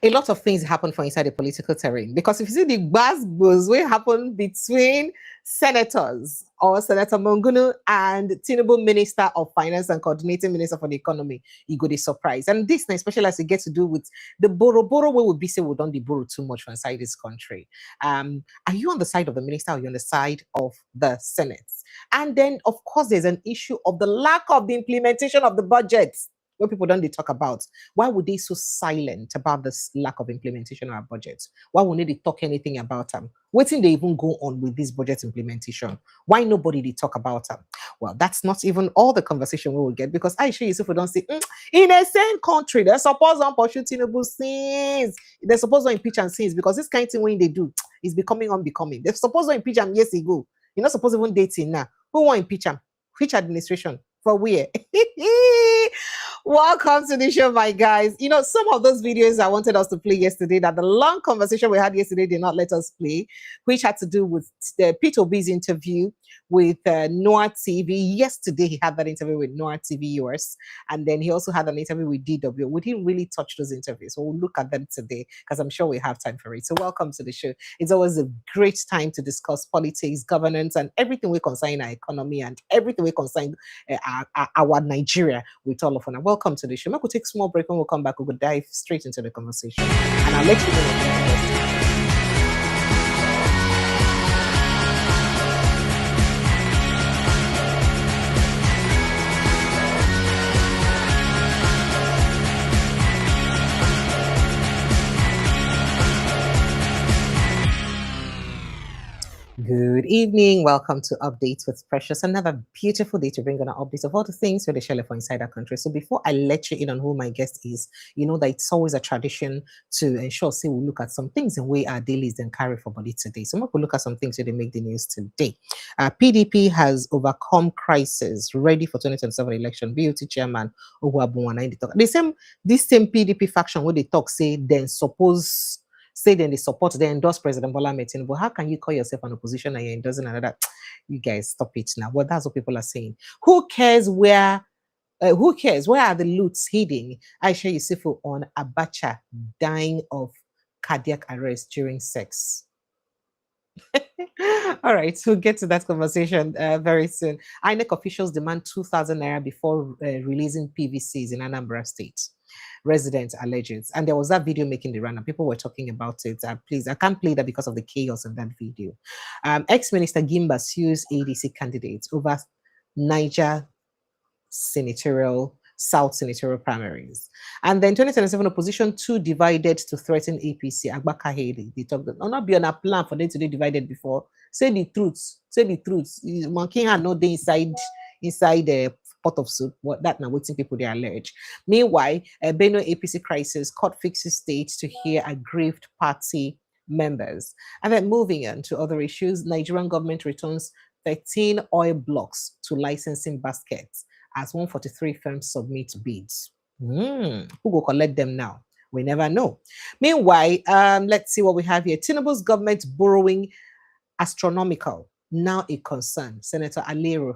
a lot of things happen for inside the political terrain. Because if you see the buzz will happen between senators or Senator Mongunu and Tinubu Minister of Finance and Coordinating Minister for the Economy, you go the surprise. And this, especially as it gets to do with the borrow where we be say we don't borrow too much from inside this country. Are you on the side of the minister or are you on the side of the Senate? And then, of course, there's an issue of the lack of the implementation of the budget. What people don't they talk about? Why would they so silent about this lack of implementation of our budget? Why wouldn't they talk anything about them? Why didn't they even go on with this budget implementation? Why nobody they talk about them? Well, that's not even all the conversation we will get, because Aisha Yesufu don't say in a same country they're supposed to pursue Tinubu sins. They're supposed to impeach and sins, because this kind of thing when they do is becoming unbecoming. They're supposed to impeach him years ago. You're not supposed to even date him now. Who want impeach him? Which administration? For where? Welcome to the show, my guys. You know, some of those videos I wanted us to play yesterday, that the long conversation we had yesterday did not let us play, which had to do with Peter Obi's interview with Noah TV. Yesterday, he had that interview with Noah TV US, and then he also had an interview with DW. We didn't really touch those interviews, so we'll look at them today because I'm sure we have time for it. So welcome to the show. It's always a great time to discuss politics, governance, and everything we concern our economy and everything we concern our Nigeria with all of us. Welcome to the show. We'll take a small break. When we'll come back, we'll dive straight into the conversation. And I'll let you know. Good evening. Welcome to Updates with Precious. Another beautiful day to bring on an update of all the things with the shell for inside our country. So before I let you in on who my guest is, you know that it's always a tradition to ensure, say, we'll look at some things and weigh our dailies and carry for body today. So we'll look at some things that make the news today. PDP has overcome crisis, ready for 2027 election. BOT chairman Ogwabunwana. This same PDP faction where they talk, say, then suppose say then they support, they endorse President Bola Ahmed Tinubu. How can you call yourself an opposition and you're endorsing another? You guys, stop it now. Well, that's what people are saying. Who cares where? Who cares? Where are the loots hidden? Aisha Yesufu on Abacha dying of cardiac arrest during sex. All right, we'll get to that conversation very soon. INEC officials demand 2,000 naira before releasing PVCs in Anambra State. Residents alleges, and there was that video making the run, and people were talking about it. Please, I can't play that because of the chaos in that video. Ex-Minister Gimba sues ADC candidates over Niger South senatorial primaries. And then 2027 opposition too divided to threaten APC. Agbaka Haley, they talked, not be on a plan for them to be divided before. Say the truth. Say the truth. Monkey had no day inside the pot of soup. What that now waiting people they allege. Meanwhile, Benue APC crisis, court fixes state to hear aggrieved party members. And then moving on to other issues, Nigerian government returns 13 oil blocks to licensing baskets as 143 firms submit bids. Who will collect them now? We never know. Meanwhile, let's see what we have here. Tinubu's government borrowing astronomical, now a concern. Senator Alero,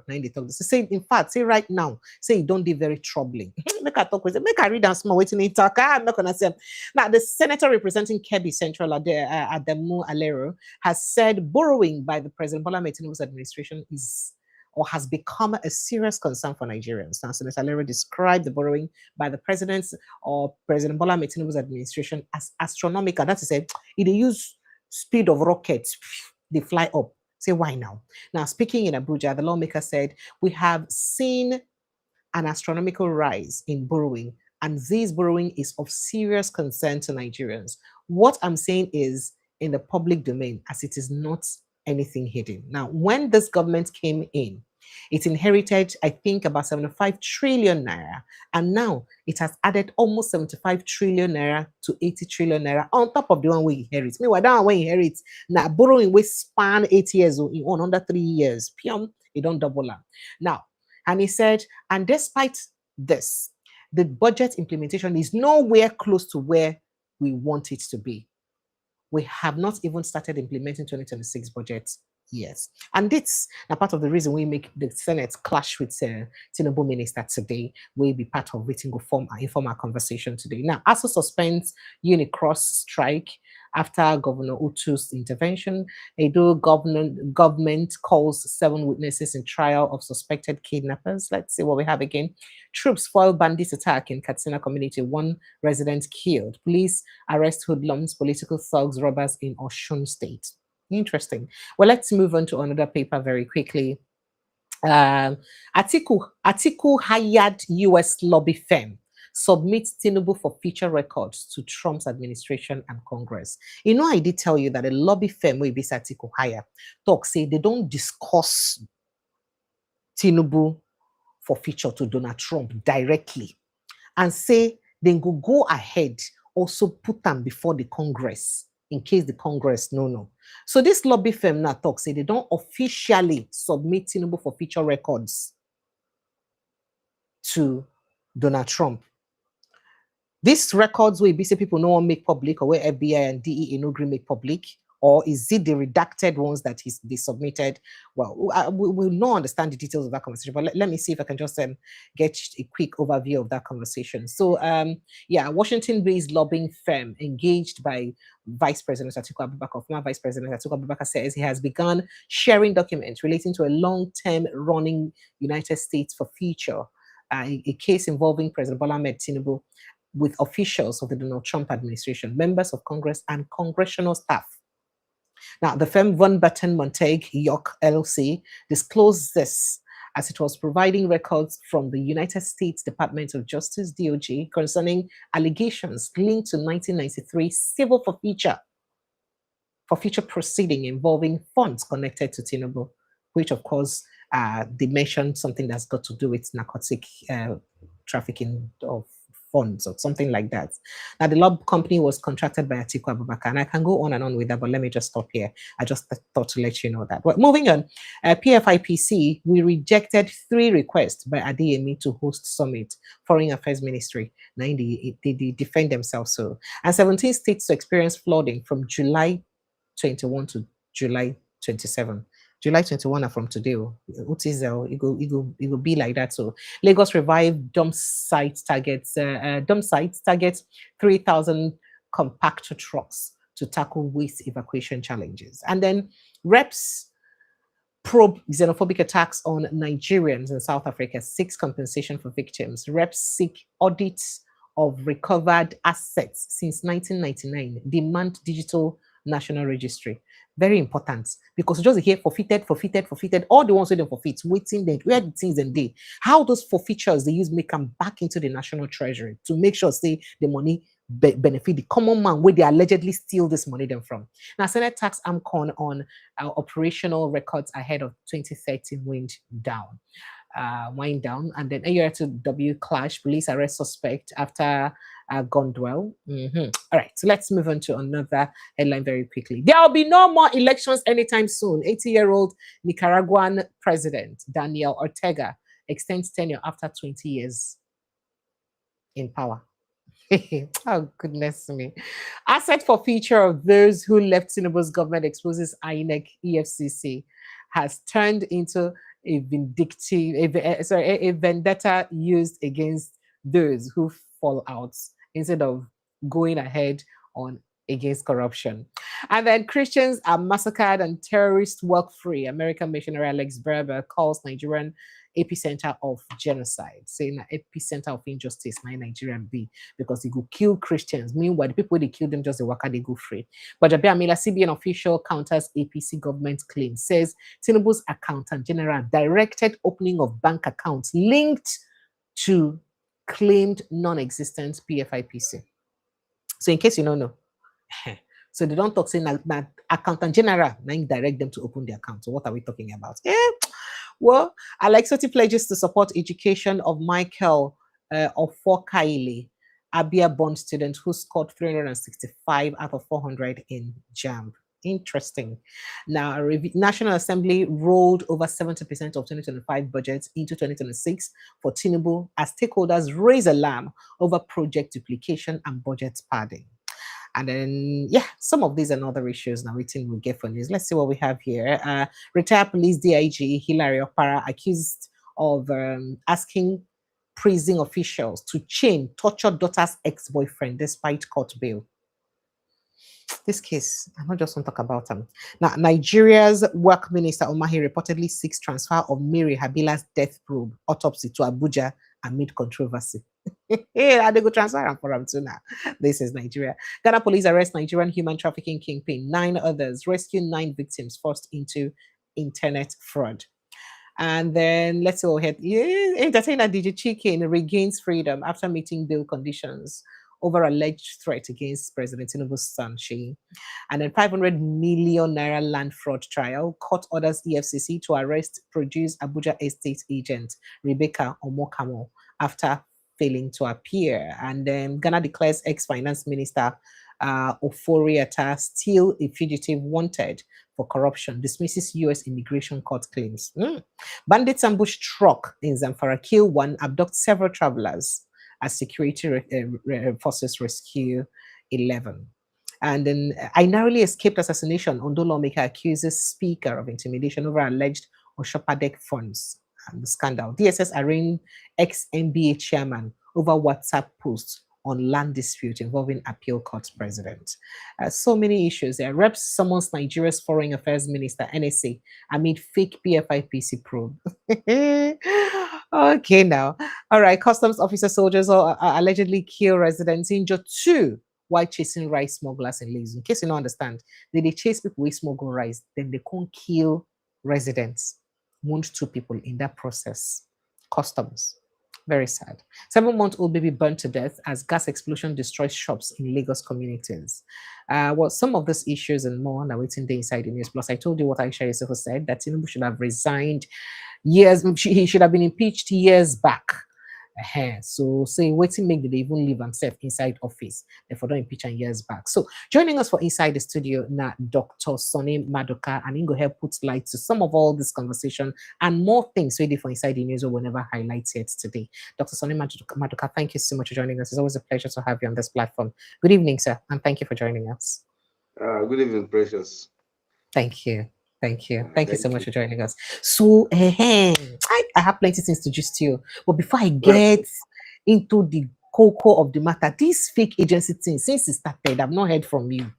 say, in fact, say right now, say it don't be very troubling. Make I talk with it. Make I read and small waiting in talk. I'm not gonna say. Now, the senator representing Kebbi Central, Adamu Alero, has said borrowing by the President Bola Ahmed Tinubu's administration is or has become a serious concern for Nigerians. Now, Senator Alero described the borrowing by the president or President Bola Ahmed Tinubu's administration as astronomical. That is, it use speed of rockets, they fly up. Say, why now? Now, speaking in Abuja, the lawmaker said, we have seen an astronomical rise in borrowing, and this borrowing is of serious concern to Nigerians. What I'm saying is in the public domain, as it is not anything hidden. Now, when this government came in, it inherited, I think, about 75 trillion naira, and now it has added almost 75 trillion naira to 80 trillion naira on top of the one we inherit. Meanwhile, that one we inherit now borrowing we span 8 years or in under 3 years. Pium, it don't double up. Now, and he said, and despite this, the budget implementation is nowhere close to where we want it to be. We have not even started implementing 2026 budget Yes, and it's a part of the reason we make the Senate clash with Tinubu minister today. Will be part of waiting go form inform our conversation today. Now, ASU suspends Unicross strike after Governor Utu's intervention. Edo government calls 7 witnesses in trial of suspected kidnappers. Let's see what we have again. Troops foil bandits attack in Katsina community. 1 resident killed. Police arrest hoodlums, political thugs, robbers in Osun State. Interesting. Well, let's move on to another paper very quickly. Atiku hired US lobby firm submits Tinubu for future records to Trump's administration and Congress. You know, I did tell you that a lobby firm will be Atiku hire talk say they don't discuss Tinubu for future to Donald Trump directly and say then go ahead also put them before the Congress in case the Congress no. So this lobby firm now talk say they don't officially submit Tinubu for future records to Donald Trump. These records will be say people no one make public or where FBI and DEA no agree make public, or is it the redacted ones that they submitted? Well, we will not understand the details of that conversation, but let me see if I can just get a quick overview of that conversation. So, yeah, Washington-based lobbying firm engaged by Vice President Atiku Abubakar, former Vice President Atiku Abubakar, says he has begun sharing documents relating to a long-term running United States for future, a case involving President Bola Ahmed Tinubu with officials of the Donald Trump administration, members of Congress, and congressional staff. Now, the firm Von Batten Montague York LLC disclosed this as it was providing records from the United States Department of Justice, DOJ, concerning allegations linked to 1993 civil forfeiture proceeding involving funds connected to Tinubu, which, of course, they mentioned something that's got to do with narcotic trafficking of funds or something like that. Now, the law company was contracted by Atiku Abubakar, and I can go on and on with that, but let me just stop here. I just thought to let you know that. Well, moving on, PFIPC, we rejected 3 requests by Adeyemi to host summit, Foreign Affairs Ministry. Now, they defend themselves so. And 17 states to experience flooding from July 21 to July 27. July 21 are from today. It will be like that. So Lagos revive dump sites targets 3,000 compactor trucks to tackle waste evacuation challenges. And then reps probe xenophobic attacks on Nigerians in South Africa, seeks compensation for victims. Reps seek audits of recovered assets since 1999, demand digital national registry. Very important, because just here forfeited, all the ones who don't forfeit, waiting there, where the things and they, how those forfeitures they use make them back into the national treasury to make sure say the money benefit the common man where they allegedly steal this money them from. Now, Senate tax AMCON on operational records ahead of 2030 wind down. And then AUR2W clash, police arrest suspect after Gondwell. All right, so let's move on to another headline very quickly. There will be no more elections anytime soon. 80-year-old Nicaraguan president Daniel Ortega extends tenure after 20 years in power. Oh, goodness me. Asset for future of those who left Tinubu's government exposes INEC EFCC has turned into a vendetta used against those who fall out instead of going ahead on against corruption. And then Christians are massacred and terrorists walk free. American missionary Alex Berber calls Nigerian epicenter of genocide, saying that epicenter of injustice my Nigerian be, because they go kill Christians. Meanwhile, the people they kill them just the waka they go free. But Jabi Amila, CBN official, counters APC government claim, says Tinubu's accountant general directed opening of bank accounts linked to claimed non-existent PFIPC. So in case you don't know, so they don't talk saying that accountant general now direct them to open the account. So what are we talking about? Well, Alexoti pledges to support education of Michael Ofokaile, Abia bond student who scored 365 out of 400 in JAMB. Interesting. Now, National Assembly rolled over 70% of 2025 budget into 2026 for Tinubu as stakeholders raise alarm over project duplication and budget padding. And then, yeah, some of these and other issues now waiting we'll get for news. Let's see what we have here. Retired police DIG Hilary Opara accused of asking prison officials to chain tortured daughter's ex-boyfriend despite court bail. This case, I don't just want to talk about them. Now, Nigeria's work minister Omahi reportedly seeks transfer of Mary Habila's death probe autopsy to Abuja amid controversy. Hey, they go transfer them for them too now. This is Nigeria. Ghana police arrest Nigerian human trafficking kingpin. 9 others rescue 9 victims forced into internet fraud. And then let's go ahead. Entertainer DJ Chicken regains freedom after meeting bail conditions over alleged threat against President Tinubu's son, Sheyi. And then 500 million naira land fraud trial. Court orders EFCC to arrest produce Abuja estate agent Rebecca Omokamo after failing to appear. And then Ghana declares ex-finance minister Oforiata still a fugitive wanted for corruption, dismisses U.S. immigration court claims. Bandits ambush truck in Zamfara, kill 1, abduct several travelers as security forces rescue 11. And then I narrowly escaped assassination. Ondo lawmaker accuses speaker of intimidation over alleged Oshopadek funds and the scandal. DSS arraigned ex-NBA chairman over WhatsApp posts on land dispute involving appeal court president. So many issues there. Reps summons Nigeria's foreign affairs minister, NSA, amid fake PFIPC probe. Okay, now. All right, customs officer soldiers allegedly kill residents, injure 2 while chasing rice smugglers in Lagos. In case you don't understand, they chase people with smuggle rice, then they can't kill residents, wound 2 people in that process. Customs. Very sad. 7-month-old baby burned to death as gas explosion destroys shops in Lagos communities. Well, some of these issues and more are waiting the inside the news. Plus, I told you what Aisha Yesufu said, that Tinubu should have resigned he should have been impeached years back. So say waiting make they even leave himself inside office. Therefore, don't impeach him years back. So joining us for Inside the Studio now, Dr. Sonny Maduka, and he go help put light to some of all this conversation and more things ready for Inside the News or whenever highlights it today. Dr. Sonny Maduka, thank you so much for joining us. It's always a pleasure to have you on this platform. Good evening, sir, and thank you for joining us. Good evening, Precious. Thank you. Thank you. Thank you so much for joining us. So, I have plenty of things to just you. But before I get into the cocoa of the matter, this fake agency thing, since it started, I've not heard from you.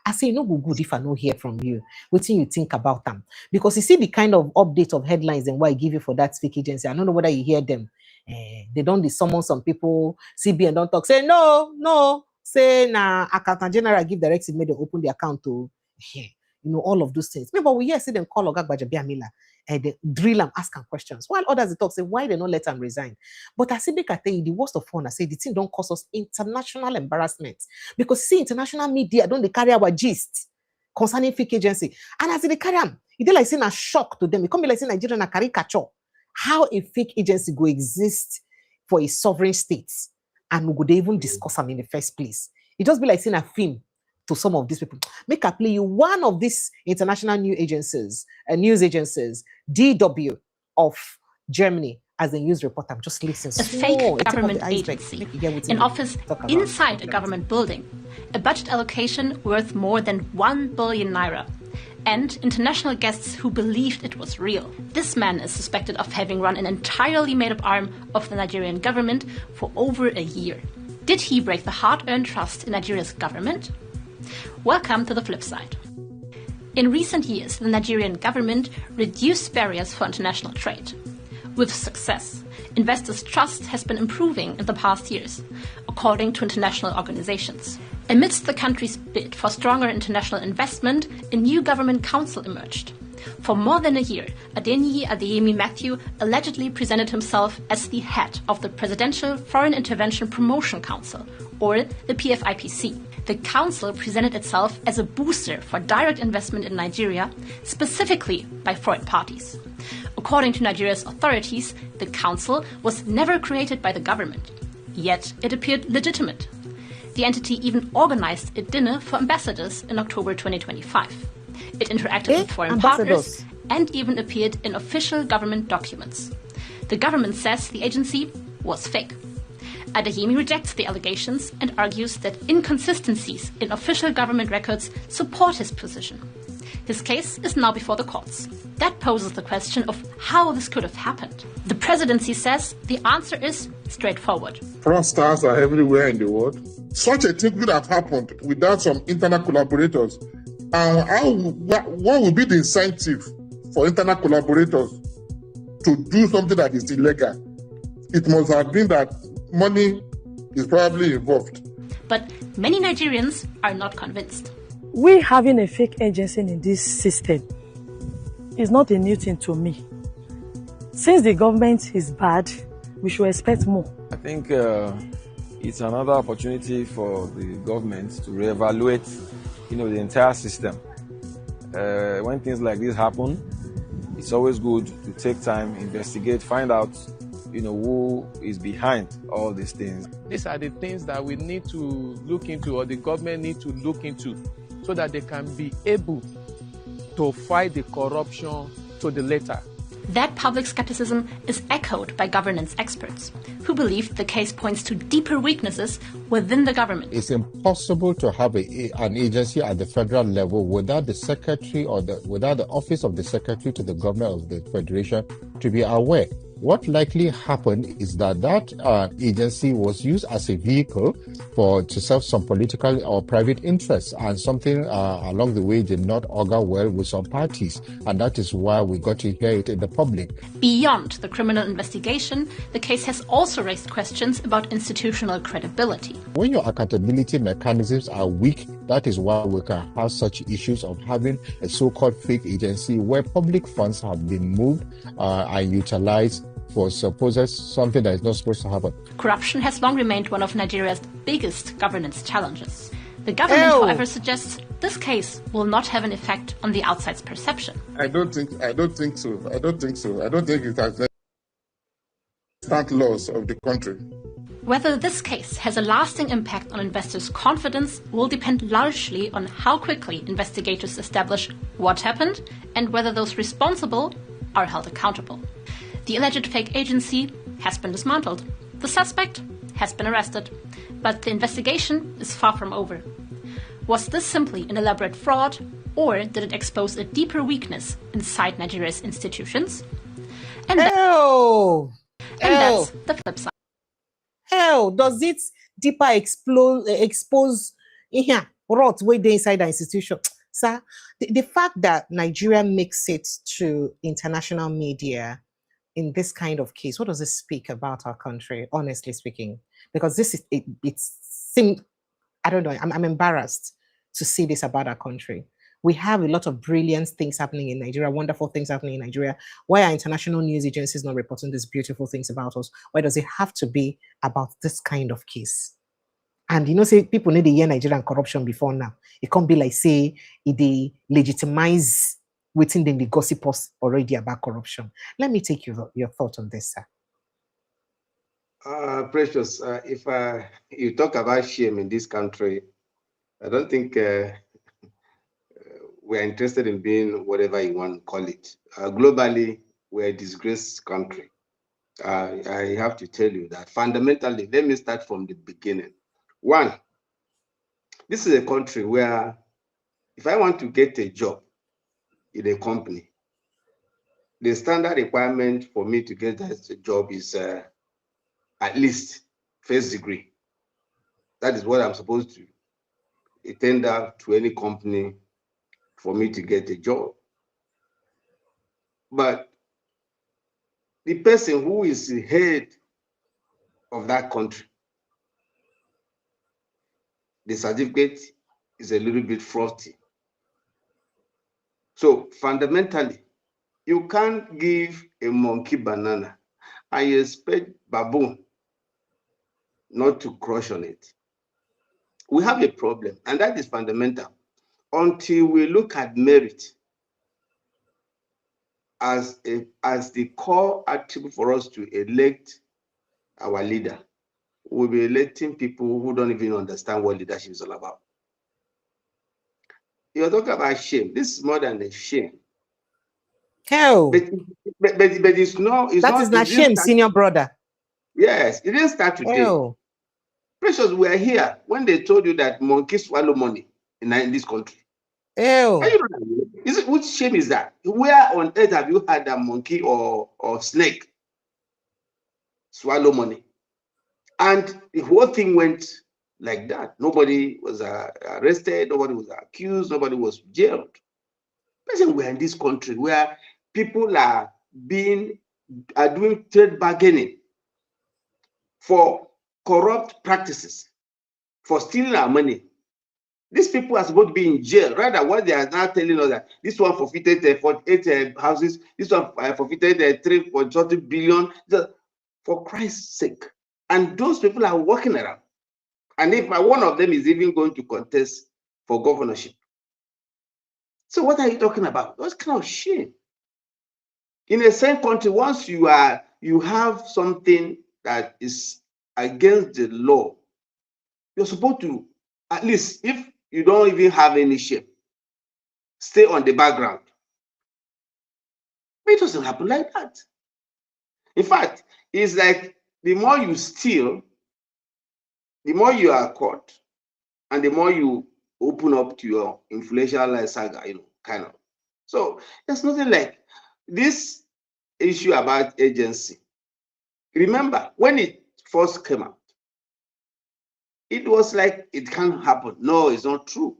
I say, no go good if I don't hear from you. What do you think about them? Because you see the kind of update of headlines and what I give you for that fake agency. I don't know whether you hear them. They don't summon some people, CBN don't talk. Say, no. Say, Accountant General give directive, may they open the account to... all of those things. But we hear see them call Ogagbaja Biamila and they drill and ask them questions. While others they talk, say why they not let them resign. But I say, I tell you, the worst of all, I say the thing don't cause us international embarrassment. Because see, international media don't they carry our gist concerning fake agency. And as they carry them, it like saying a shock to them. It can be like saying Nigeria a caricature. How a fake agency go exist for a sovereign state and we could even discuss them in the first place. It just be like saying a film to some of these people. Make I play you one of these international news agencies, DW of Germany, as a news reporter. Just listen. A fake government agency in office inside a government building, a budget allocation worth more than 1 billion naira, and international guests who believed it was real. This man is suspected of having run an entirely made-up arm of the Nigerian government for over a year. Did he break the hard-earned trust in Nigeria's government? Welcome to the flip side. In recent years, the Nigerian government reduced barriers for international trade. With success, investors' trust has been improving in the past years, according to international organizations. Amidst the country's bid for stronger international investment, a new government council emerged. For more than a year, Adeniyi Adeyemi Matthew allegedly presented himself as the head of the Presidential Foreign Intervention Promotion Council, or the PFIPC. The council presented itself as a booster for direct investment in Nigeria, specifically by foreign parties. According to Nigeria's authorities, the council was never created by the government, yet it appeared legitimate. The entity even organized a dinner for ambassadors in October 2025. It interacted with foreign partners and even appeared in official government documents. The government says the agency was fake. Adeyemi rejects the allegations and argues that inconsistencies in official government records support his position. His case is now before the courts. That poses the question of how this could have happened. The presidency says the answer is straightforward. Fraudsters are everywhere in the world. Such a thing could have happened without some internal collaborators. What would be the incentive for internal collaborators to do something that is illegal? It must have been that money is probably involved. But many Nigerians are not convinced. We having a fake agency in this system is not a new thing to me. Since the government is bad, we should expect more. I think it's another opportunity for the government to reevaluate, the entire system. When things like this happen, it's always good to take time, investigate, find out, who is behind all these things. These are the things that we need to look into, or the government need to look into, so that they can be able to fight the corruption to the letter. That public skepticism is echoed by governance experts, who believe the case points to deeper weaknesses within the government. It's impossible to have an agency at the federal level without the secretary or without the office of the secretary to the government of the federation to be aware. What likely happened is that agency was used as a vehicle to serve some political or private interests, and something along the way did not augur well with some parties, and that is why we got to hear it in the public. Beyond the criminal investigation, the case has also raised questions about institutional credibility. When your accountability mechanisms are weak, that is why we can have such issues of having a so-called fake agency where public funds have been moved and utilized for supposed something that is not supposed to happen. Corruption has long remained one of Nigeria's biggest governance challenges. The government, however, suggests this case will not have an effect on the outside's perception. I don't think so. I don't think it has stand laws of the country. Whether this case has a lasting impact on investors' confidence will depend largely on how quickly investigators establish what happened and whether those responsible are held accountable. The alleged fake agency has been dismantled. The suspect has been arrested. But the investigation is far from over. Was this simply an elaborate fraud, or did it expose a deeper weakness inside Nigeria's institutions? And that's the flip side. Does it deeper expose rot way there inside the institution? Sir, the fact that Nigeria makes it to international media in this kind of case, what does it speak about our country, honestly speaking? Because this is, I don't know, I'm embarrassed to see this about our country. We have a lot of brilliant things happening in Nigeria, wonderful things happening in Nigeria. Why are international news agencies not reporting these beautiful things about us? Why does it have to be about this kind of case? And say people need to hear Nigerian corruption before now. It can't be like, say, they legitimize within them the gossip us already about corruption. Let me take your thought on this, sir. Precious, if you talk about shame in this country, I don't think we're interested in being whatever you want to call it. Globally, we're a disgraced country. I have to tell you that fundamentally, let me start from the beginning. One, this is a country where if I want to get a job in a company, the standard requirement for me to get that job is at least first degree. That is what I'm supposed to tender to any company for me to get a job. But the person who is the head of that country, the certificate is a little bit frosty. So fundamentally, you can't give a monkey banana and you expect baboon not to crush on it. We have a problem, and that is fundamental. Until we look at merit as the core attribute for us to elect our leader, we'll be electing people who don't even understand what leadership is all about. You're talking about shame. This is more than a shame. Hell. But it's not. That is not shame, senior brother. Yes, it didn't start today. Hell. Precious, we are here when they told you that monkeys swallow money in this country. Ew. Which shame is that? Where on earth have you had a monkey or snake swallow money? And the whole thing went like that. Nobody was arrested, nobody was accused, nobody was jailed. Listen, we are in this country where people are doing trade bargaining for corrupt practices, for stealing our money. These people are supposed to be in jail. Rather, what they are now telling us that this one forfeited 48 houses, this one forfeited 3.30 billion, for Christ's sake. And those people are walking around. And if one of them is even going to contest for governorship. So what are you talking about? That's kind of shame. In the same country, once you have something that is against the law, you're supposed to, at least if you don't even have any shame, stay on the background. But it doesn't happen like that. In fact, it's like the more you steal, the more you are caught, and the more you open up to your influential saga, kind of. So there's nothing like this issue about agency. Remember, when it first came out, it was like it can't happen. No, it's not true.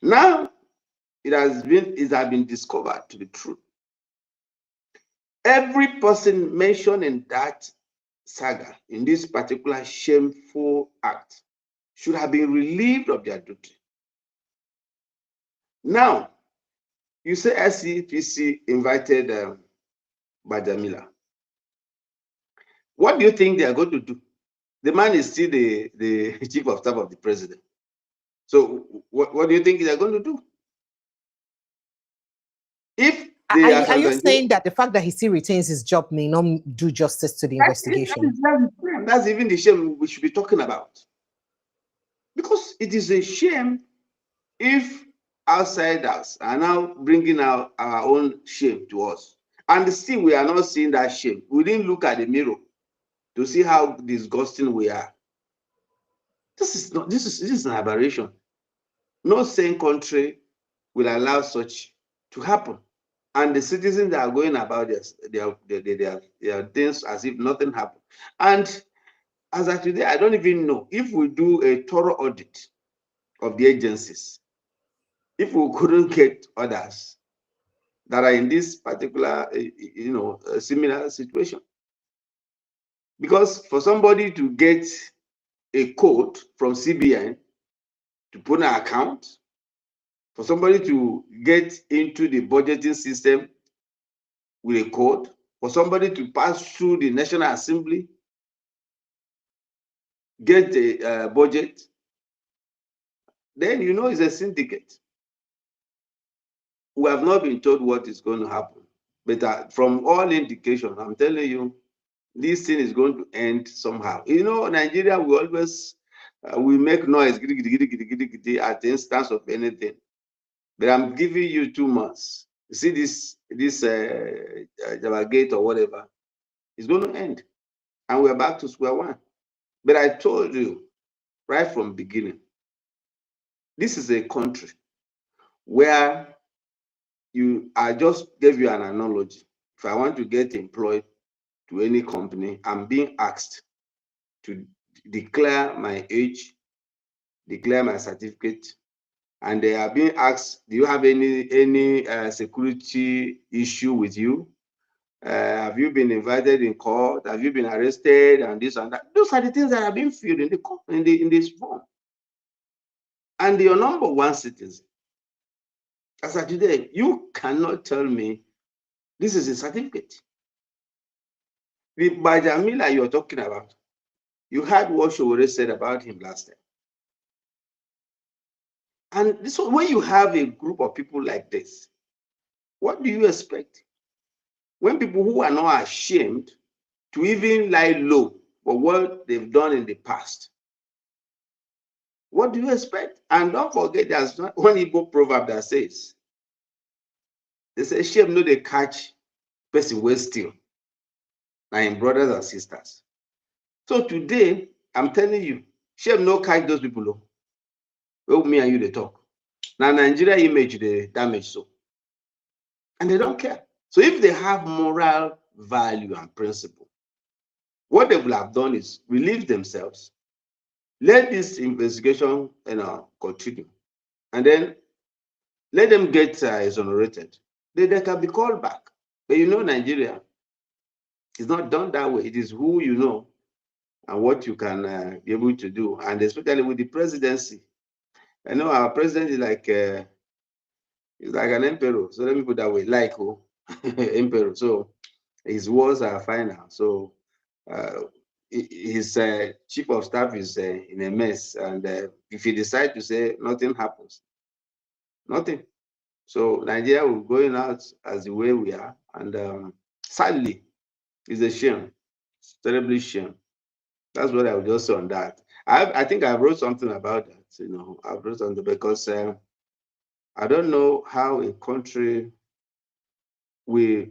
Now it has been discovered to be true. Every person mentioned in that saga, in this particular shameful act, should have been relieved of their duty. Now, you say SCPC invited Bajamila. What do you think they are going to do? The man is still the chief of staff of the president. So what do you think they are going to do? If are you saying that the fact that he still retains his job may not do justice to the investigation? That's even the shame we should be talking about. Because it is a shame if outsiders are now bringing out our own shame to us. And still we are not seeing that shame. We didn't look at the mirror to see how disgusting we are. This is an aberration. No sane country will allow such to happen. And the citizens are going about their things as if nothing happened. And as of today, I don't even know if we do a thorough audit of the agencies, if we couldn't get others that are in this particular, similar situation. Because for somebody to get a code from CBN to put an account, for somebody to get into the budgeting system with a code, for somebody to pass through the National Assembly, get a budget, then it's a syndicate. We have not been told what is going to happen. But from all indications, I'm telling you, this thing is going to end somehow. Nigeria, we always we make noise at the instance of anything. But I'm giving you 2 months. You see this Java Gate or whatever, it's going to end. And we're back to square one. But I told you right from the beginning, this is a country where I just gave you an analogy. If I want to get employed to any company, I'm being asked to declare my age, declare my certificate, and they are being asked, do you have any security issue with you? Have you been invited in court? Have you been arrested? And this and that. Those are the things that are being filled in this form. And your number one citizen, as of today, you cannot tell me this is a certificate. The Bajamila you're talking about, you heard what Showore said about him last time. And so when you have a group of people like this, what do you expect? When people who are not ashamed to even lie low for what they've done in the past, what do you expect? And don't forget, there's one Igbo proverb that says, they say, shame no they catch person wey steal. Now in brothers and sisters. So today, I'm telling you, Shame no catch those people. Oh, me and you they talk. Now Nigeria image they damage so. And they don't care. So if they have moral value and principle, what they will have done is relieve themselves, let this investigation continue, and then let them get exonerated. They can be called back. But you know, Nigeria is not done that way. It is who you know and what you can be able to do. And especially with the presidency. I know our president is like an emperor. So let me put that way, like emperor. So his words are final. So his chief of staff is in a mess. And if he decides to say nothing happens, nothing. So Nigeria will going out as the way we are. And sadly, it's a shame. It's terribly shame. That's what I would just say on that. I think I wrote something about that. I've wrote something because I don't know how a country will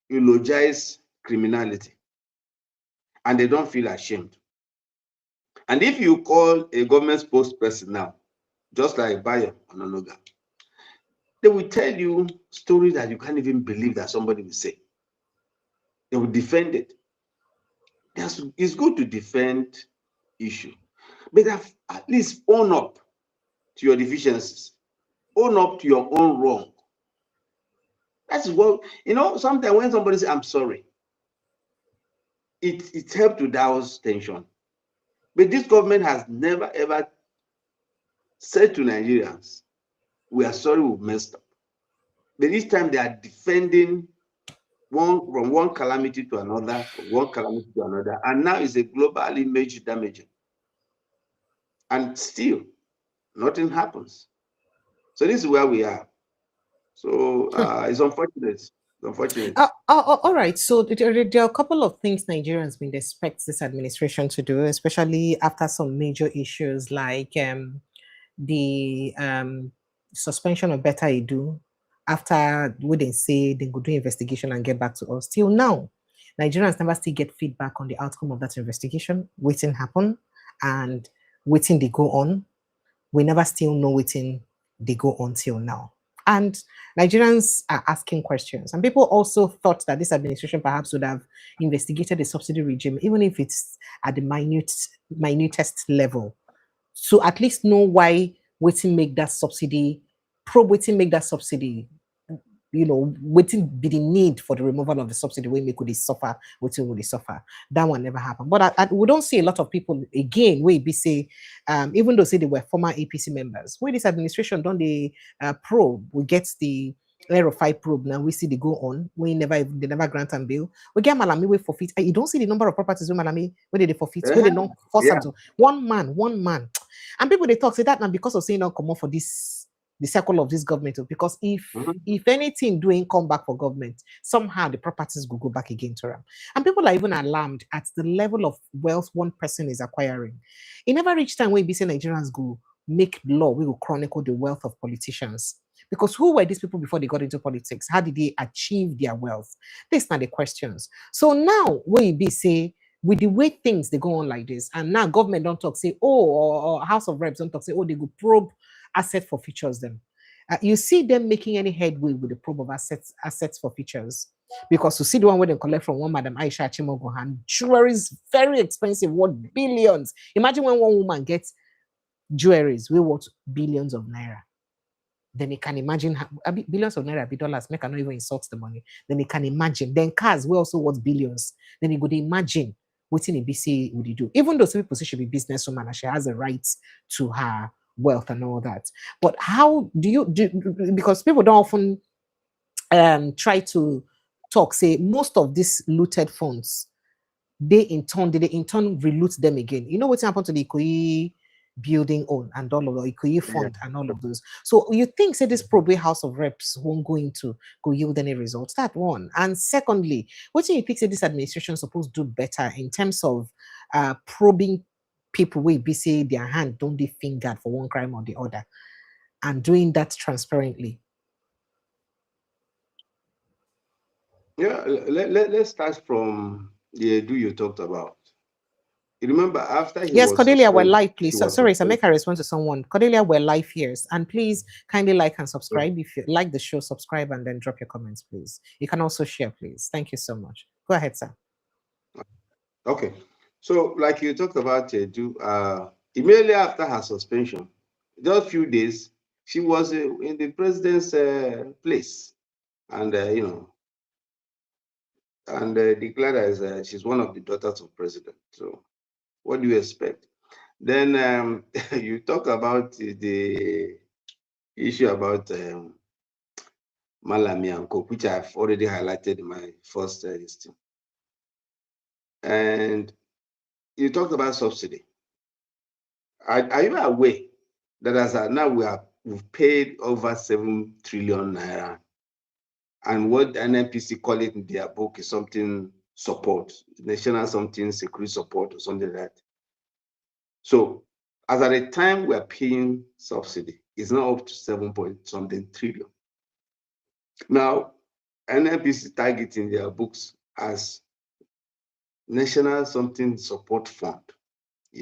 eulogize criminality and they don't feel ashamed. And if you call a government spokesperson now, just like Bayo Ononoga, they will tell you stories that you can't even believe that somebody will say. They will defend it. It's good to defend issue, but at least own up to your deficiencies, own up to your own wrong. That's what, sometimes when somebody says, I'm sorry, it helps to douse tension. But this government has never, ever said to Nigerians, we are sorry we messed up. But this time they are defending from one calamity to another, and now it's a global image damaging. And still, nothing happens. So this is where we are. So it's unfortunate. All right. So there are a couple of things Nigerians will expect this administration to do, especially after some major issues like the suspension of Beta Edu. After what they say they go do investigation and get back to us. Till now, Nigerians never still get feedback on the outcome of that investigation. Waiting happen and waiting they go on. We never still know waiting they go on till now. And Nigerians are asking questions. And people also thought that this administration perhaps would have investigated the subsidy regime, even if it's at the minutest level. So at least know why waiting make that subsidy, waiting make that subsidy, waiting be the need for the removal of the subsidy when we could suffer, waiting would suffer. That one never happened. But we don't see a lot of people again where we say, even though say they were former APC members, where this administration don't they probe, we get the Aero 5 probe now, we see they go on, they never grant and bail. We get Malami way forfeit. You don't see the number of properties with Malami where they forfeit, where they don't force them to one man. And people they talk say that now because of saying not come for this the circle of this government, because if anything doing come back for government, somehow the properties will go back again to them. And people are even alarmed at the level of wealth one person is acquiring. It never reached time when BC Nigerians go make law, we will chronicle the wealth of politicians. Because who were these people before they got into politics? How did they achieve their wealth? These are the questions. So now, when you be say, with the way things they go on like this, and now government don't talk, say, or House of Reps don't talk, say, they go probe asset for features them. You see them making any headway with the probe of assets for features. Because you see the one where they collect from one Madam Aisha Yesufu, and jewelry is very expensive, worth billions. Imagine when one woman gets jewelries, we worth billions of naira. Then you can imagine billions of naira, dollars, make I not even insult the money. Then you can imagine. Then cars, we also worth billions. Then you could imagine what in a BC would you do? Even though some people say she be businesswoman and she has a right to her wealth and all that. But how do you do? Because people don't often try to talk, say most of these looted funds, they in turn reloot them again. You know what's happened to the Ikoyi building own and all of the Ikoyi fund and all of those. So you think say this probably House of Reps won't go yield any results? That one. And secondly, what do you think say this administration is supposed to do better in terms of probing people will be say their hand don't they fingered for one crime or the other, and doing that transparently? Yeah, let's start from the Edu you talked about. You remember after he yes, was Cordelia, we're suspended, live, please. Sorry, Sameka responds to someone. Cordelia, we're live here. And please kindly like and subscribe. If you like the show, subscribe and then drop your comments, please. You can also share, please. Thank you so much. Go ahead, sir. Okay. So, like you talked about, immediately after her suspension, just a few days, she was in the president's place, and declared as she's one of the daughters of president. So, what do you expect? Then you talk about the issue about Malami and Coke, which I've already highlighted in my first listing. And you talked about subsidy. Are you aware that as now we've paid over 7 trillion naira, and what NNPC call it in their book is something support, national something security support or something like that. So as at the time we're paying subsidy, it's now up to 7 point something trillion. Now, NNPC target in their books as national something support fund.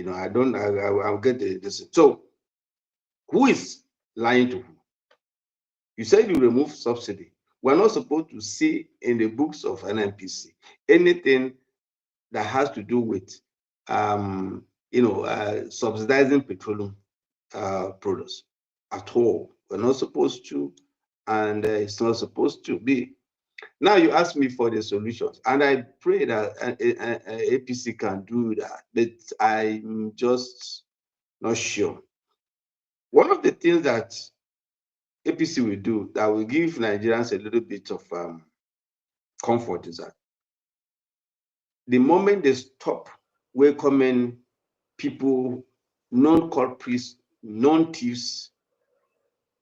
I'll get this. So who is lying to who? You said you remove subsidy. We're not supposed to see in the books of NNPC anything that has to do with subsidizing petroleum products at all. We're not supposed to, and it's not supposed to be. Now you ask me for the solutions, and I pray that APC can do that, but I'm just not sure. One of the things that APC will do that will give Nigerians a little bit of comfort is that the moment they stop welcoming people, non-culprits, non-thieves,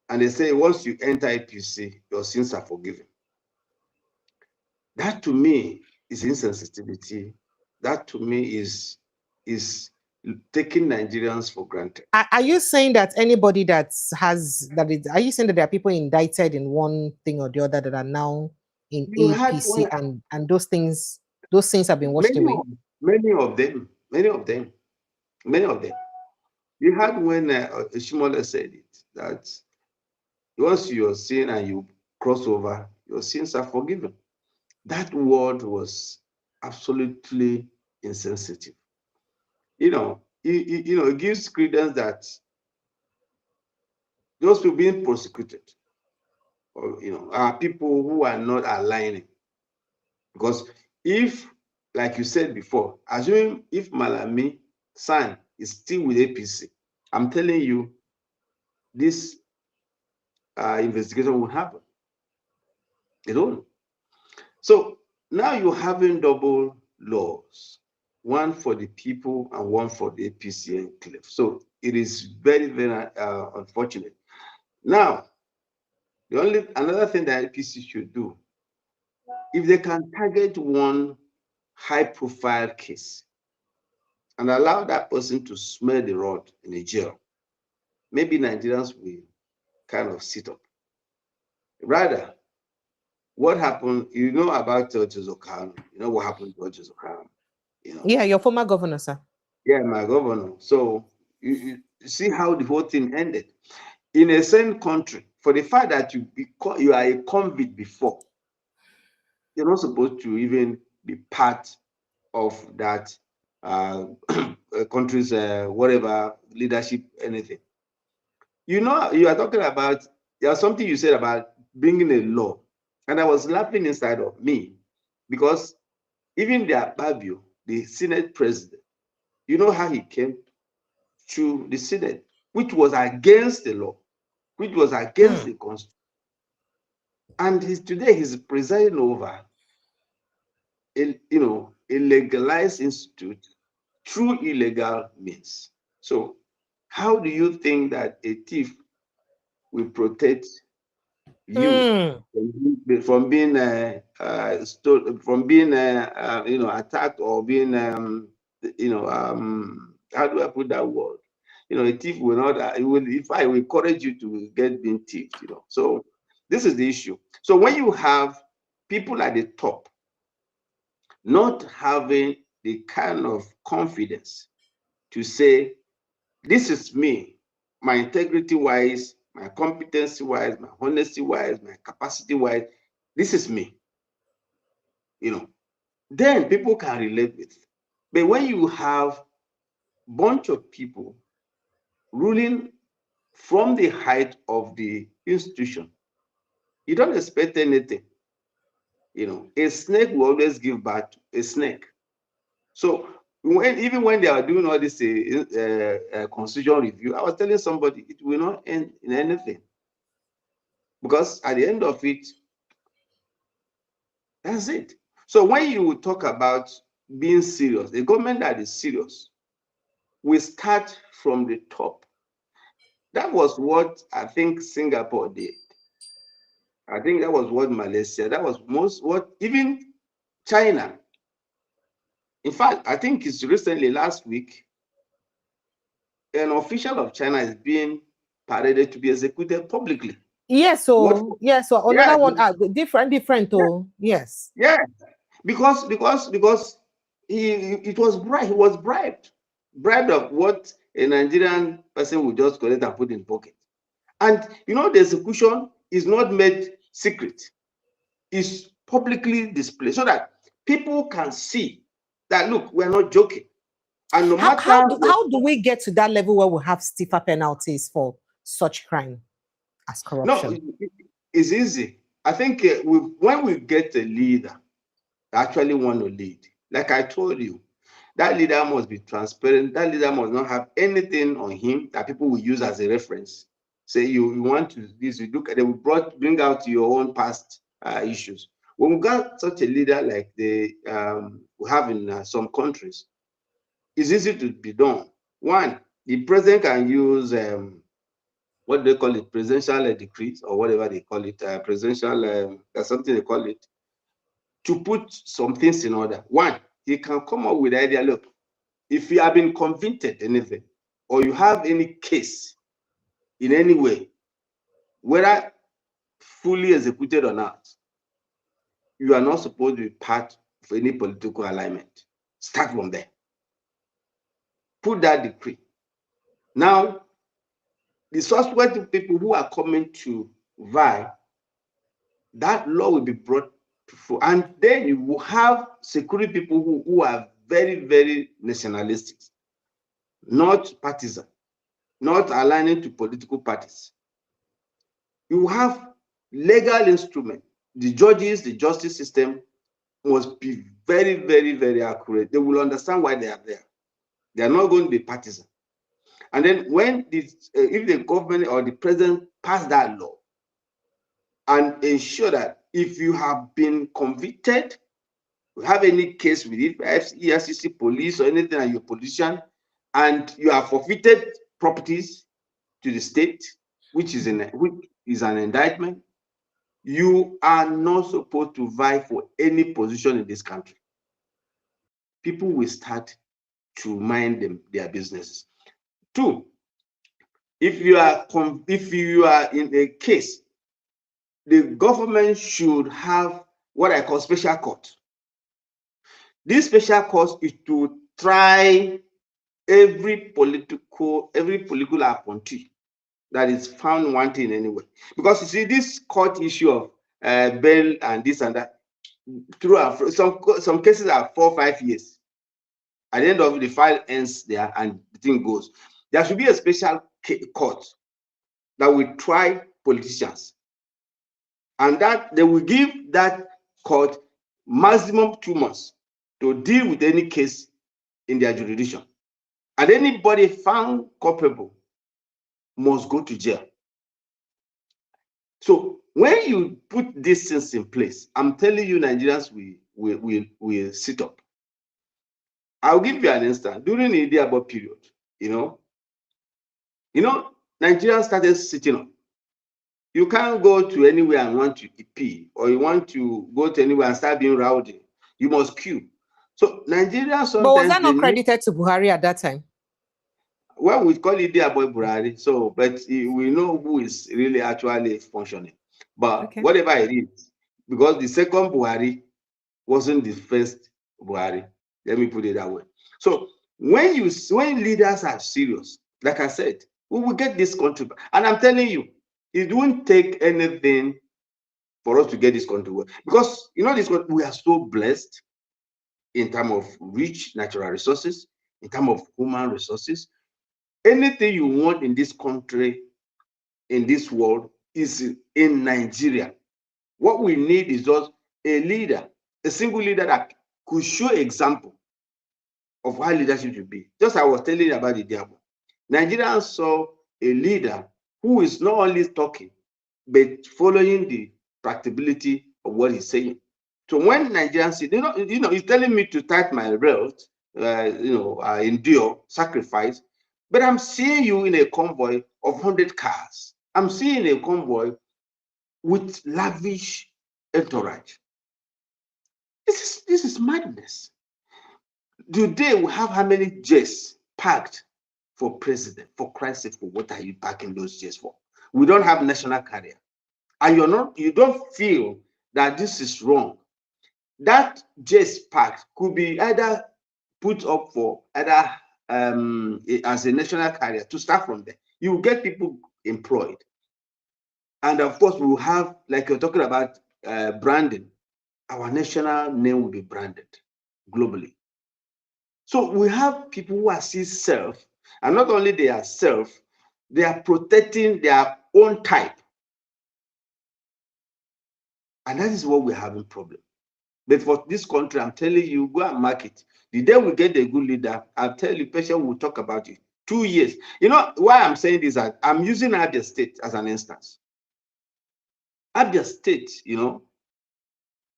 and they say once you enter APC, your sins are forgiven. That to me is insensitivity. That to me is taking Nigerians for granted. Are you saying that anybody are you saying that there are people indicted in one thing or the other that are now in APC and those things have been washed away? Many of them. You had when Shimola said it, that once you're sin and you cross over, your sins are forgiven. That word was absolutely insensitive. It gives credence that those people being prosecuted, are people who are not aligning. Because if, like you said before, assuming if Malami San is still with APC, I'm telling you, this investigation will happen. It won't. So now you're having double laws, one for the people and one for the APC enclave. So it is very, very unfortunate. Now, another thing that APC should do, if they can target one high-profile case and allow that person to smell the rod in a jail, maybe Nigerians will kind of sit up. Rather, what happened, about Georges Okano, what happened to Georges Okano? Yeah, your former governor, sir. Yeah, my governor. So you see how the whole thing ended. In a same country, for the fact that you are a convict before, you're not supposed to even be part of that country's whatever leadership, anything. You are talking about, there's something you said about bringing a law, and I was laughing inside of me because even the Akpabio, the Senate president, you know how he came to the Senate, which was against the law, which was against the Constitution. And today he's presiding over a legalized institute through illegal means. So how do you think that a thief will protect you from being attacked or being how do I put that word? A thief will not. If I will encourage you to get being thieved. So this is the issue. So when you have people at the top not having the kind of confidence to say, this is me, my integrity-wise, my competency-wise, my honesty-wise, my capacity-wise, this is me. You know, then people can relate with. But when you have a bunch of people ruling from the height of the institution, you don't expect anything. You know, a snake will always give birth to a snake. So even when they are doing all this constitutional review, I was telling somebody it will not end in anything. Because at the end of it, that's it. So when you talk about being serious, a government that is serious will start from the top. That was what I think Singapore did. I think that was what Malaysia, that was what even China. In fact, I think it's recently, last week, an official of China is being paraded to be executed publicly. Yes, so yes, so another one, different. Oh, yes. Yeah, because he was bribed of what a Nigerian person would just collect and put in pocket. And you know, the execution is not made secret; it's publicly displayed so that people can see that, look, we're not joking. And no matter how do we get to that level where we have stiffer penalties for such crime as corruption? No, it's easy. I think when we get a leader that actually want to lead, like I told you, that leader must be transparent. That leader must not have anything on him that people will use as a reference. Say you want to this, you look at, they will bring out your own past issues. When we got such a leader like we have in some countries, it's easy to be done. One, the president can use what do they call it, presidential decrees or whatever they call it, presidential, there's something they call it, to put some things in order. One, he can come up with the idea, look, if you have been convicted anything, or you have any case in any way, whether fully executed or not, you are not supposed to be part of any political alignment. Start from there. Put that decree. Now, the suspected people who are coming to vie, that law will be brought before, and then you will have security people who are very, very nationalistic, not partisan, not aligning to political parties. You have legal instrument. The judges, the justice system must be very, very, very accurate. They will understand why they are there. They are not going to be partisan. And then when if the government or the president pass that law and ensure that if you have been convicted, you have any case with it, EFCC, police, or anything, and you're a politician, and you have forfeited properties to the state, which is an indictment, you are not supposed to vie for any position in this country. People will start to mind their businesses. Two, if you are in a case, the government should have what I call special court. This special court is to try every political appointee that is found wanting anyway. Because you see, this court issue of bail and this and that, through some cases are 4 or 5 years. At the end of it, the file ends there and the thing goes. There should be a special court that will try politicians, and that they will give that court maximum 2 months to deal with any case in their jurisdiction. And anybody found culpable must go to jail. So when you put these things in place, I'm telling you, Nigerians will sit up. I'll give you an instance. During the Idiabo period, you know, Nigerians started sitting up. You can't go to anywhere and want to pee, or you want to go to anywhere and start being rowdy. You must queue. So Nigerians sometimes. But was that not credited to Buhari at that time? Well, we call it Idiabo Buhari. So, but we know who is really actually functioning. But whatever it is, because the second Buhari wasn't the first Buhari. Let me put it that way. So when leaders are serious, like I said, we will get this country. And I'm telling you, it won't take anything for us to get this country. Because you know, we are so blessed in terms of rich natural resources, in terms of human resources. Anything you want in this country, in this world, is in Nigeria. What we need is just a leader, a single leader that could show example of how leadership should be. Just I was telling you about the diabo. Nigerians saw a leader who is not only talking, but following the practicability of what he's saying. So when Nigerians say, he's telling me to tight my belt, endure, sacrifice, but I'm seeing you in a convoy of 100 cars. I'm seeing a convoy with lavish entourage. This is madness. Today we have how many jets packed for president? For Christ's sake, for what are you packing those jets for? We don't have national carrier, and you don't feel that this is wrong. That jets packed could be either put up for either as a national carrier to start from there. You will get people employed, and of course we will have, like you're talking about, branding. Our national name will be branded globally. So we have people who are still self, and not only they are self, they are protecting their own type. And that is what we're having problem. But for this country, I'm telling you, go and mark it. The day we get a good leader, I'll tell you, patient will talk about it. 2 years. You know why I'm saying this? I'm using Abia State as an instance. Abia State,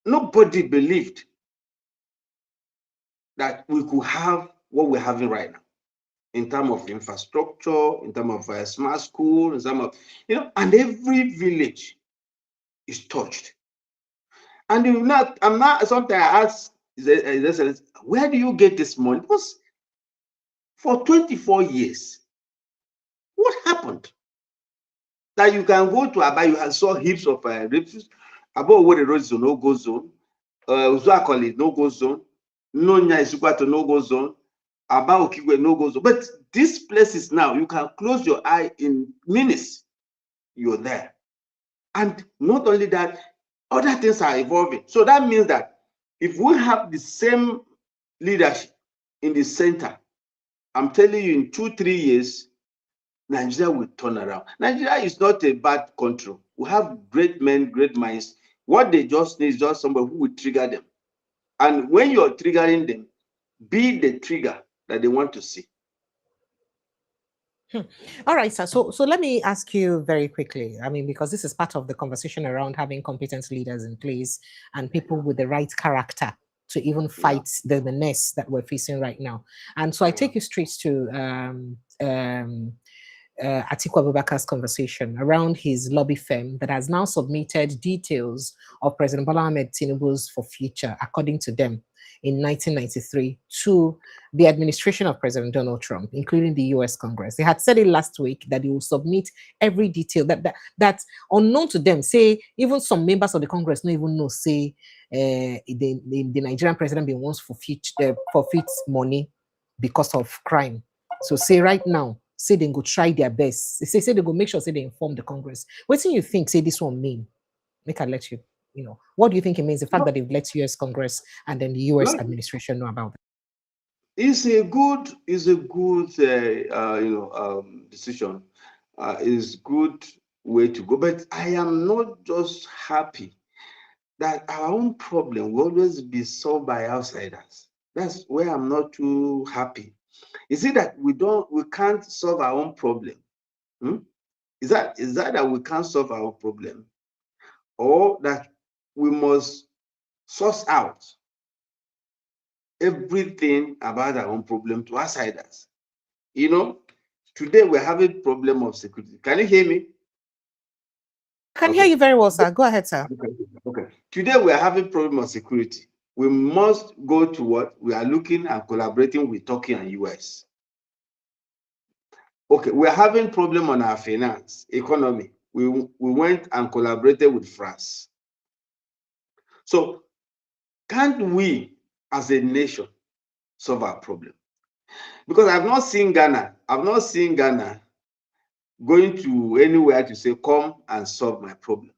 nobody believed that we could have what we're having right now in terms of infrastructure, in terms of smart school, in terms of, and every village is touched. And sometimes I ask, where do you get this money? Because for 24 years, what happened? That you can go to Aba, you saw heaps of refugees. About where the road is a no-go zone. Uzuakoli no-go zone. Nonya Isukwato no-go zone. Aba Okigwe no-go zone. But these places now, you can close your eye in minutes. You're there. And not only that, other things are evolving. So that means that if we have the same leadership in the center, I'm telling you, in 2-3 years, Nigeria will turn around. Nigeria is not a bad country. We have great men, great minds. What they just need is just somebody who will trigger them. And when you're triggering them, be the trigger that they want to see. All right, sir. So let me ask you very quickly. I mean, because this is part of the conversation around having competent leaders in place and people with the right character to even fight the mess that we're facing right now. And so I take you straight to Atiku Abubakar's conversation around his lobby firm that has now submitted details of President Bola Ahmed Tinubu's for future, according to them, in 1993 to the administration of President Donald Trump, including the US Congress. They had said it last week that they will submit every detail that unknown to them. Say even some members of the Congress don't even know. Say the Nigerian president been wants forfeits money because of crime. So say right now, say they go try their best. Say they go make sure say they inform the Congress. What do you think? Say this one mean? Make I let you. What do you think it means? The fact that they've let US Congress and then the US administration know about it. It's a good decision. It's good way to go. But I am not just happy that our own problem will always be solved by outsiders. That's where I'm not too happy. Is it that we can't solve our own problem? Is that we can't solve our problem, or that we must source out everything about our own problem to outsiders? Today we're having problem of security. Can you hear me? I can hear you very well, sir. Go ahead, sir. Okay. Today we're having problem of security. We must go to what we are looking and collaborating with Turkey and US. Okay, we're having problem on our finance, economy. We went and collaborated with France. So can't we, as a nation, solve our problem. Because I've not seen Ghana going to anywhere to say, come and solve my problem.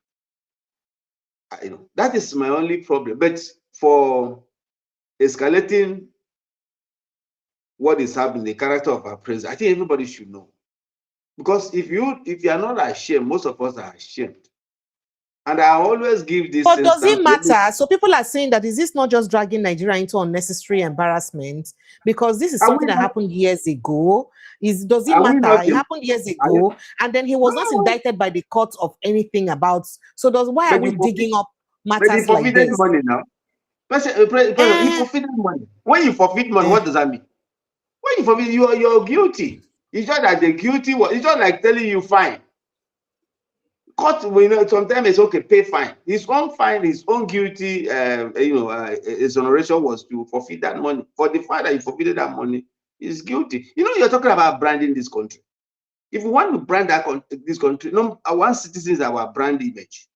You know, that is my only problem. But for escalating what is happening, the character of our president, I think everybody should know. Because if you are not ashamed, most of us are ashamed. And I always give this. But does it matter? So people are saying that is this not just dragging Nigeria into unnecessary embarrassment? Because this is something that happened years ago. Does it matter? It happened years ago, and then he was not indicted by the court of anything about. So why are we digging up matters like this? Money now. He forfeited money. When you forfeit money, what does that mean? When you forfeit, you're guilty. It's just that the guilty was. It's just like telling you fine. Court, sometimes it's okay, pay fine. His own fine, his own guilty, exoneration was to forfeit that money. For the fact that he forfeited that money, he's guilty. You know, you're talking about branding this country. If we want to brand this country, one citizen is our brand image.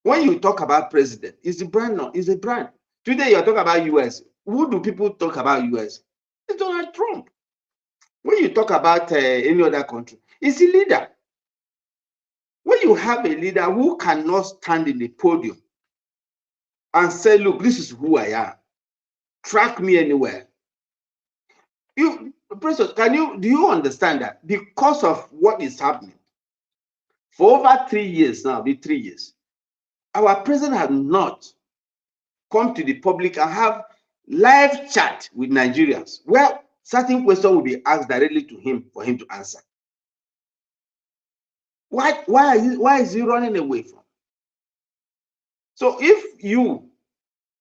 When you talk about president, it's a brand. No, it's a brand. Today you're talking about US. Who do people talk about US? It's Donald Trump. When you talk about any other country, it's a leader. When you have a leader who cannot stand in the podium and say, look, this is who I am, track me anywhere. President, do you understand that because of what is happening for over 3 years now, 3 years, our president has not come to the public and have live chat with Nigerians where certain questions will be asked directly to him for him to answer. Why is he running away from? So if you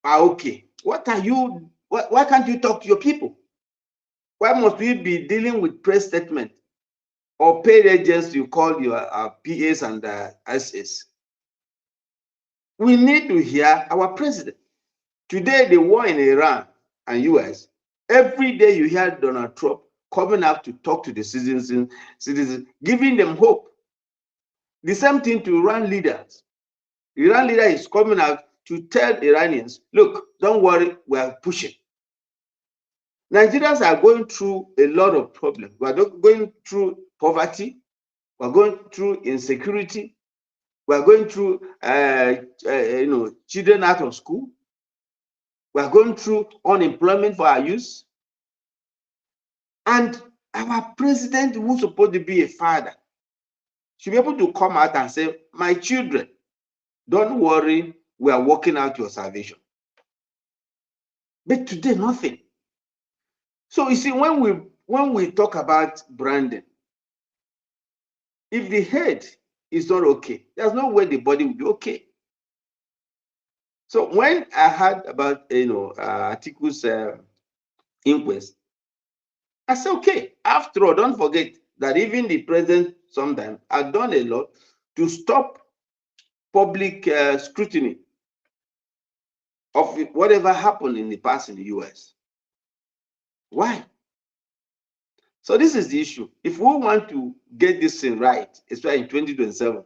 are okay, why can't you talk to your people? Why must we be dealing with press statement or paid agents you call your PAs and SS? We need to hear our president. Today, the war in Iran and US, every day you hear Donald Trump coming up to talk to the citizens, giving them hope. The same thing to Iran leaders. The Iran leader is coming out to tell Iranians, look, don't worry, we are pushing. Nigerians are going through a lot of problems. We are going through poverty. We are going through insecurity. We are going through, children out of school. We are going through unemployment for our youth. And our president, who's supposed to be a father, should be able to come out and say, my children, don't worry, we are working out your salvation. But today, nothing. So you see, when we talk about branding, if the head is not okay, there's no way the body will be okay. So when I heard about Atiku's inquest, I said, okay, after all, don't forget that even the president sometimes has done a lot to stop public scrutiny of whatever happened in the past in the US. Why? So this is the issue. If we want to get this thing right, especially in 2027,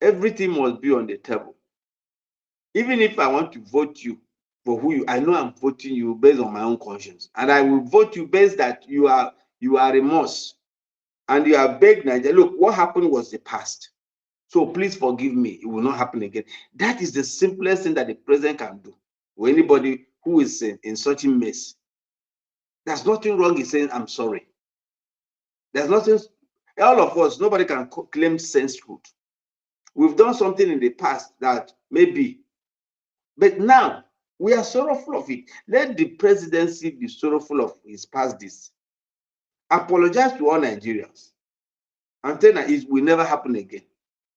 everything must be on the table. Even if I want to vote you for I know I'm voting you based on my own conscience, and I will vote you based that you are remorse, and you are begging Nigeria, look, what happened was the past. So please forgive me. It will not happen again. That is the simplest thing that the president can do for anybody who is in such a mess. There's nothing wrong in saying, I'm sorry. There's nothing, all of us, nobody can claim sensehood. We've done something in the past that maybe, but now we are sorrowful of it. Let the presidency be sorrowful of his past deeds. Apologize to all Nigerians and tell that it will never happen again.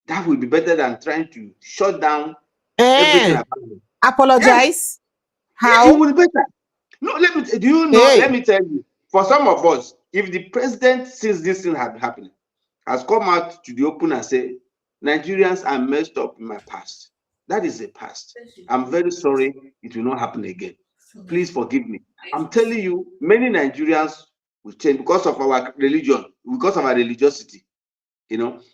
That will be better than trying to shut down everything about it. Apologize? Yes. How? Yeah, it will be better. No, let me tell you, for some of us, if the president, since this thing had happened, has come out to the open and say, Nigerians are messed up in my past. That is the past. I'm very sorry. It will not happen again. Please forgive me. I'm telling you, many Nigerians will change because of our religion, because of our religiosity,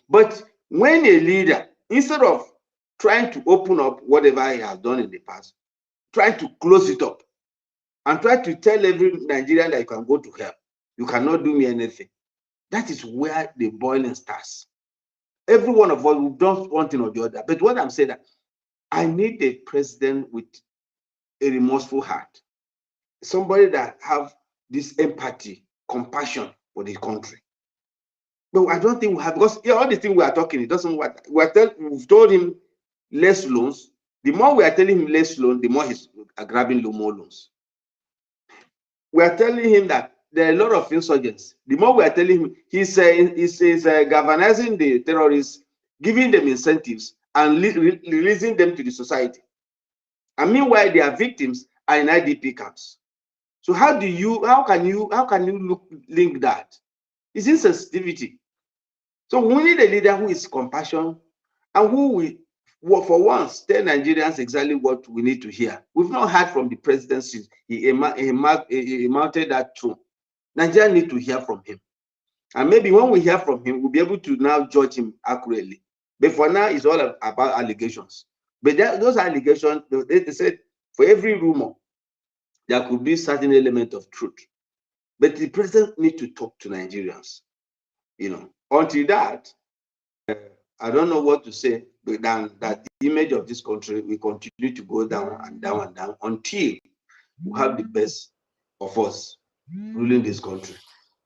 But when a leader, instead of trying to open up whatever he has done in the past, trying to close it up, and try to tell every Nigerian that you can go to hell. You cannot do me anything. That is where the boiling starts. Every one of us will do one thing or the other. But what I'm saying, that I need a president with a remorseful heart, somebody that have this empathy, compassion for the country. But I don't think we have, because all the things we are talking, it doesn't work. We've told him less loans. The more we are telling him less loans, the more he's grabbing more loans. We are telling him that there are a lot of insurgents. The more we are telling him, he's galvanizing the terrorists, giving them incentives, and releasing them to the society. And meanwhile, their victims are in IDP camps. So how can you link that? It's insensitivity. So we need a leader who is compassionate and who will, for once, tell Nigerians exactly what we need to hear. We've not heard from the president since he mounted that tone. Nigerians need to hear from him. And maybe when we hear from him, we'll be able to now judge him accurately. But for now, it's all about allegations. But those allegations, they said, for every rumor, there could be a certain element of truth. But the president needs to talk to Nigerians. Until that, I don't know what to say, but then that the image of this country will continue to go down and down and down until we have the best of us ruling this country.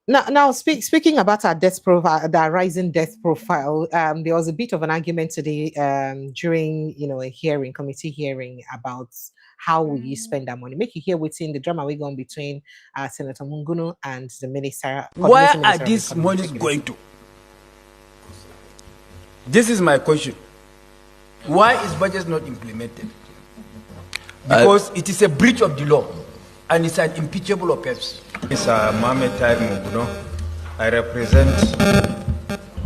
Now, speaking about our death profile, the rising death profile, there was a bit of an argument today during a committee hearing about how will you spend that money. Make you hear what's in the drama we're going between Senator Mungunu and the minister. Where are these monies going to? This is my question. Why is budget not implemented? Because it is a breach of the law and it's an impeachable offense. Mr. Mohamed Tahir Muguno. I represent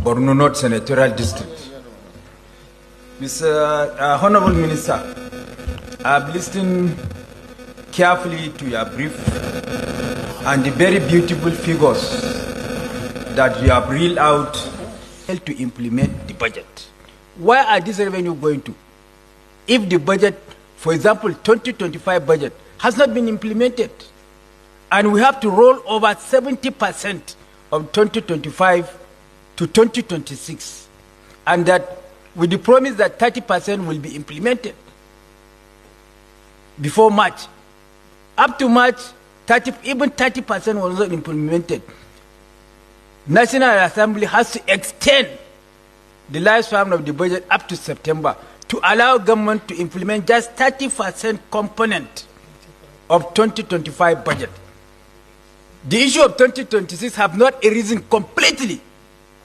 Borno North Senatorial District. Mr. Honorable Minister, I've listened carefully to your brief and the very beautiful figures that you have reeled out to implement the budget. Where are these revenue going to? If the budget, for example, 2025 budget has not been implemented, and we have to roll over 70% of 2025 to 2026, and that with the promise that 30% will be implemented before March. Up to March, even 30% was not implemented. National Assembly has to extend the lifespan of the budget up to September to allow government to implement just 30% component of 2025 budget. The issue of 2026 have not arisen completely,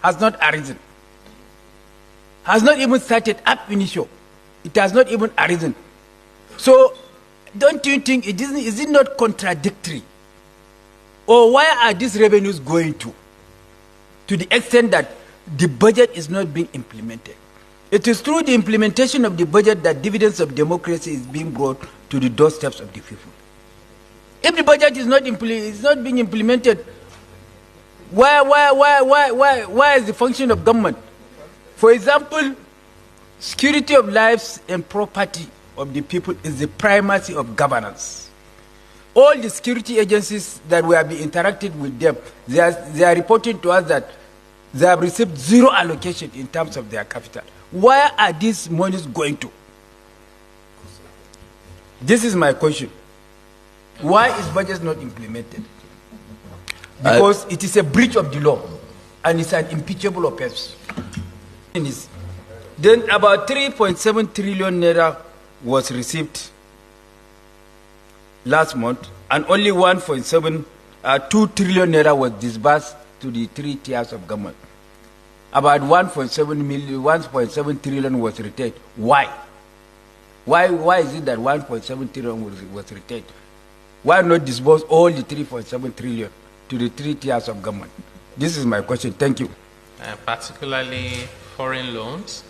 has not arisen. Has not even started up initial. It has not even arisen. So, don't you think is it not contradictory? Or where are these revenues going to? To the extent that the budget is not being implemented. It is through the implementation of the budget that dividends of democracy is being brought to the doorsteps of the people. If the budget is not being implemented, why is the function of government? For example, security of lives and property of the people is the primacy of governance. All the security agencies that we have been interacting with them, they are reporting to us that they have received zero allocation in terms of their capital. Where are these monies going to? This is my question. Why is budget not implemented? Because it is a breach of the law and it's an impeachable offense. Then about 3.7 trillion naira was received last month, and only 2 trillion naira was disbursed to the 3 tiers of government. About 1.7 trillion was retained. Why? Why is it that 1.7 trillion was retained? Why not disburse all the 3.7 trillion to the 3 tiers of government? This is my question. Thank you. Particularly foreign loans.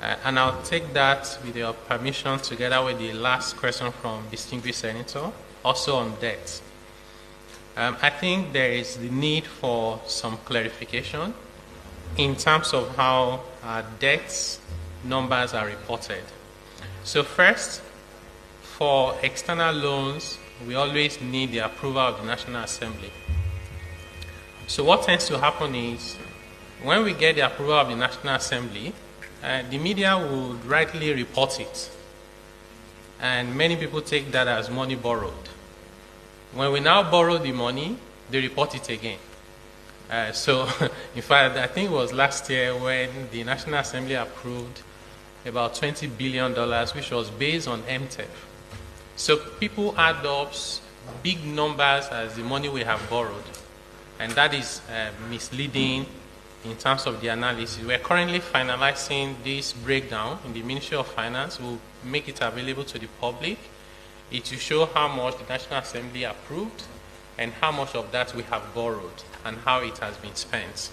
And I'll take that, with your permission, together with the last question from distinguished senator, also on debt. I think there is the need for some clarification in terms of how debt numbers are reported. So first, for external loans, we always need the approval of the National Assembly. So what tends to happen is, when we get the approval of the National Assembly, the media would rightly report it. And many people take that as money borrowed. When we now borrow the money, they report it again. So, in fact, I think it was last year when the National Assembly approved about $20 billion, which was based on MTEF. So people add up big numbers as the money we have borrowed. And that is misleading in terms of the analysis. We're currently finalizing this breakdown in the Ministry of Finance. We'll make it available to the public. It will show how much the National Assembly approved and how much of that we have borrowed and how it has been spent.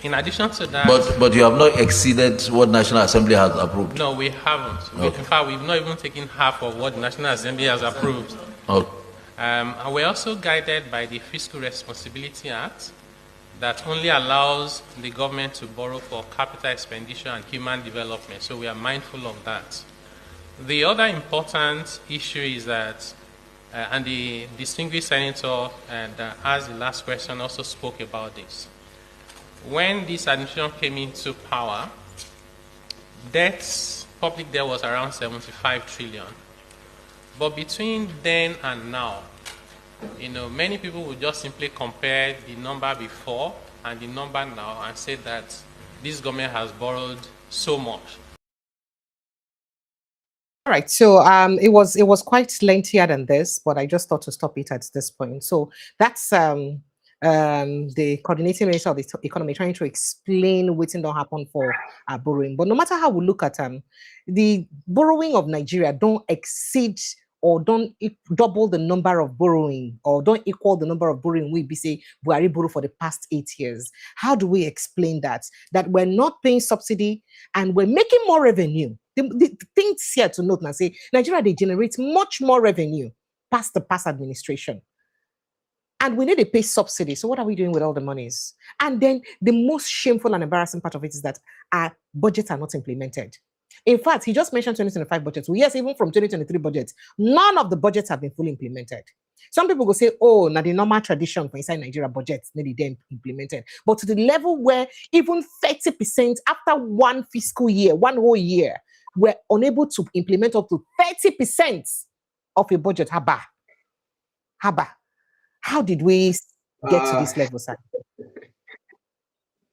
In addition to that... But you have not exceeded what National Assembly has approved? No, we haven't. Okay. In fact, we've not even taken half of what the National Assembly has approved. Okay. And we're also guided by the Fiscal Responsibility Act that only allows the government to borrow for capital expenditure and human development. So we are mindful of that. The other important issue is that, and the distinguished senator that asked the last question also spoke about this. When this administration came into power, public debt was around 75 trillion. But between then and now, many people would just simply compare the number before and the number now and say that this government has borrowed so much. All right, so it was quite lengthier than this, but I just thought to stop it at this point. So that's the coordinating minister of the economy trying to explain what's don't happen for borrowing. But no matter how we look at the borrowing of Nigeria don't exceed or don't double the number of borrowing or don't equal the number of borrowing we say Buhari borrowed for the past 8 years. How do we explain that? That we're not paying subsidy and we're making more revenue. The things here to note now say Nigeria, they generate much more revenue past the past administration. And we need to pay subsidy. So what are we doing with all the monies? And then the most shameful and embarrassing part of it is that our budgets are not implemented. In fact, he just mentioned 2025 budgets. Well, yes, even from 2023 budgets, none of the budgets have been fully implemented. Some people will say, oh, now the normal tradition for inside Nigeria budgets, maybe they're implemented. But to the level where even 30% after one fiscal year, one whole year, we're unable to implement up to 30% of a budget. Haba. How did we get to this level, sir?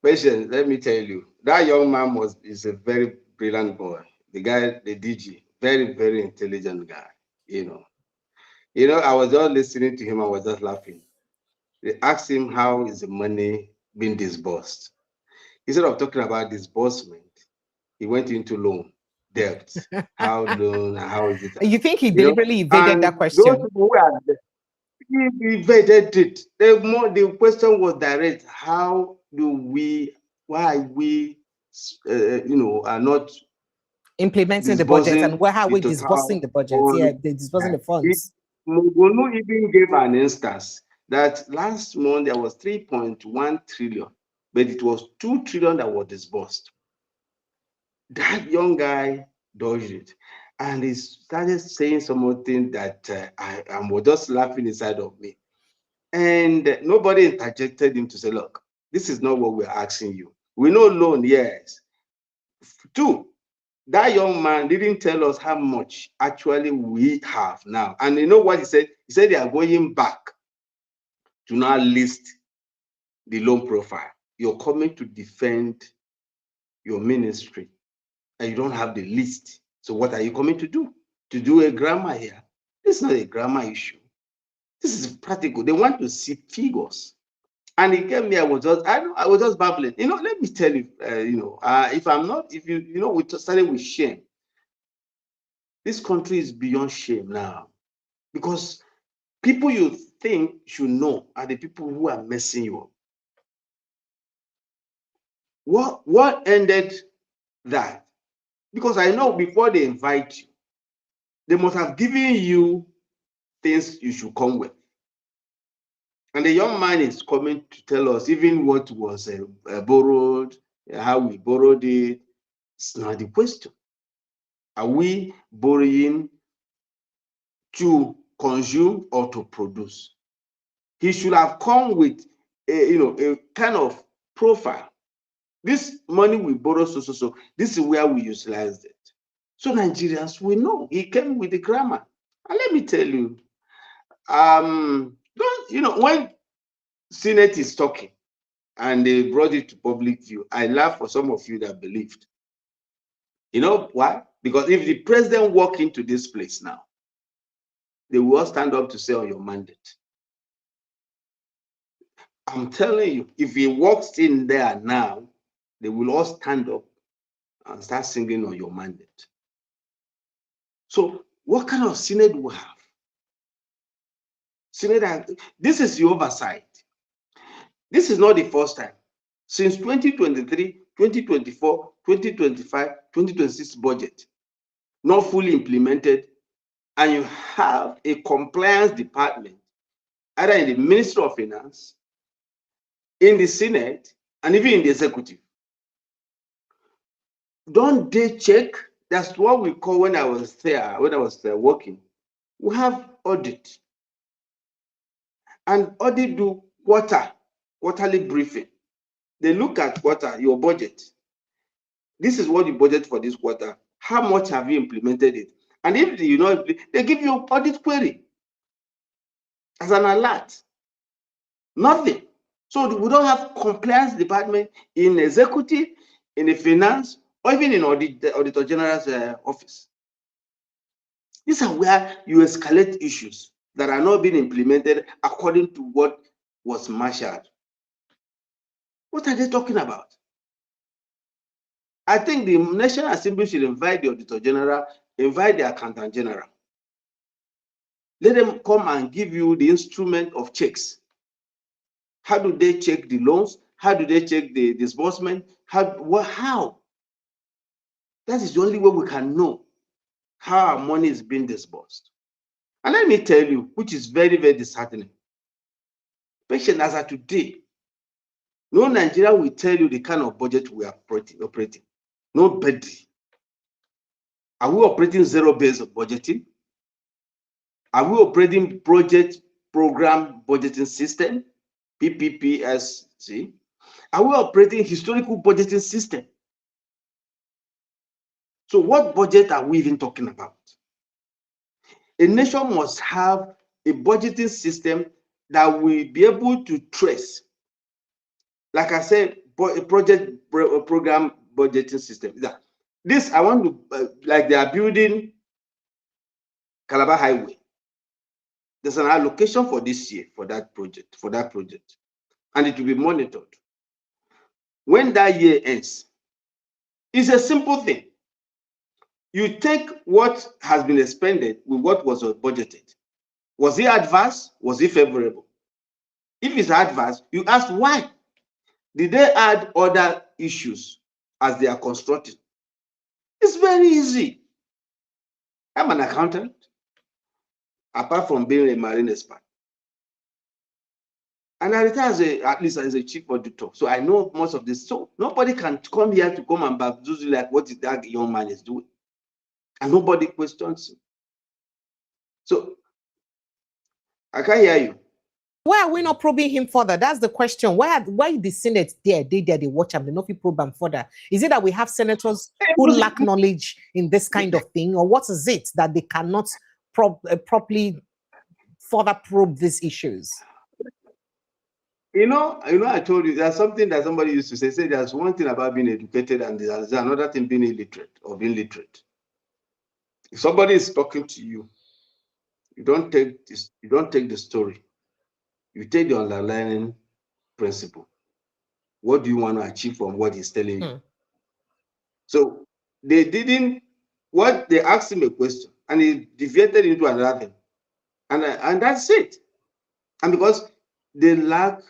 Patience, let me tell you, that young man is a very brilliant boy. The guy, the DG, very, very intelligent guy. I was just listening to him. I was just laughing. They asked him how is the money being disbursed. Instead of talking about disbursement, he went into loan, debt. How loan? How is it? You think he deliberately evaded that question? Those people he evaded it. The question was direct. How do we? Why we? Are not implementing the budget, and how are we disbursing the budget? Yeah, they're disbursing the funds. Mogonu even gave an instance that last month there was 3.1 trillion, but it was 2 trillion that was disbursed. That young guy dodged it, and he started saying something that I was just laughing inside of me. And nobody interjected him to say, look, this is not what we're asking you. We know loan, yes. 2, that young man didn't tell us how much actually we have now. And you know what he said? He said they are going back to now list the loan profile. You're coming to defend your ministry and you don't have the list. So what are you coming to do? To do a grammar here? This is not a grammar issue. This is practical. They want to see figures. And he came here, I was just babbling. Let me tell you, we started with shame. This country is beyond shame now. Because people you think should know are the people who are messing you up. What ended that? Because I know before they invite you, they must have given you things you should come with. And the young man is coming to tell us even what was borrowed, how we borrowed it. It's not the question. Are we borrowing to consume or to produce. He should have come with a kind of profile. This money we borrow, so this is where we utilized it. So Nigerians will know. He came with the grammar. And let me tell you, when Senate is talking and they brought it to public view, I laugh for some of you that believed. You know why? Because if the president walk into this place now, they will all stand up to say on your mandate. I'm telling you, if he walks in there now, they will all stand up and start singing on your mandate. So what kind of Senate do we have? Senate, this is the oversight. This is not the first time. Since 2023, 2024, 2025, 2026 budget, not fully implemented, and you have a compliance department, either in the Ministry of Finance, in the Senate, and even in the executive. Don't they check? That's what we call, when I was there working, we have audit. And audit do quarterly briefing. They look at your budget. This is what you budget for this quarter. How much have you implemented it? And if they give you audit query as an alert. Nothing. So we don't have compliance department in executive, in the finance, or even in Auditor General's office. These are where you escalate issues that are not being implemented according to what was marshaled. What are they talking about? I think the National Assembly should invite the Auditor General, invite the Accountant General. Let them come and give you the instrument of checks. How do they check the loans? How do they check the disbursement? How? That is the only way we can know how our money is being disbursed. And let me tell you, which is very, very disheartening. Patient as of today, no Nigerian will tell you the kind of budget we are operating. Nobody. Are we operating zero-based budgeting? Are we operating project program budgeting system, PPPSC? Are we operating historical budgeting system? So what budget are we even talking about? A nation must have a budgeting system that will be able to trace, like I said, a project program budgeting system. This, I want to, like they are building Calabar Highway. There's an allocation for this year for that project, and it will be monitored. When that year ends, it's a simple thing. You take what has been expended with what was budgeted. Was it adverse? Was it favorable? If it's adverse, you ask why. Did they add other issues as they are constructed? It's very easy. I'm an accountant, apart from being a marine expert. And I retired at least as a chief auditor. So I know most of this. So nobody can come here to come and bamboozle like what that young man is doing. And nobody questions him. So I can't hear you. Why are we not probing him further? That's the question. Why the Senate they watch him, they not probe him further? Is it that we have senators who lack knowledge in this kind of thing, or what is it that they cannot properly further probe these issues? I told you there's something that somebody used to say there's one thing about being educated and there's another thing being illiterate or being literate. If somebody is talking to you, you don't take the story. You take the underlying principle. What do you want to achieve from what he's telling you? So they asked him a question and he deviated into another thing. And that's it. And because they lack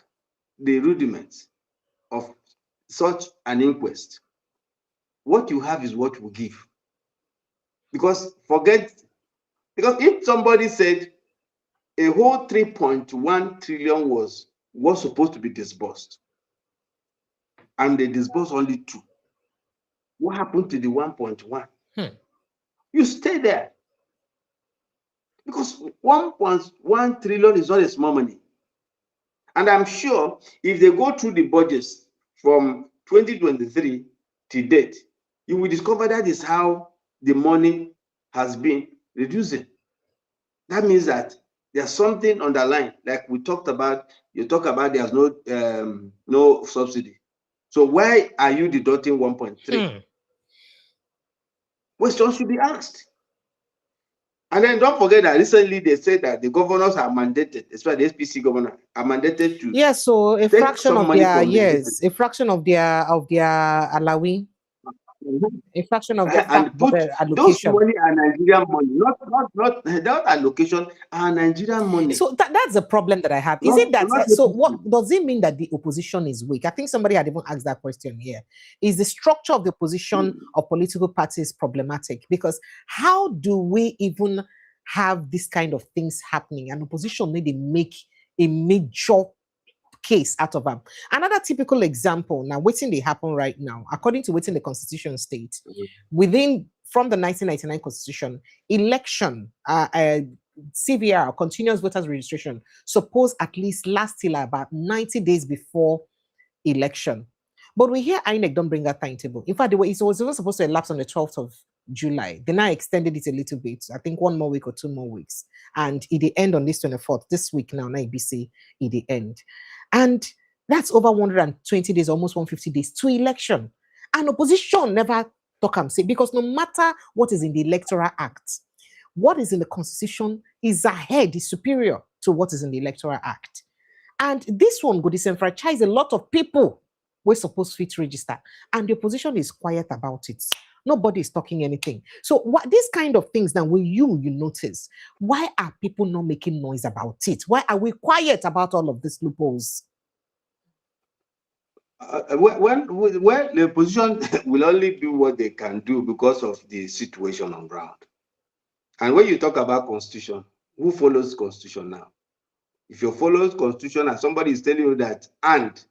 the rudiments of such an inquest, what you have is what we give. Because if somebody said a whole 3.1 trillion was supposed to be disbursed, and they disbursed only 2, what happened to the 1.1? You stay there. Because 1.1 trillion is not a small money. And I'm sure if they go through the budgets from 2023 to date, you will discover that is how the money has been reducing. That means that there's something underlying, like we talked about. You talk about there's no subsidy. So why are you deducting 1.3? Questions should be asked. And then don't forget that recently they said that the governors are mandated, especially the SPC governor, are mandated to so a take fraction some of money their from a fraction of their allowing, a fraction of their and put those allocation. money are Nigerian money, not that allocation are Nigerian money. So that's the problem that I have. Is it that so? What does it mean that the opposition is weak? I think somebody had even asked that question here. Is the structure of the opposition of political parties problematic? Because how do we even have this kind of things happening? An opposition need to make a major case out of them. Another typical example, now waiting they happen right now, according to waiting the constitution state, within from the 1999 constitution, election, CVR, continuous voters registration, suppose at least last till about 90 days before election. But we hear INEC don't bring that timetable. In fact, it was even supposed to elapse on the 12th of July. They now extended it a little bit. I think 1 more week or 2 more weeks. And it end on this 24th, this week now, IBC, it end. And that's over 120 days, almost 150 days to election. And opposition never talk and say, because no matter what is in the Electoral Act, what is in the Constitution is ahead, is superior to what is in the Electoral Act. And this one would disenfranchise a lot of people we're supposed to register. And the opposition is quiet about it. Nobody is talking anything. So what these kind of things now, will you notice, why are people not making noise about it? Why are we quiet about all of these loopholes? When the opposition will only do what they can do because of the situation on ground. And when you talk about constitution, who follows constitution now? If you follow constitution and somebody is telling you that and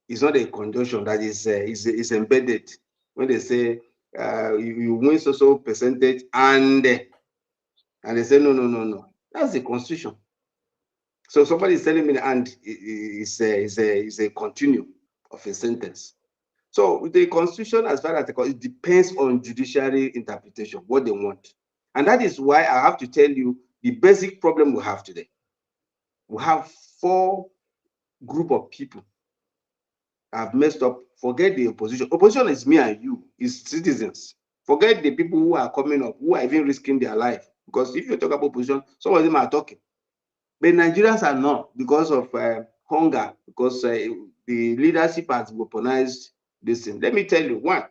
is not a conjunction that is embedded, when they say you win so percentage and they say no, that's the constitution. So somebody is telling me and is a continuum of a sentence. So the constitution, as far as it depends on judiciary interpretation, what they want. And that is why I have to tell you the basic problem we have today. We have 4 group of people have messed up. Forget the opposition. Opposition is me and you, is citizens. Forget the people who are coming up, who are even risking their life. Because if you talk about opposition, some of them are talking. But Nigerians are not, because of hunger, because the leadership has weaponized this thing. Let me tell you, 1,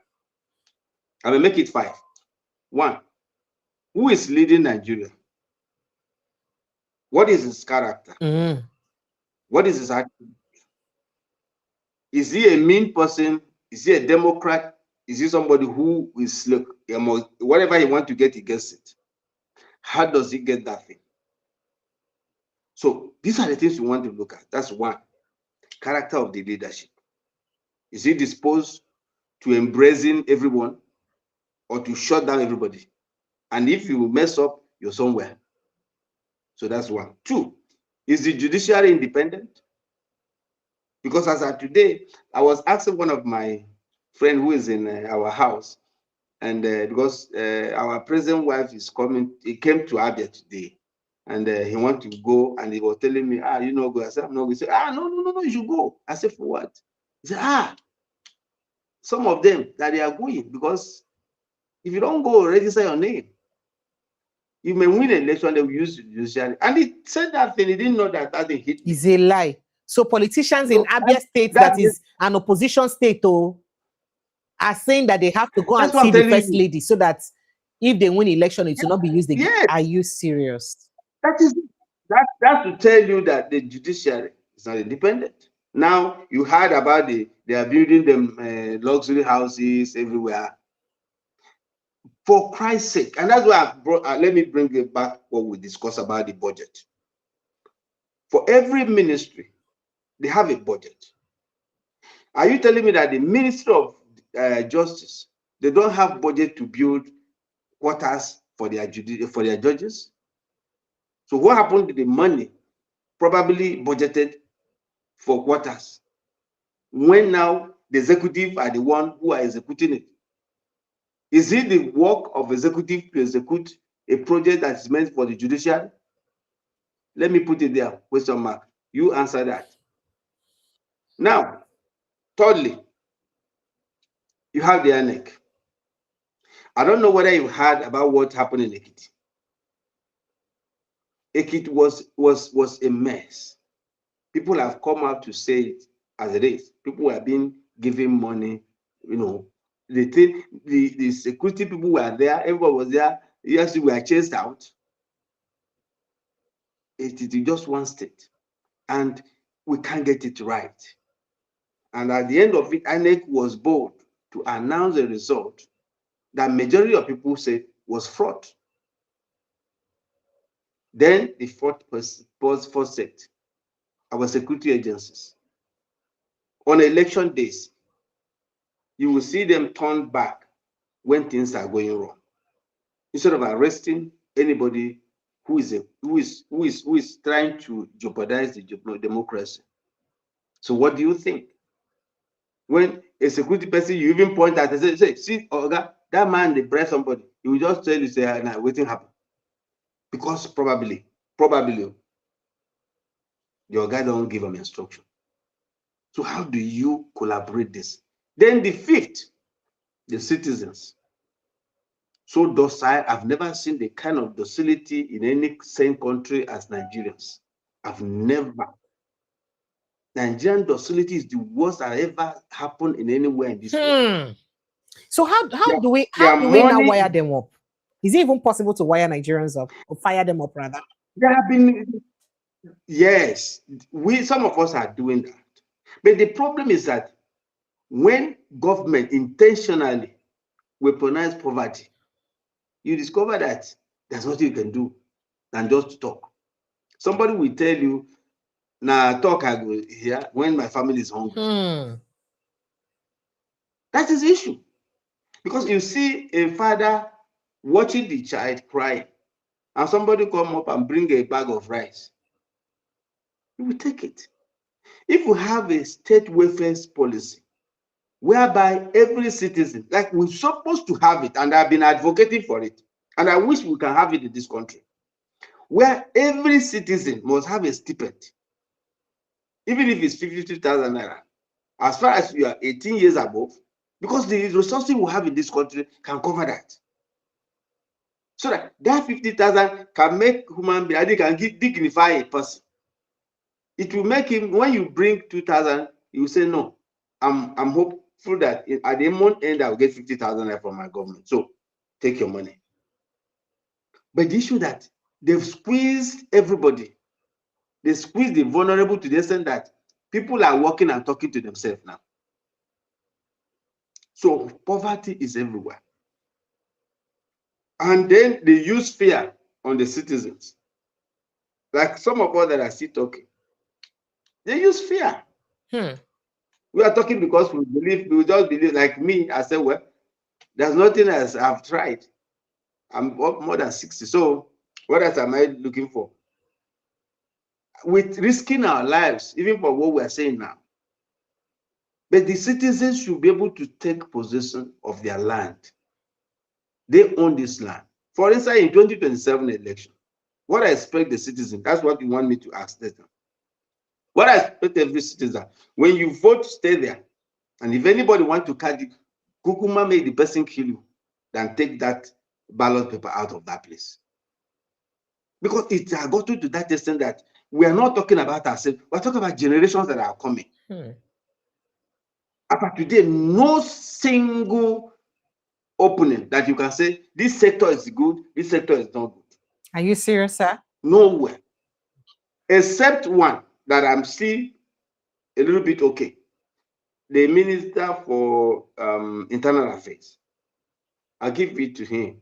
I will make it 5. 1, who is leading Nigeria? What is his character? What is his attitude? Is he a mean person? Is he a Democrat? Is he somebody who is like, whatever he wants to get, he gets it? How does he get that thing? So these are the things you want to look at. That's 1. Character of the leadership. Is he disposed to embracing everyone or to shut down everybody? And if you mess up, you're somewhere. So that's 1. 2, is the judiciary independent? Because as of today, I was asking one of my friends who is in our house, and because our president wife is coming, he came to Abia today, and he wanted to go, and he was telling me, you know, go. I said, I'm not going. He said, no, you should go. I said, for what? He said, some of them that they are going, because if you don't go register your name, you may win an election, they will use the judiciary. And he said that thing, he didn't know that thing hit me. It's a lie. So politicians in Abia State, that is an opposition state, are saying that they have to go and see the first lady so that if they win election, it will not be used again. Yes. Are you serious? That's to tell you that the judiciary is not independent. Now you heard about they are building them luxury houses everywhere. For Christ's sake, and that's why I brought. Let me bring it back what we discussed about the budget. For every ministry, they have a budget. Are you telling me that the Ministry of Justice, they don't have budget to build quarters for their judges? So what happened to the money probably budgeted for quarters when now the executive are the one who are executing it? Is it the work of executive to execute a project that is meant for the judiciary? Let me put it there, question mark. You answer that. Now, thirdly, you have the INEC. I don't know whether you heard about what happened in Ekiti. Ekiti was a mess. People have come out to say it as it is. People were being given money, you know. The security people were there, everybody was there. Yes, we were chased out. It is just one state, and we can't get it right. And at the end of it, INEC was bold to announce a result that majority of people said was fraud. Then the fourth set, our security agencies. On election days, you will see them turn back when things are going wrong. Instead of arresting anybody who is trying to jeopardize the democracy. So what do you think? When a security person, you even point at and say, see, Oga, that man, they bribe somebody. He will just tell you, say, nah, waiting happen. Because probably, your guy don't give them instruction. So how do you collaborate this? Then the fifth, the citizens. So docile, I've never seen the kind of docility in any same country as Nigerians. I've never. Nigerian docility is the worst that ever happened in anywhere in this world. So how do we now wire them up? Is it even possible to wire Nigerians up or fire them up rather? There have been, yes, some of us are doing that. But the problem is that when government intentionally weaponize poverty, you discover that there's nothing you can do than just talk. Somebody will tell you, nah, talk I go here when my family is hungry. That is the issue. Because you see a father watching the child crying, and somebody come up and bring a bag of rice. You will take it. If we have a state welfare policy whereby every citizen, like we're supposed to have it, and I've been advocating for it, and I wish we can have it in this country, where every citizen must have a stipend, even if it's 50,000 naira, as far as you are 18 years above, because the resources we have in this country can cover that. So that 50,000 can make human being, it can dignify a person. It will make him, when you bring 2,000, he will say, no, I'm hopeful that at the month end, I will get 50,000 from my government. So take your money. But the issue that they've squeezed everybody. They squeeze the vulnerable to the extent that people are walking and talking to themselves now. So poverty is everywhere. And then they use fear on the citizens. Like some of us that are still talking, they use fear. We are talking because we just believe, like me, I said, well, there's nothing else I've tried. I'm more than 60. So what else am I looking for? With risking our lives, even for what we're saying now. But the citizens should be able to take possession of their land. They own this land. For instance, in 2027 election, what I expect the citizen, that's what you want me to ask them. What I expect every citizen, when you vote, stay there. And if anybody wants to catch you, Kukuma make the person kill you, then take that ballot paper out of that place. Because it has gotten to that extent that we are not talking about ourselves, we're talking about generations that are coming. After today, no single opening that you can say this sector is good, this sector is not good. Are you serious, sir? Nowhere. Except one that I'm still a little bit okay. The Minister for Internal Affairs. I'll give it to him.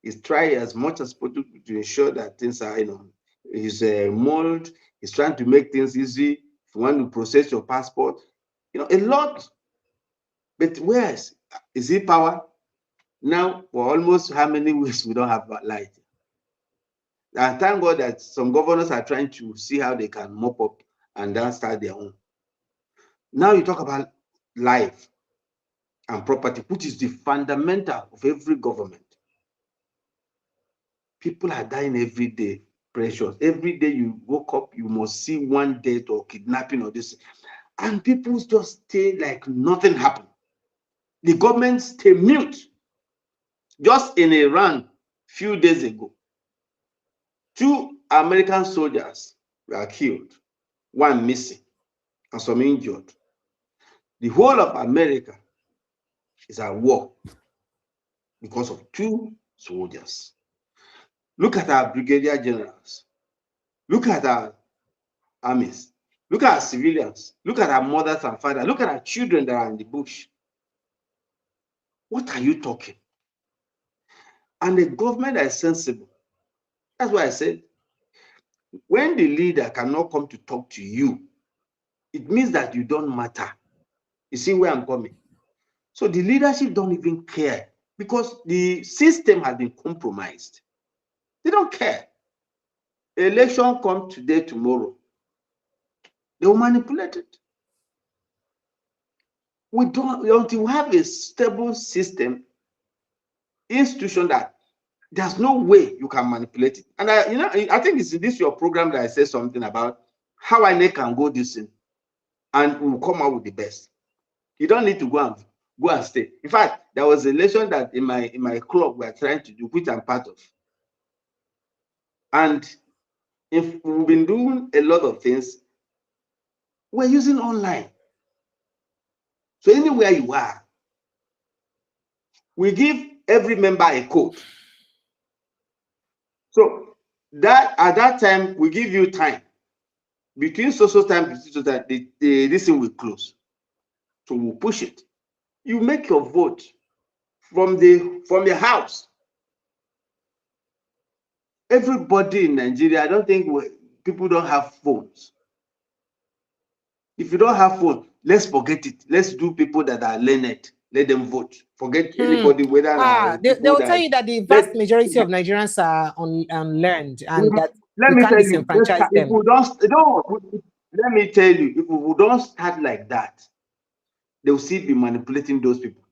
He's trying as much as possible to ensure that things are, he's mold. He's trying to make things easy. If you want to process your passport, a lot. But where is he power? Now, for almost how many weeks we don't have light? And thank God that some governors are trying to see how they can mop up and then start their own. Now you talk about life and property, which is the fundamental of every government. People are dying every day, precious. Every day you woke up, you must see one death or kidnapping or this. And people just stay like nothing happened. The government stay mute. Just in Iran, few days ago, 2 American soldiers were killed, 1 missing, and some injured. The whole of America is at war because of 2 soldiers. Look at our brigadier generals. Look at our armies. Look at our civilians. Look at our mothers and fathers. Look at our children that are in the bush. What are you talking? And the government is sensible. That's why I said, when the leader cannot come to talk to you, it means that you don't matter. You see where I'm coming? So the leadership don't even care because the system has been compromised. They don't care. Election come today, tomorrow. They will manipulate it. We don't, until we have a stable system, institution that there's no way you can manipulate it. And I think it's in this your program that I said something about how INEC can go this in and we will come out with the best. You don't need to go and stay. In fact, there was an election that in my club we are trying to do, which I'm part of. And if we've been doing a lot of things, we're using online. So anywhere you are, we give every member a code. So that at that time, we give you time. Between social time, so that this thing will close. So we'll push it. You make your vote from the house. Everybody in Nigeria, I don't think people don't have phones. If you don't have phone, let's forget it. Let's do people that are learned. Let them vote. Forget anybody, whether they will tell you that the vast majority of Nigerians are unlearned and that let you me can't tell you, disenfranchise them. Let me tell you, if we don't start like that, they will still be manipulating those people.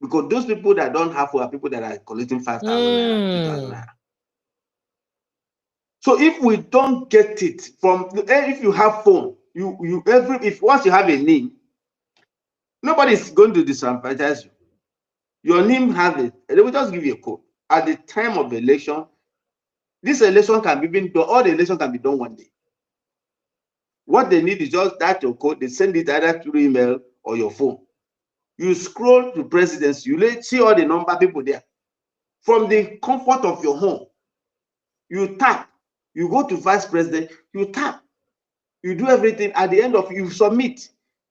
Because those people that don't have are people that are collecting 5,000 naira, 2,000 naira. So if we don't get it from, if you have phone, if once you have a name, nobody is going to disenfranchise you. Your name have it, and they will just give you a code. At the time of the election, this election can be done, all the election can be done one day. What they need is just that your code, they send it either through email or your phone. You scroll to presidency, you see all the number people there. From the comfort of your home, you tap, you go to vice president, you tap, you do everything. At the end of you submit.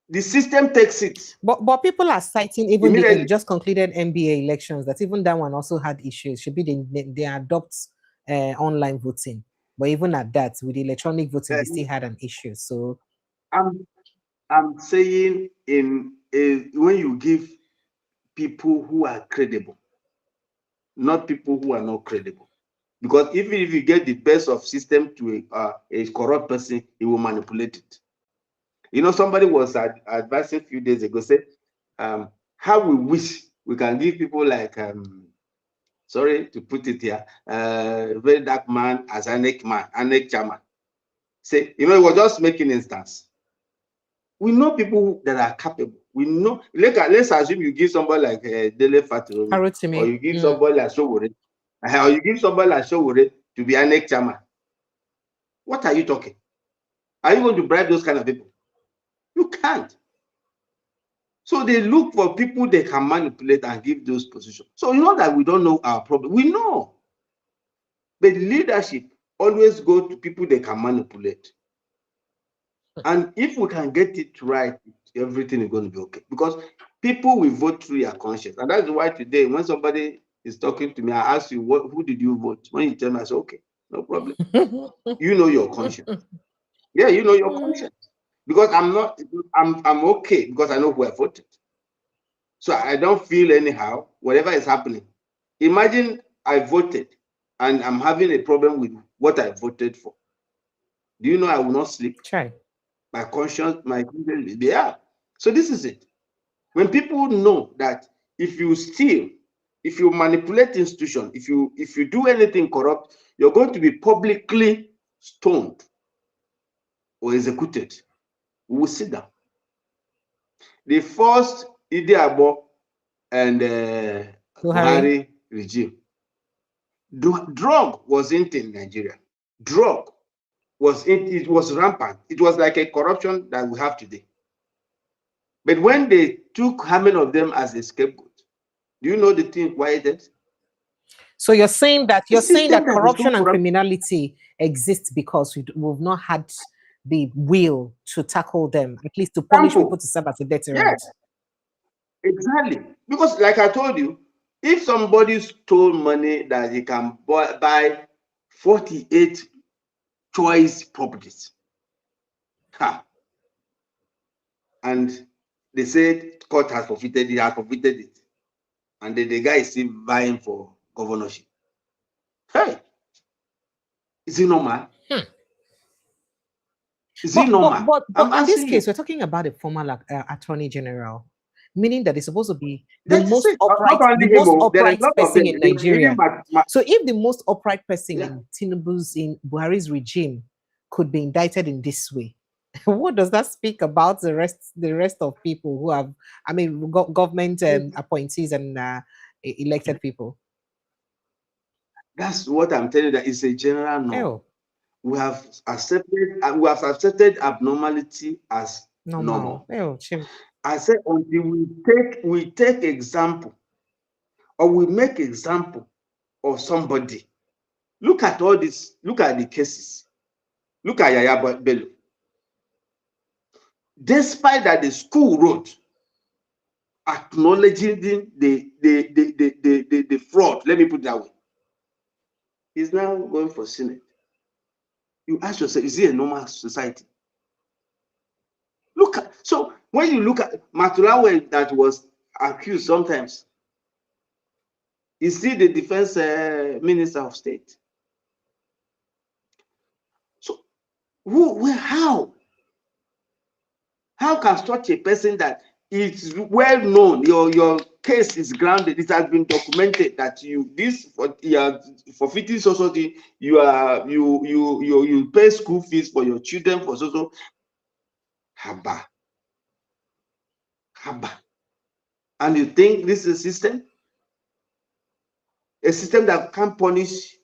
The system takes it. But people are citing even the just concluded NBA elections, that even that one also had issues. Should be they adopt online voting. But even at that, with electronic voting, they still had an issue. So I'm saying when you give people who are credible, not people who are not credible. Because even if you get the best of system to a corrupt person, he will manipulate it. You know, somebody was advising a few days ago, said, how we wish we can give people like, sorry to put it here, very dark man as INEC chairman. Say, you know, he was just making instance. We know people that are capable. We know, let's assume you give somebody like Dele Fatiromi, or you give somebody like Showore, or you give somebody like Showore to be INEC chairman. What are you talking? Are you going to bribe those kind of people? You can't. So they look for people they can manipulate and give those positions. So you know that we don't know our problem. We know. But leadership always go to people they can manipulate. And if we can get it right, everything is going to be okay. Because people will vote through your conscience. And that's why today, when somebody is talking to me, I ask you, who did you vote? When you tell me, I say, okay, no problem. You know your conscience. Yeah, you know your conscience. Because I'm okay because I know who I voted. So I don't feel anyhow, whatever is happening. Imagine I voted and I'm having a problem with what I voted for, do you know I will not sleep? Try. My conscience, yeah. So this is it. When people know that if you steal, if you manipulate institutions, if you do anything corrupt, you're going to be publicly stoned or executed, we will sit down. The first Idiabo and Buhari regime, drug wasn't in Nigeria. Drug was it was rampant. It was like a corruption that we have today. But when they took how many of them as a scapegoat, do you know the thing quieted? So you're saying that corruption and criminality exists because we've not had the will to tackle them, at least to punish people to serve as a deterrent. Yes, exactly. Because like I told you, if somebody stole money that he can buy 48 choice properties, and they said court has forfeited it, and the guy is still vying for governorship. Hey, is it normal? Is it normal? But in this case, we're talking about a former attorney general, meaning that it's supposed to be the most upright person in Nigeria. So if the most upright person in Buhari's regime could be indicted in this way, what does that speak about the rest of people who have, government appointees and elected people? That's what I'm telling you. That it's a general norm. We have accepted abnormality as normal. I said until we take example, or we make example of somebody. Look at all this. Look at the cases. Look at Yaya Bello. Despite that, the school wrote acknowledging the fraud. Let me put it that way. He's now going for Senate. You ask yourself, is it a normal society? So when you look at Matulawe that was accused sometimes, you see the defense minister of state. So how can such a person that is well known, your case is grounded, it has been documented that you forfeiting society, you pay school fees for your children for social haba. And you think this is a system that can punish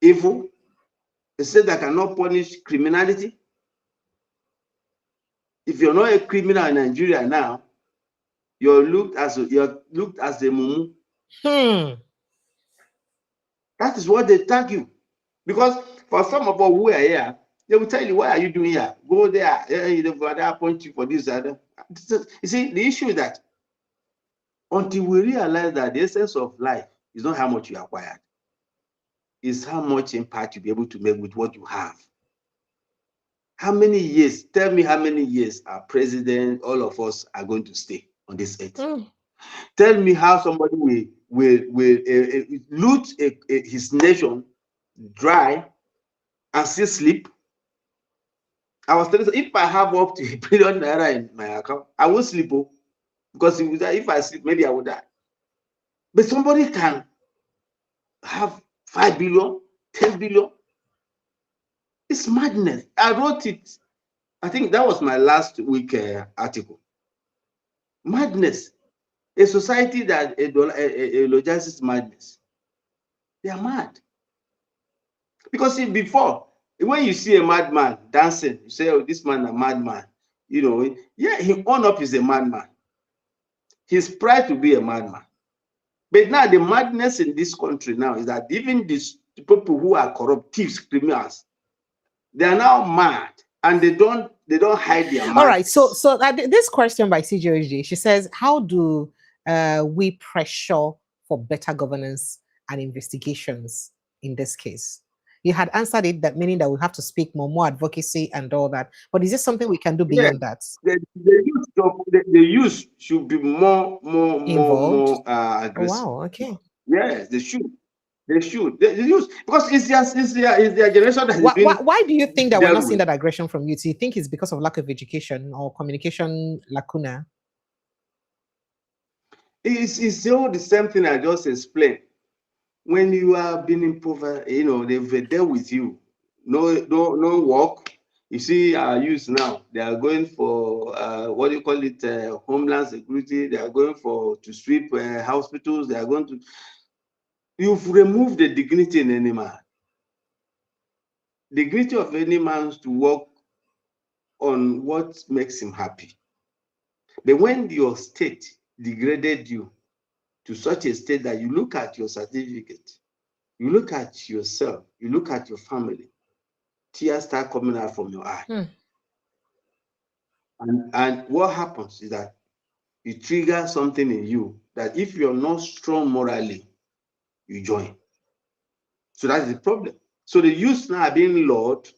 evil, a system that cannot punish criminality? If you're not a criminal in Nigeria now, you're looked as a mumu. That is what they tag you. Because for some of us who are here, they will tell you, what are you doing here? Go there. They appoint you for this. You see, the issue is that until we realize that the essence of life is not how much you acquired, it's how much impact you'll be able to make with what you have. How many years? Tell me how many years our president, all of us, are going to stay on this earth. Tell me how somebody will loot his nation dry and still sleep. I was telling you, if I have up to $1 billion in my account, I won't sleep. Because if I sleep, maybe I will die. But somebody can have 5 billion, 10 billion. It's madness. I wrote it. I think that was my last week article. Madness. A society that eulogizes madness. They are mad. Because see, before, when you see a madman dancing, you say, oh, this man is a madman. Yeah, he own up is a madman. He's proud to be a madman. But now the madness in this country now is that even these people who are corrupt, thieves, criminals, they are now mad, and they don't hide their madness. All right. So this question by CJOJ, she says, how do we pressure for better governance and investigations in this case? You had answered it, that meaning that we have to speak more advocacy and all that. But is this something we can do beyond that? The youth should be more involved. Aggressive. Oh, wow. Okay. Yes, they should. They should. They use, because it's their generation that why do you think that we're not seeing with that aggression from youth? Do you think it's because of lack of education or communication lacuna? It's all the same thing I just explained. When you are being in poverty, they've dealt with you. No work. You see our youth now, they are going for what do you call it, homeland security. They are going to sweep hospitals. They are going to. You've removed the dignity in any man. Dignity of any man is to work on what makes him happy. But when your state degraded you to such a state that you look at your certificate, you look at yourself, you look at your family, tears start coming out from your eye. And what happens is that you trigger something in you that if you're not strong morally, you join. So that's the problem. So the youth now are being lured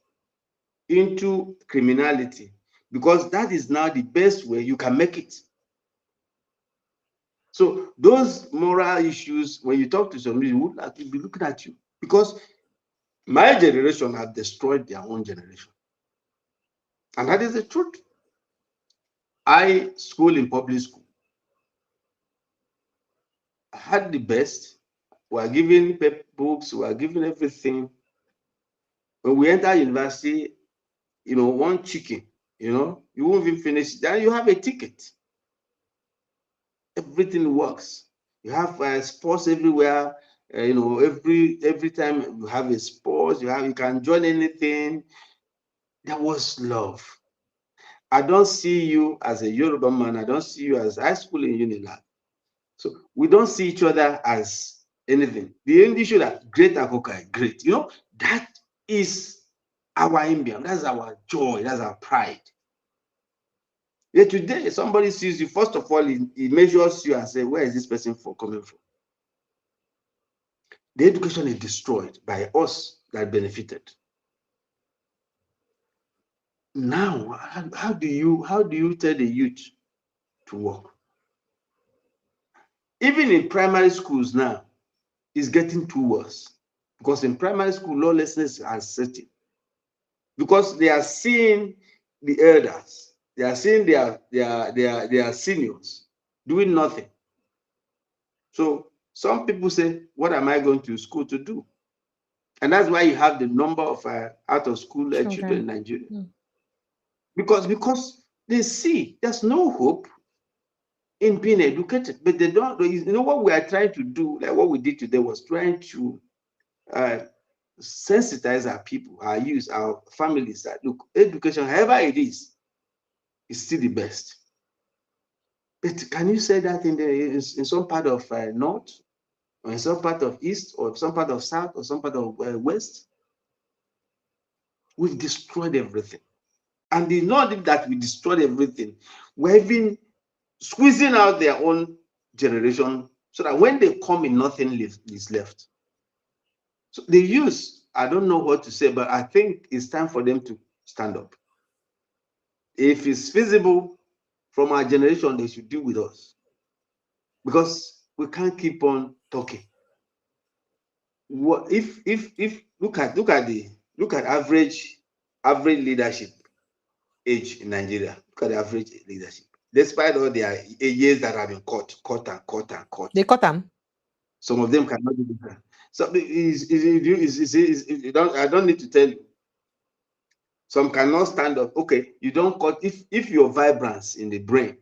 into criminality because that is now the best way you can make it. So those moral issues, when you talk to somebody, would like to be looking at you, because my generation have destroyed their own generation. And that is the truth. I school in public school. I had the best. We are given books, we are given everything. When we enter university, one chicken, you won't even finish. Then you have a ticket. Everything works. You have sports everywhere. Every time you have a sport, you can join anything. There was love. I don't see you as a Yoruba man. I don't see you as high school in Unilag. So we don't see each other as anything. The English that great Akoka, great. That is our emblem. That's our joy. That's our pride. Yet today, somebody sees you, first of all, he measures you and says, where is this person coming from? The education is destroyed by us that benefited. Now, how do you tell the youth to work? Even in primary schools now, it's getting too worse, because in primary school, lawlessness are setting, because they are seeing the elders, they are seeing their seniors doing nothing. So some people say, what am I going to school to do? And that's why you have the number of out of school children in Nigeria. Because they see there's no hope in being educated, but they don't. What we are trying to do, like what we did today, was trying to sensitize our people, our youth, our families that look, education, however it is still the best. But can you say that in some part of north, or in some part of east, or some part of south, or some part of west? We've destroyed everything. And it's not that we destroyed everything, we're even squeezing out their own generation so that when they come in, nothing is left. So the youth, I don't know what to say, but I think it's time for them to stand up. If it's feasible from our generation, they should deal with us, because we can't keep on talking. What if look at average leadership age in Nigeria? Look at the average leadership. Despite all their years that have been cut. They cut them. Some of them cannot do that. So I don't need to tell you. Some cannot stand up. Okay, you don't cut. If you're vibrance in the brain,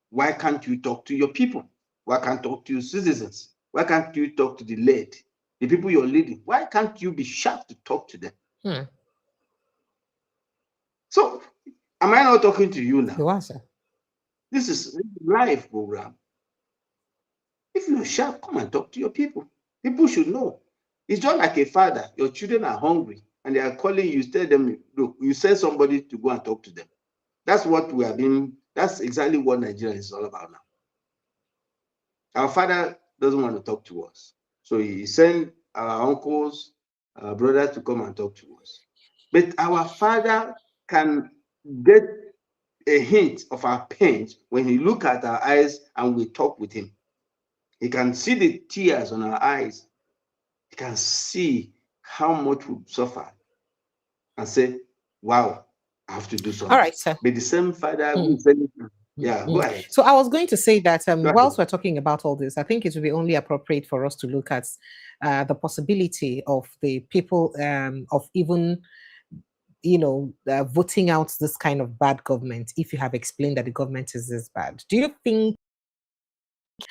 why can't you talk to your people? Why can't you talk to your citizens? Why can't you talk to the led, the people you're leading? Why can't you be sharp to talk to them? So, am I not talking to you now? You are, sir. This is a live program. If you're sharp, come and talk to your people. People should know. It's just like a father. Your children are hungry and they are calling you. Tell them, look, you send somebody to go and talk to them. That's what we have been. That's exactly what Nigeria is all about now. Our father doesn't want to talk to us, so he sent our uncles, our brothers to come and talk to us. But our father can get a hint of our pain when he look at our eyes and we talk with him. He can see the tears on our eyes you can see how much we suffer and say, wow, I have to do something. All right, sir. But the same father who said, yeah, go ahead. So I was going to say that whilst we're talking about all this, I think it would be only appropriate for us to look at the possibility of the people of even, voting out this kind of bad government if you have explained that the government is this bad. Do you think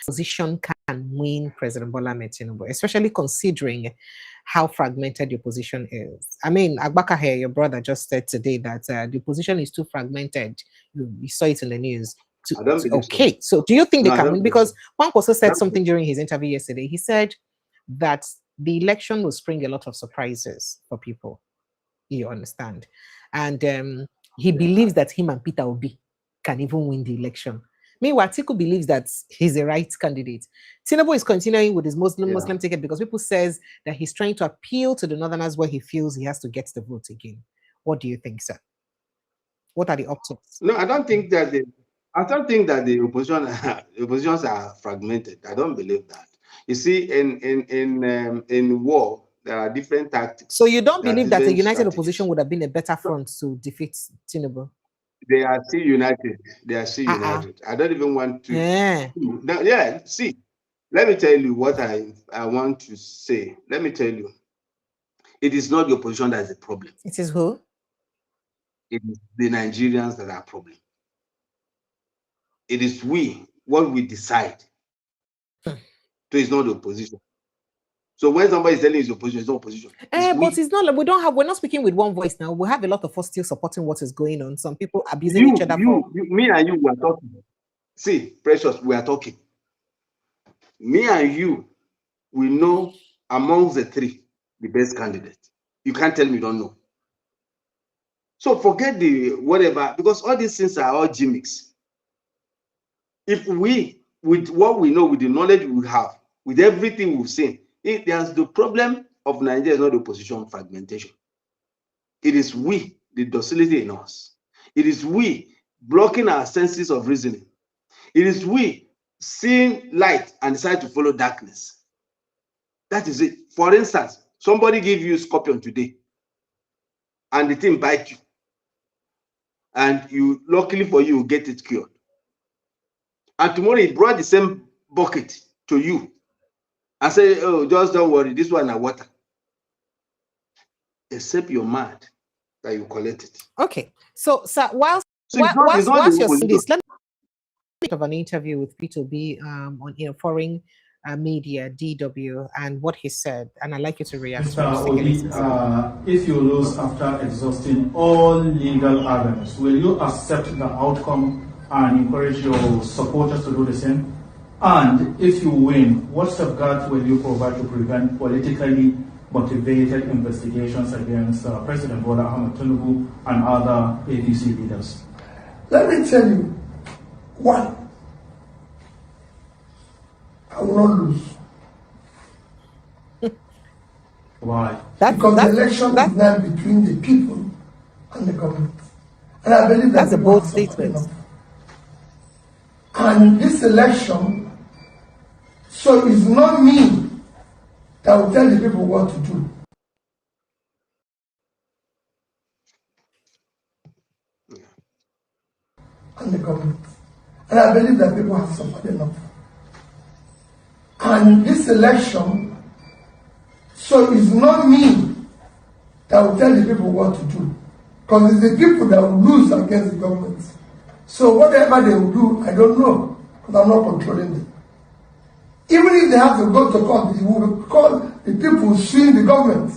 opposition can win President Bola Ahmed Tinubu, especially considering how fragmented the opposition is? I mean, Agbakahe, your brother, just said today that the opposition is too fragmented. You saw it in the news. So do you think they can win? Because Juan also said something during his interview yesterday. He said that the election will spring a lot of surprises for people. You understand? And he believes that him and Peter Obi can even win the election. Meanwhile, Atiku believes that he's the right candidate. Tinubu is continuing with his Muslim ticket because people says that he's trying to appeal to the Northerners where he feels he has to get the vote again. What do you think, sir? What are the options? No, I don't think that the oppositions are fragmented. I don't believe that. You see, in war, there are different tactics. So you don't believe that a united opposition would have been a better front to defeat Tinubu? They are still united. They are still united. I don't even want to. See, let me tell you what I want to say. Let me tell you. It is not the opposition that is the problem. It is who? It is the Nigerians that are a problem. It is what we decide. So it's not the opposition. So when somebody is telling it's opposition, it's not opposition. But it's not. We're not speaking with one voice now. We have a lot of us still supporting what is going on. Some people abusing each other. Me and you were talking. See, Precious, we are talking. Me and you, we know amongst the three the best candidate. You can't tell me you don't know. So forget the whatever, because all these things are all gimmicks. If we, with what we know, with the knowledge we have, with everything we've seen, there's the problem of Nigeria is not the opposition fragmentation. It is the docility in us. It is blocking our senses of reasoning. It is seeing light and decide to follow darkness. That is it. For instance, somebody give you scorpion today, and the thing bites you, and you, luckily for you, get it cured. And tomorrow he brought the same bucket to you. I say, oh, just don't worry, this one is water. Except you're mad that you collect it. Okay. So whilst you're saying this, let me have an interview with P2B on foreign media, DW, and what he said. And I'd like you to react. If you lose after exhausting all legal avenues, will you accept the outcome and encourage your supporters to do the same? And if you win, what safeguards will you provide to prevent politically motivated investigations against President Bola Ahmed Tinubu and other ADC leaders? Let me tell you, one, I will not lose. Why? Because the election is now between the people and the government. And I believe that's a bold statement. And this election, so it's not me that will tell the people what to do. And the government. And I believe that people have suffered enough. And this election, so it's not me that will tell the people what to do. Because it's the people that will lose against the government. So whatever they will do, I don't know. Because I'm not controlling them. Even if they have to go to court, it will call the people suing the government.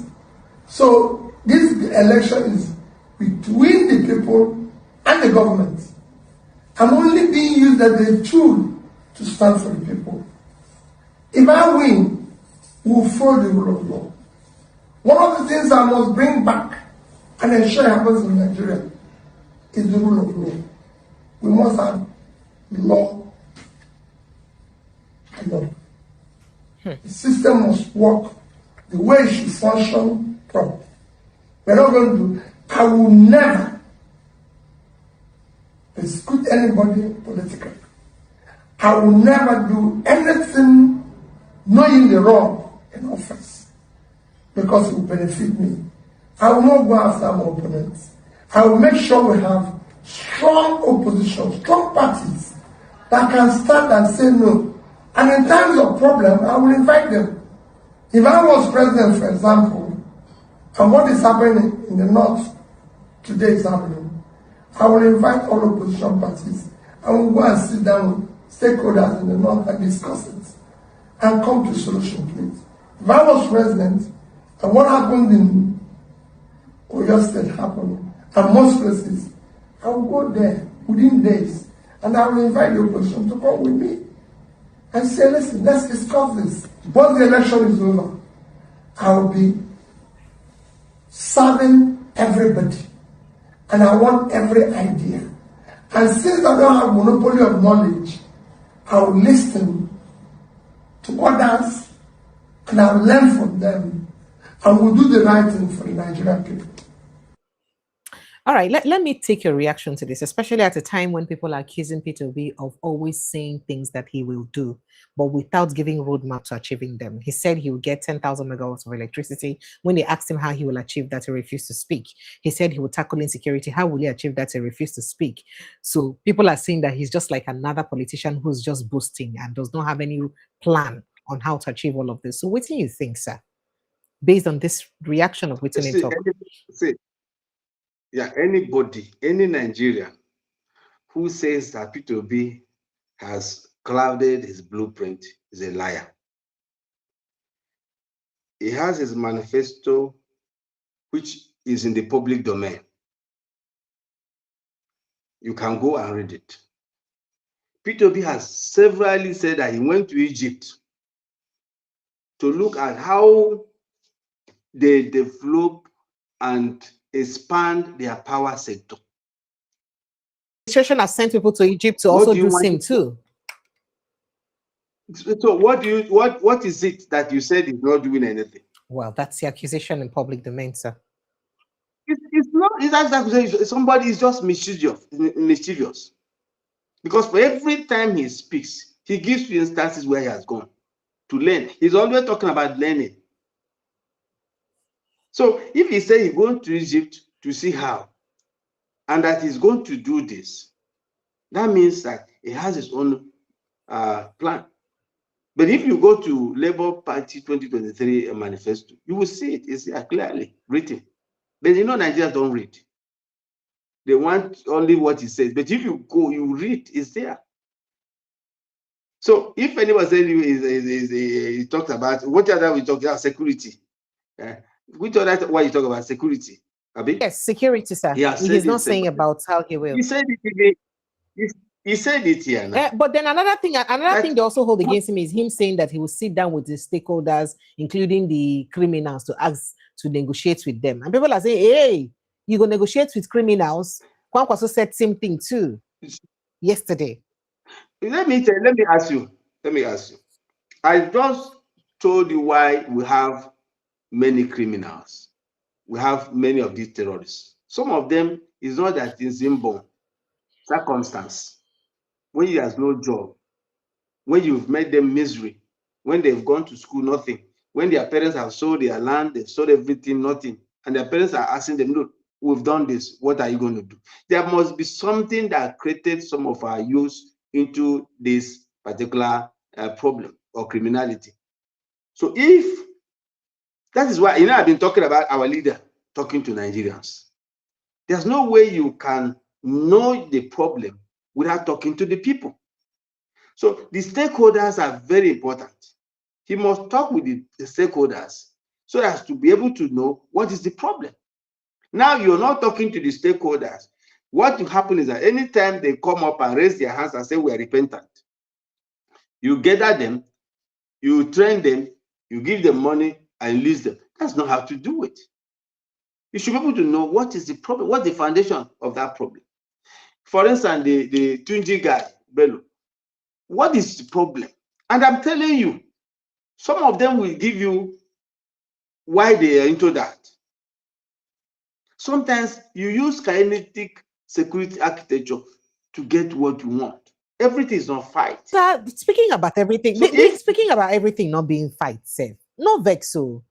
So this election is between the people and the government. I'm only being used as a tool to stand for the people. If I win, we'll follow the rule of law. One of the things I must bring back and ensure happens in Nigeria is the rule of law. We must have law and order. The system must work the way it should function properly. We're not going to do. I will never persecute anybody politically. I will never do anything knowing the wrong in office. because it will benefit me. I will not go after my opponents. I will make sure we have strong opposition, strong parties that can stand and say no. And in times of problem, I will invite them. If I was president, for example, and what is happening in the north today is happening, I will invite all opposition parties and we'll go and sit down with stakeholders in the north and discuss it and come to a solution to it. If I was president, and what happened in Oyo State happened, and most places, I will go there within days and I will invite the opposition to come with me and say, listen, let's discuss this. Once the election is over, I will be serving everybody. And I want every idea. And since I don't have monopoly of knowledge, I will listen to others and I will learn from them. And we'll do the right thing for the Nigerian people. All right, let me take your reaction to this, especially at a time when people are accusing Peter Obi of always saying things that he will do, but without giving roadmap to achieving them. He said he will get 10,000 megawatts of electricity. When they asked him how he will achieve that, he refused to speak. He said he will tackle insecurity. How will he achieve that? He refused to speak. So people are saying that he's just like another politician who's just boasting and does not have any plan on how to achieve all of this. So what do you think, sir, based on this reaction of what's in talk? Yeah, anybody, any Nigerian who says that Peter Obi has clouded his blueprint is a liar. He has his manifesto, which is in the public domain. You can go and read it. Peter Obi has severally said that he went to Egypt to look at how they develop and expand their power sector. The administration has sent people to Egypt to also do same too. So what is it that you said is not doing anything? Well, that's the accusation in public domain, sir. It's not. It's accusation. Somebody is just mischievous. Because for every time he speaks, he gives you instances where he has gone to learn. He's always talking about learning. So if he says he's going to Egypt to see how, and that he's going to do this, that means that he has his own plan. But if you go to Labour Party 2023 manifesto, you will see it. It's clearly written. But you know, Nigerians don't read. They want only what he says. But if you go, you read, it's there. So if anyone says he talks about, what other we talk about? Security. Which other why you talk about security? Abi? Yes, security, sir. He's not saying about how he will. He said it. He said it here now. But then another thing they also hold against him is him saying that he will sit down with the stakeholders, including the criminals, to ask to negotiate with them. And people are saying, hey, you go negotiate with criminals. Kwankwaso said same thing too yesterday. Let me ask you. I just told you why we have many criminals. We have many of these terrorists. Some of them is not that in inborn circumstance. When he has no job, when you've made them misery, when they've gone to school, nothing. When their parents have sold their land, they've sold everything, nothing. And their parents are asking them, look, we've done this. What are you going to do? There must be something that created some of our youth into this particular problem or criminality. So if that is why, I've been talking about our leader talking to Nigerians. There's no way you can know the problem without talking to the people. So the stakeholders are very important. He must talk with the stakeholders so as to be able to know what is the problem. Now you're not talking to the stakeholders. What will happen is that anytime they come up and raise their hands and say we are repentant, you gather them, you train them, you give them money and release them. That's not how to do it. You should be able to know what is the problem, what's the foundation of that problem. For instance, the Tunji guy, Bello, what is the problem? And I'm telling you, some of them will give you why they are into that. Sometimes you use kinetic security architecture to get what you want. Everything is not fight. Speaking about everything, speaking about everything not being fight, safe. No vexo.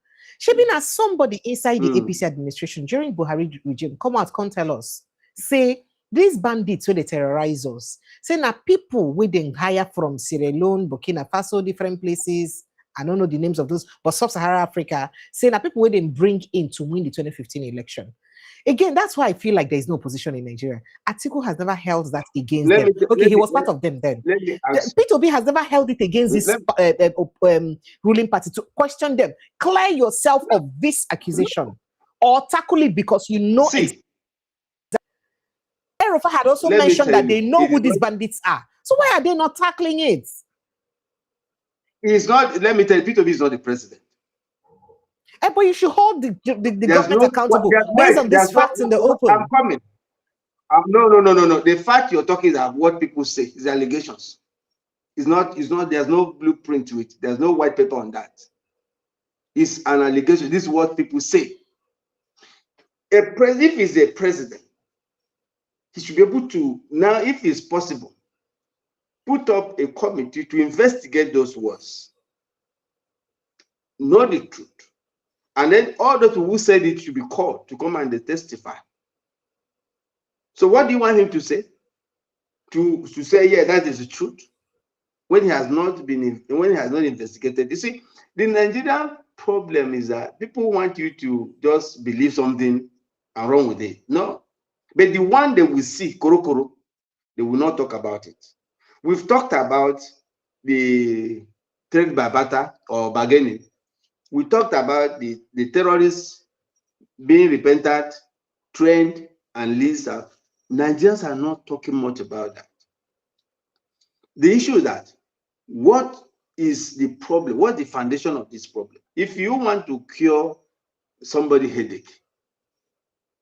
Shebin as somebody inside the APC administration during Buhari regime, come out, come tell us, say these bandits where they terrorize us, say now people we then hire from Sierra Leone, Burkina Faso, different places. I don't know the names of those, but Sub-Saharan Africa, say now people we then bring in to win the 2015 election. Again, that's why I feel like there is no opposition in Nigeria. Atiku has never held that against them. Okay, he was part of them then. P2B has never held it against this ruling party to question them. Clear yourself of this accusation or tackle it because you know it. Erofa had also mentioned that they know who these bandits are. So why are they not tackling it? It's not, let me tell you, P2B is not the president. But you should hold the government accountable based on these facts in the open. I'm coming. No. The fact you're talking is what people say, is allegations. It's not, there's no blueprint to it. There's no white paper on that. It's an allegation. This is what people say. If he's a president, he should be able to, now, if it's possible, put up a committee to investigate those words. Know the truth. And then all those who said it should be called to come and testify. So what do you want him to say? To say, yeah, that is the truth, when he has not been, when he has not investigated. You see, the Nigerian problem is that people want you to just believe something and wrong with it. No. But the one they will see, Korokoro, they will not talk about it. We've talked about the trade by barter or bargaining. We talked about the terrorists being repented, trained, and leased out. Nigerians are not talking much about that. The issue is that what is the problem? What's the foundation of this problem? If you want to cure somebody's headache,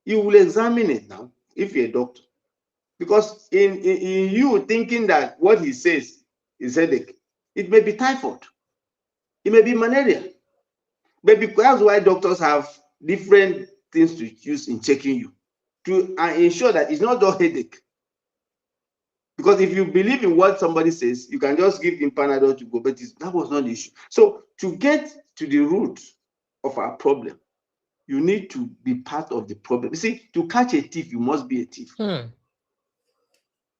you will examine it now if you're a doctor. Because in you thinking that what he says is headache, it may be typhoid, it may be malaria. But that's why doctors have different things to use in checking you to ensure that it's not just headache. Because if you believe in what somebody says, you can just give him Panadol to go, but that was not the issue. So to get to the root of our problem, you need to be part of the problem. You see, to catch a thief, you must be a thief.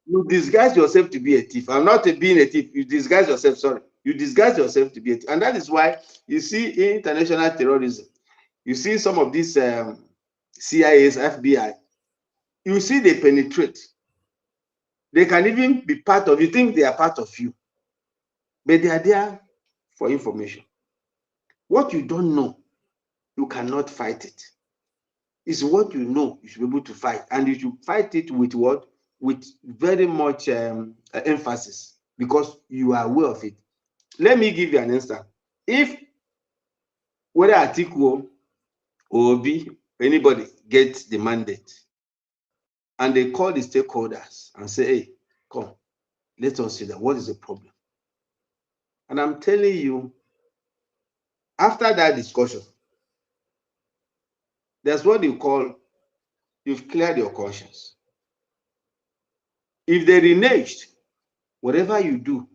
You disguise yourself to be a thief. I'm not being a thief. You disguise yourself, sorry. You disguise yourself to be a thief. And that is why you see in international terrorism, you see some of these CIAs, FBI, you see they penetrate. They can even be part of, you think they are part of you, but they are there for information. What you don't know, you cannot fight it. It's what you know, you should be able to fight. And you should fight it with what? With very much emphasis, because you are aware of it. Let me give you an instance. If whether Atiku or Obi, anybody gets the mandate, and they call the stakeholders and say, hey, come, let us see that. What is the problem? And I'm telling you, after that discussion, there's what you call, you've cleared your conscience. If they reneged, whatever you do,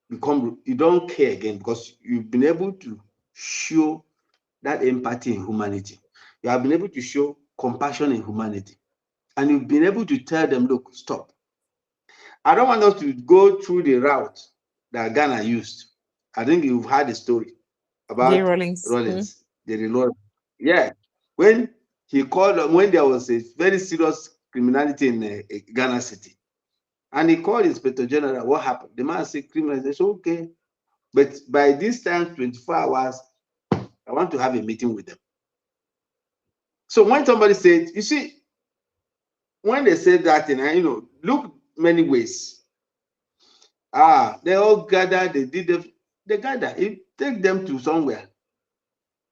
you don't care again, because you've been able to show that empathy and humanity. You have been able to show compassion and humanity. And you've been able to tell them, look, stop. I don't want us to go through the route that Ghana used. I think you've heard the story about Rollins. Yeah. When he called, when there was a very serious criminality in Ghana City, and he called Inspector General, what happened? The man said, criminalization, okay. But by this time, 24 hours, I want to have a meeting with them. So when somebody said, you see, when they said that, look many ways. They all gathered, they gathered, he take them to somewhere.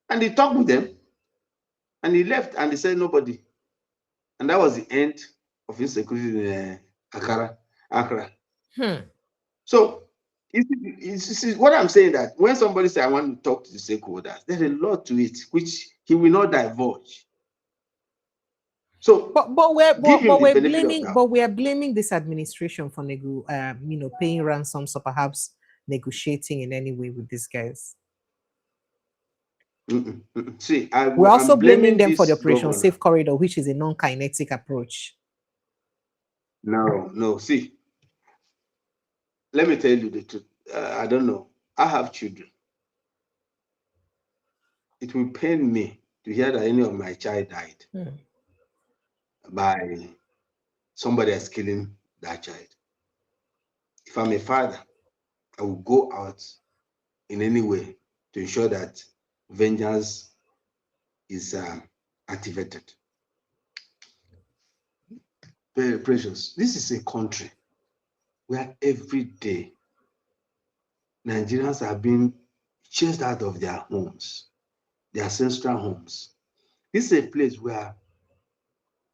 And he talked with them. And he left and he said nobody. And that was the end of insecurity in Accra. So what I'm saying, that when somebody says, I want to talk to the stakeholders, there's a lot to it which he will not divulge. So, but we're blaming this administration for paying ransoms or perhaps negotiating in any way with these guys. See, we're also I'm blaming them for the this Operation governor. Safe Corridor, which is a non-kinetic approach. No. See, let me tell you the truth. I don't know. I have children. It will pain me to hear that any of my child died by somebody else killing that child. If I'm a father, I will go out in any way to ensure that vengeance is activated. Very precious. This is a country where every day Nigerians are being chased out of their homes, their ancestral homes. This is a place where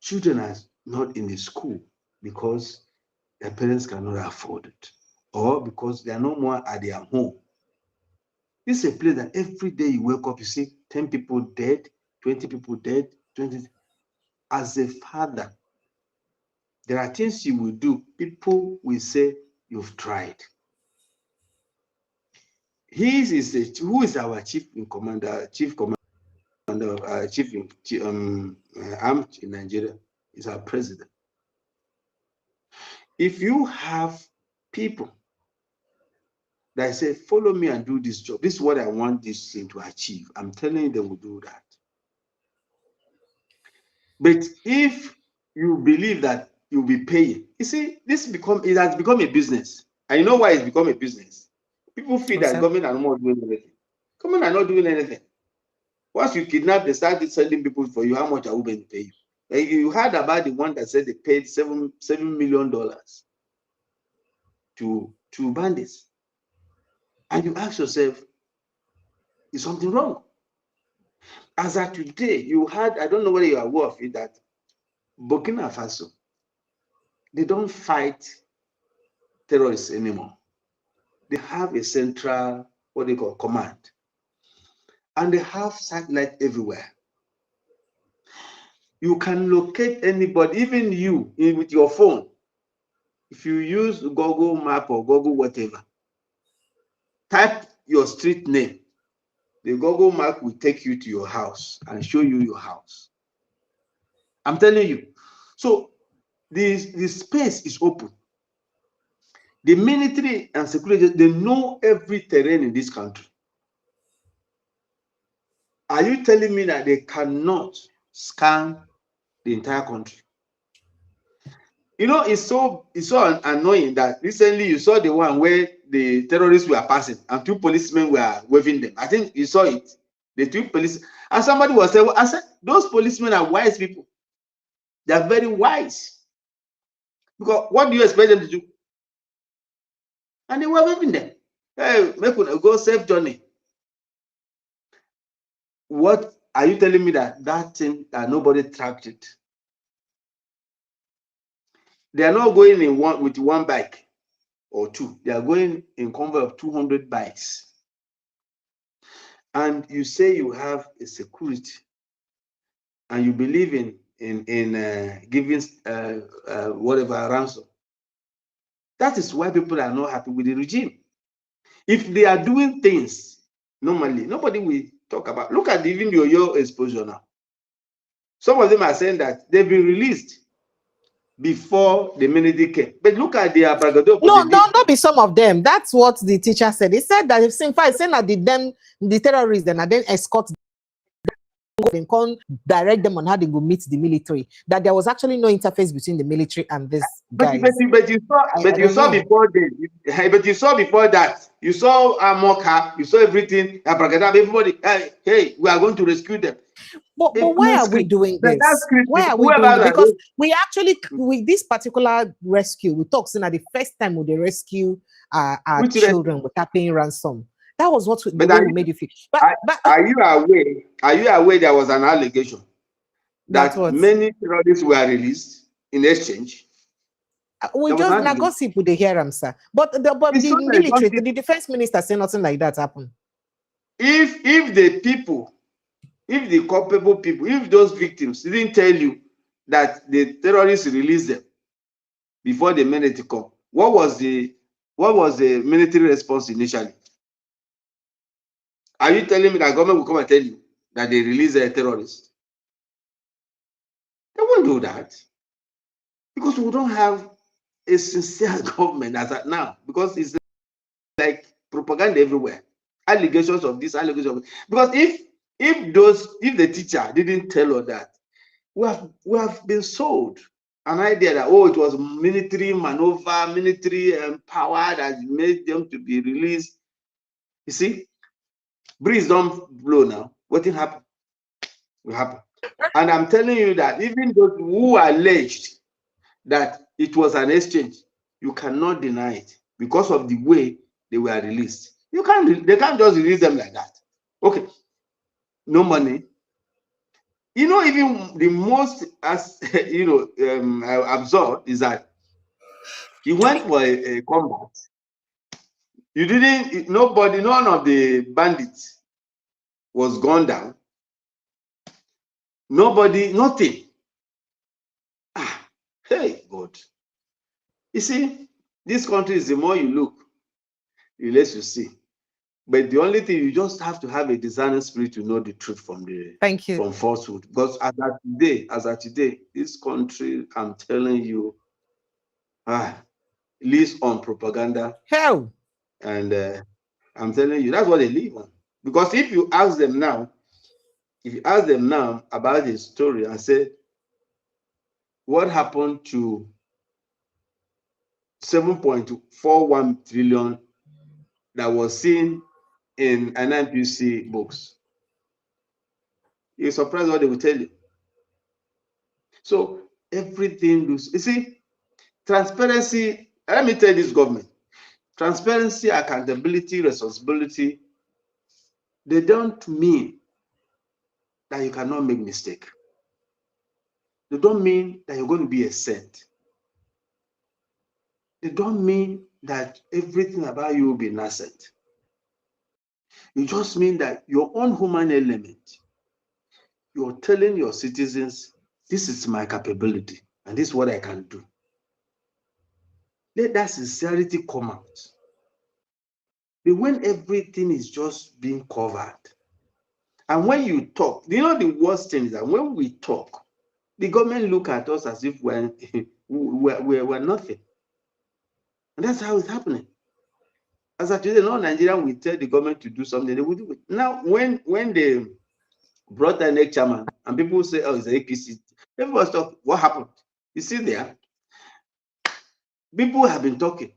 children are not in the school because their parents cannot afford it, or because they are no more at their home. This is a place that every day you wake up, you see 10 people dead, 20 people dead, 20. As a father, there are things you will do. People will say, you've tried. Who is our chief commander, armed in Nigeria? Is our president. If you have people that say, follow me and do this job, this is what I want this thing to achieve, I'm telling you, they will do that. But if you believe that you'll be paying, you see, it has become a business. And you know why it's become a business? People feel that government are not doing anything. Government are not doing anything. Once you kidnap, they start sending people for you. How much are we going to pay you? Like you heard about the one that said they paid $7 million to bandits. And you ask yourself, is something wrong? As of today, you had, I don't know whether you are aware of it, that Burkina Faso, they don't fight terrorists anymore. They have a central, what they call command. And they have satellite everywhere. You can locate anybody, even you, with your phone. If you use Google Map or Google whatever, type your street name. The Google Map will take you to your house and show you your house. I'm telling you. So the space is open. The military and security, they know every terrain in this country. Are you telling me that they cannot scan the entire country? You know, it's so annoying that recently you saw the one where the terrorists were passing and two policemen were waving them. I think you saw it. The two police, and somebody was saying, I said, those policemen are wise people. They are very wise. Because what do you expect them to do? And they were waving them. Hey, make a go safe journey. What are you telling me that thing that nobody tracked it? They are not going in with one bike or two. They are going in convoy of 200 bikes. And you say you have a security and you believe in giving whatever ransom. That is why people are not happy with the regime. If they are doing things normally, nobody will talk about. Look at even the Oyo exposure now. Some of them are saying that they've been released before the military came. But look at the Abragado. No, not be some of them. That's what the teacher said. He said that if in fact saying that the terrorists then escort them, then come direct them on how they go meet the military. That there was actually no interface between the military and this guys. But you saw before that. You saw Amoka, you saw everything. Everybody, hey, we are going to rescue them. But why are we doing this? Why are we doing this? Because we actually, with this particular rescue, we talked saying that the first time we rescue our children without paying ransom. That was what we made it feel. Are you aware there was an allegation that many terrorists were released in exchange? We just now gossip with the hearing, sir. But the military, the defense minister said nothing like that happened. If the culpable people, if those victims didn't tell you that the terrorists released them before the military come, what was the military response initially? Are you telling me that government will come and tell you that they release a terrorist? They won't do that. Because we don't have a sincere government as at now. Because it's like propaganda everywhere. Allegations of this, allegations of this. Because if the teacher didn't tell us that, we have been sold an idea that, oh, it was military maneuver, military power that made them to be released. You see, breeze don't blow now. What will happen? Will happen. And I'm telling you that even those who alleged that it was an exchange, you cannot deny it because of the way they were released. They can't just release them like that. Okay, no money. You know, even the most absurd is that he went for a combat. You didn't, none of the bandits was gone down. Nobody, nothing. Hey, God. You see, this country is the more you look, the less you see. But the only thing, you just have to have a discerning spirit to know the truth from from falsehood. Because as of today, this country, I'm telling you, lives on propaganda. Hell. And I'm telling you, that's what they live on. Because if you ask them now about his story and say, what happened to 7.41 trillion that was seen in IMPEACHED books, you're surprised what they will tell you. So everything, you see, transparency, let me tell this government, transparency, accountability, responsibility, they don't mean that you cannot make mistake. They don't mean that you're going to be a saint. They don't mean that everything about you will be nascent. It just mean that your own human element, you're telling your citizens, this is my capability and this is what I can do. Let that sincerity come out. But when everything is just being covered, and when you talk, you know, the worst thing is that when we talk, the government look at us as if we're nothing. And that's how it's happening. As of today, no Nigerian will tell the government to do something, they will do it. Now, when they brought the next chairman and people say, oh, it's the APC, everyone talk, what happened? You see there, people have been talking.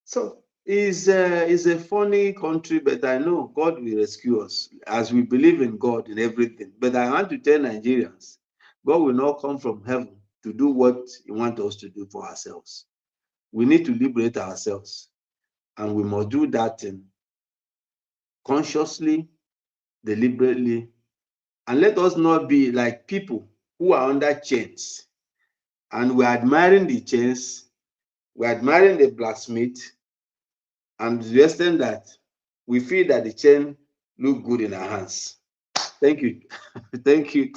So it's a funny country, but I know God will rescue us as we believe in God in everything. But I want to tell Nigerians, God will not come from heaven to do what he wants us to do for ourselves. We need to liberate ourselves. And we must do that consciously, deliberately. And let us not be like people who are under chains. And we're admiring the chains, we're admiring the blacksmith, and to the extent that we feel that the chain look good in our hands. Thank you. Thank you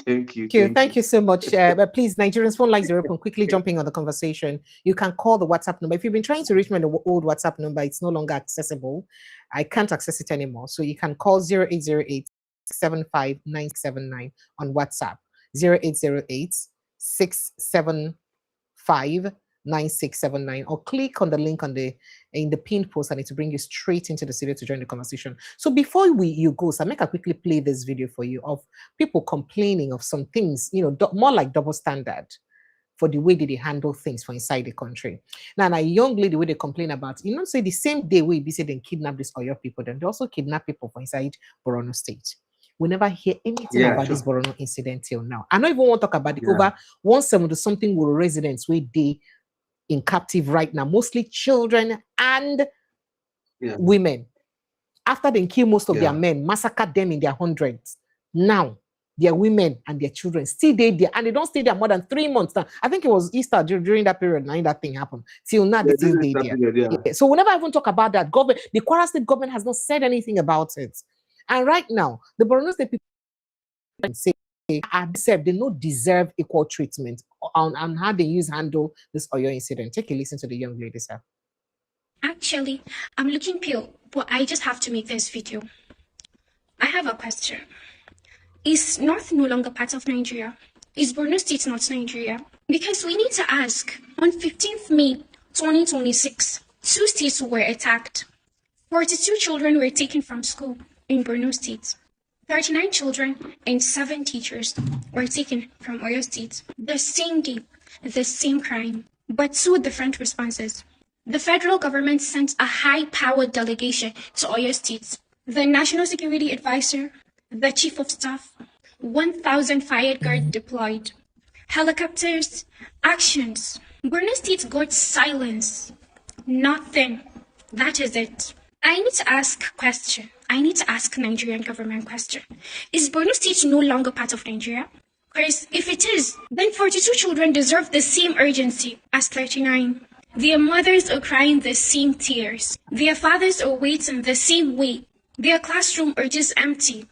so much. But please, Nigerians, phone lines are open. Quickly jumping on the conversation. You can call the WhatsApp number. If you've been trying to reach me on the old WhatsApp number, it's no longer accessible. I can't access it anymore. So you can call 0808 675 on WhatsApp. 0808 675 9679, or click on the link in the pinned post and it will bring you straight into the studio to join the conversation. So before you go, so make I quickly play this video for you of people complaining of some things, you know, more like double standard for the way they handle things for inside the country. Now, a young lady, where they complain about, you know, say the same day we be say they kidnap these Oyo people, then they also kidnap people for inside Borno State. We never hear anything about this Borno incident till now. I don't even want to talk about the over 170 something residents where they in captive right now, mostly children and women. After they kill most of their men, massacre them in their hundreds. Now, their women and their children still there, and they don't stay there more than 3 months. Now, I think it was Easter during that period, now that thing happened. Till now, they still stay there. So whenever I even talk about that, the Kwara State government has not said anything about it. And right now, the Borno State people say they don't deserve equal treatment on how they handle this Oyo incident. Take a listen to the young lady, sir. Actually, Actually, I'm looking pale, but I just have to make this video. I have a question. Is North no longer part of Nigeria? Is Borno State not Nigeria? Because we need to ask. On 15th May 2026, 2 states were attacked. 42 children were taken from school in Borno State. 39 children and 7 teachers were taken from Oyo State. The same day, the same crime, but 2 different responses. The federal government sent a high-powered delegation to Oyo State. The National Security Advisor, the Chief of Staff, 1,000 fire guards deployed, helicopters, actions. Borno State got silence. Nothing. That is it. I need to ask question. I need to ask Nigerian government question. Is Borno State no longer part of Nigeria? Because if it is, then 42 children deserve the same urgency as 39. Their mothers are crying the same tears. Their fathers are waiting the same way. Their classroom are just empty.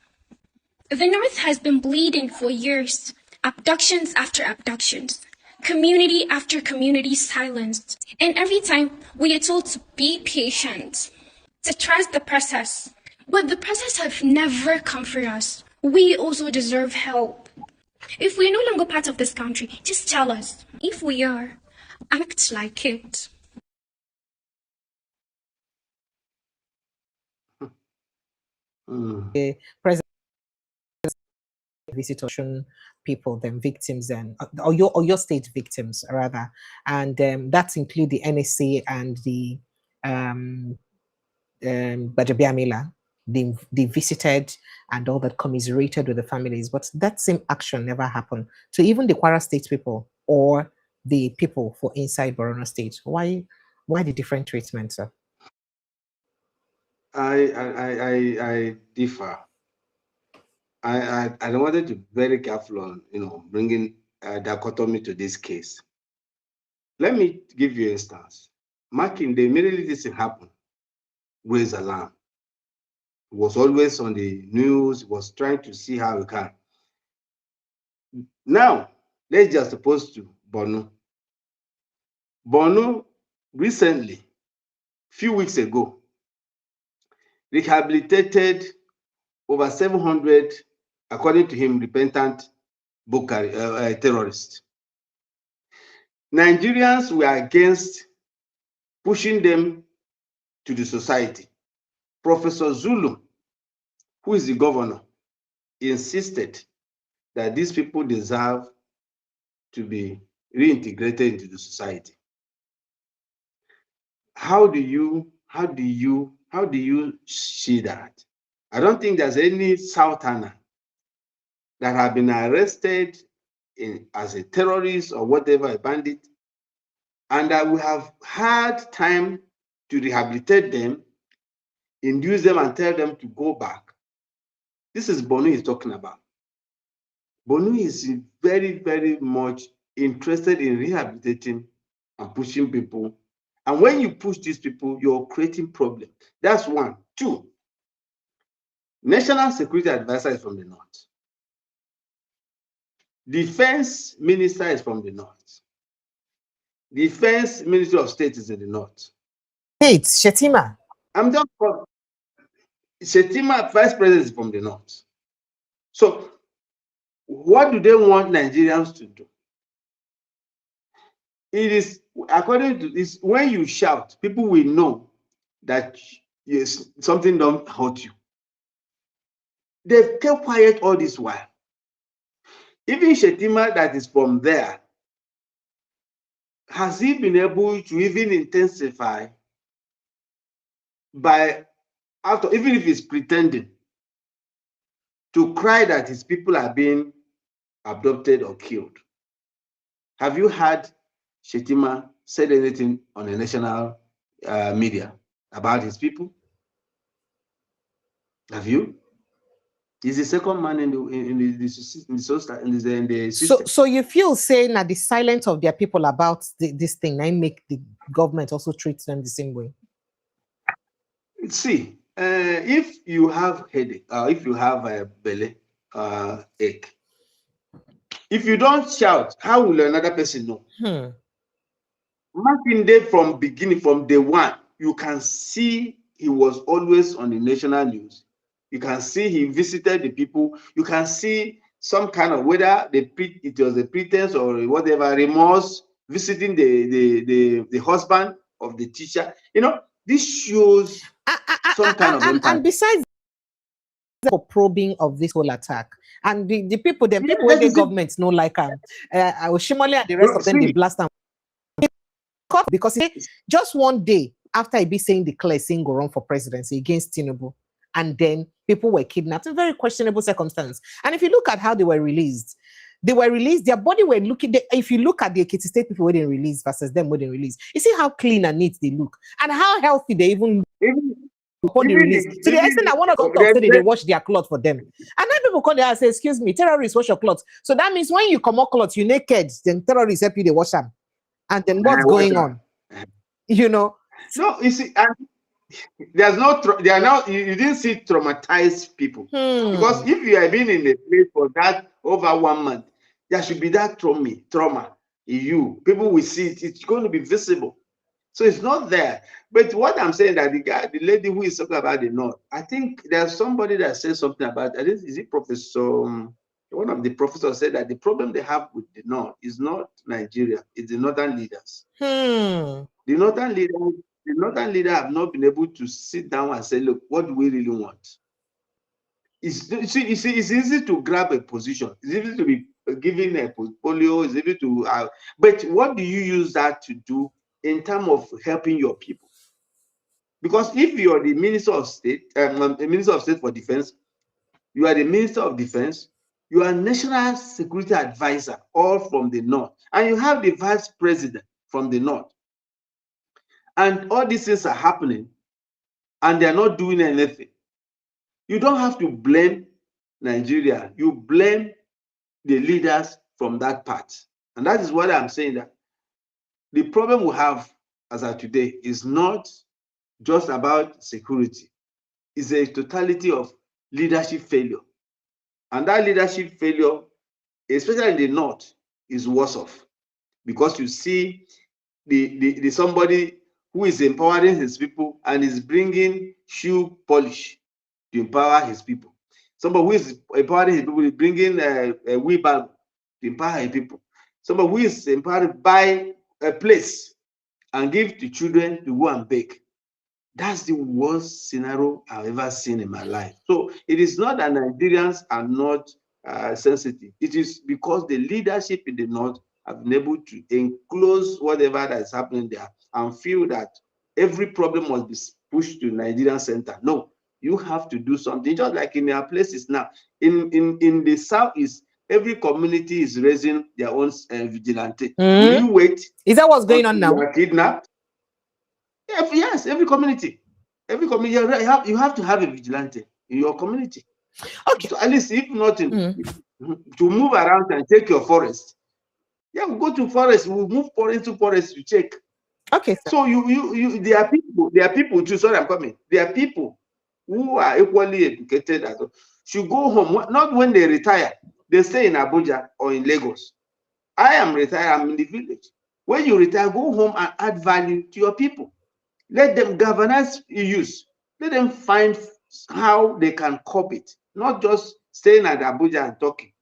The North has been bleeding for years. Abductions after abductions. Community after community silenced. And every time we are told to be patient, to trust the process. But the process has never come for us. We also deserve help. If we're no longer part of this country, just tell us. If we are, act like it. The president visitation people, them victims, and or your state victims rather, and that include the NSA and the Bajabiamila. They visited and all that, commiserated with the families, but that same action never happened to even the Kwara State people or the people for inside Borno State. Why the different treatment, sir? I differ. I wanted to be very careful on bringing dichotomy to this case. Let me give you an instance. Makinde, immediately this happened, raised alarm. He was always on the news, was trying to see how he can. Now, let's just suppose to Borno. Borno recently, few weeks ago, rehabilitated over 700, according to him, repentant terrorists. Nigerians were against pushing them to the society. Professor Zulu, who is the governor, insisted that these people deserve to be reintegrated into the society. How do you see that? I don't think there's any Southerner that have been arrested as a terrorist or whatever, a bandit, and that we have had time to rehabilitate them, induce them and tell them to go back. This is Borno is talking about. Borno is very, very much interested in rehabilitating and pushing people. And when you push these people, you're creating problems. That's one. 2, National Security Advisor is from the North. Defense Minister is from the North. Defense Ministry of State is in the North. Hey, it's Shetima. I'm just Shetima, Vice President, is from the North. So what do they want Nigerians to do? It is, according to this, when you shout, people will know that yes, something don't hurt you. They've kept quiet all this while. Even Shetima, that is from there, has he been able to even intensify by after, even if he's pretending to cry that his people are being abducted or killed? Have you heard Shetima said anything on the national media about his people? Have you? He's the second man in the system. So you feel saying that the silence of their people about this thing, I make the government also treat them the same way? See, if you have headache, if you have a belly ache, if you don't shout, how will another person know? Marking day from beginning, from day one, you can see he was always on the national news. You can see he visited the people. You can see some kind of, whether it was a pretense or whatever, remorse, visiting the husband of the teacher. You know, this shows some kind of empathy. And besides for probing of this whole attack, and the people, the people where the government no like Shimole and the rest of them, they blast them. Because just one day after I be saying declare saying go run for presidency against Tinubu, and then people were kidnapped in very questionable circumstances. And if you look at how they were released, their body were looking, if you look at the Ekiti State people who didn't release versus them who didn't release, you see how clean and neat they look, and how healthy they even look before they release. To the extent that one of them talks they wash their clothes for them. And then people come there and say, excuse me, terrorists wash your clothes. So that means when you come out clothes, you naked, then terrorists help you, they wash them. And then what's going on? You know? No, you see, and there's no, they are now, you didn't see traumatized people. Because if you have been in a place for that over 1 month, there should be that trauma in you. People will see it, it's going to be visible. So it's not there. But what I'm saying that the lady who is talking about the North, I think there's somebody that says something about, is it Professor, one of the professors said that the problem they have with the North is not Nigeria, it's the Northern leaders. The Northern leader have not been able to sit down and say, look, what do we really want? It's easy to grab a position. It's easy to be given a portfolio. It's easy to, but what do you use that to do in terms of helping your people? Because if you're the Minister of State, Minister of State for Defense, you are the Minister of Defense, you are National Security Advisor, all from the North, and you have the Vice President from the North. And all these things are happening, and they're not doing anything. You don't have to blame Nigeria. You blame the leaders from that part. And that is what I'm saying, that the problem we have as of today is not just about security. It's a totality of leadership failure. And that leadership failure, especially in the North, is worse off. Because you see the somebody who is empowering his people and is bringing shoe polish to empower his people. Somebody who is empowering his people is bringing a wheelbarrow to empower his people. Somebody who is empowered by a place and give to children to go and bake. That's the worst scenario I've ever seen in my life. So it is not that Nigerians are not sensitive. It is because the leadership in the North have been able to enclose whatever that is happening there and feel that every problem must be pushed to Nigerian center. No, you have to do something, just like in our places now. In the Southeast, every community is raising their own vigilante. Will you wait? Is that what's going on now? You are kidnapped? Yes, every community. You have to have a vigilante in your community. Okay. So at least if not to move around and take your forest. Yeah, we go to forest, we move into forest to check. Okay. So there are people too. Sorry, I'm coming. There are people who are equally educated as well. Should go home, not when they retire. They stay in Abuja or in Lagos. I am retired, I'm in the village. When you retire, go home and add value to your people. Let them galvanize youth. Let them find how they can cope it, not just staying at Abuja and talking.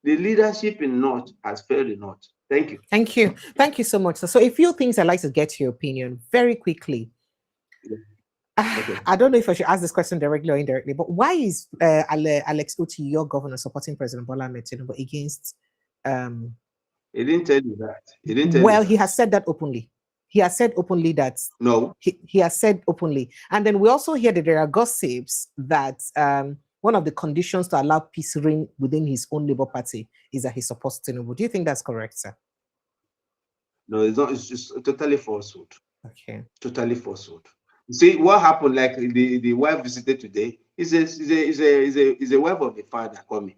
The leadership in North has failed in North. Thank you. Thank you. Thank you so much. So a few things I'd like to get your opinion very quickly. Okay. I don't know if I should ask this question directly or indirectly, but why is Alex Uti, your governor, supporting President Bola Ahmed Tinubu against? He didn't tell you that. He didn't tell well, you that. He has said that openly. He has said openly that no. He has said openly, and then we also hear that there are gossips that one of the conditions to allow peace reign within his own Labour Party is that he supports Tinubu. Do you think that's correct, sir? No, it's not. It's just totally falsehood. Okay. Totally falsehood. You see what happened? Like the wife visited today. Is a wife of the father coming.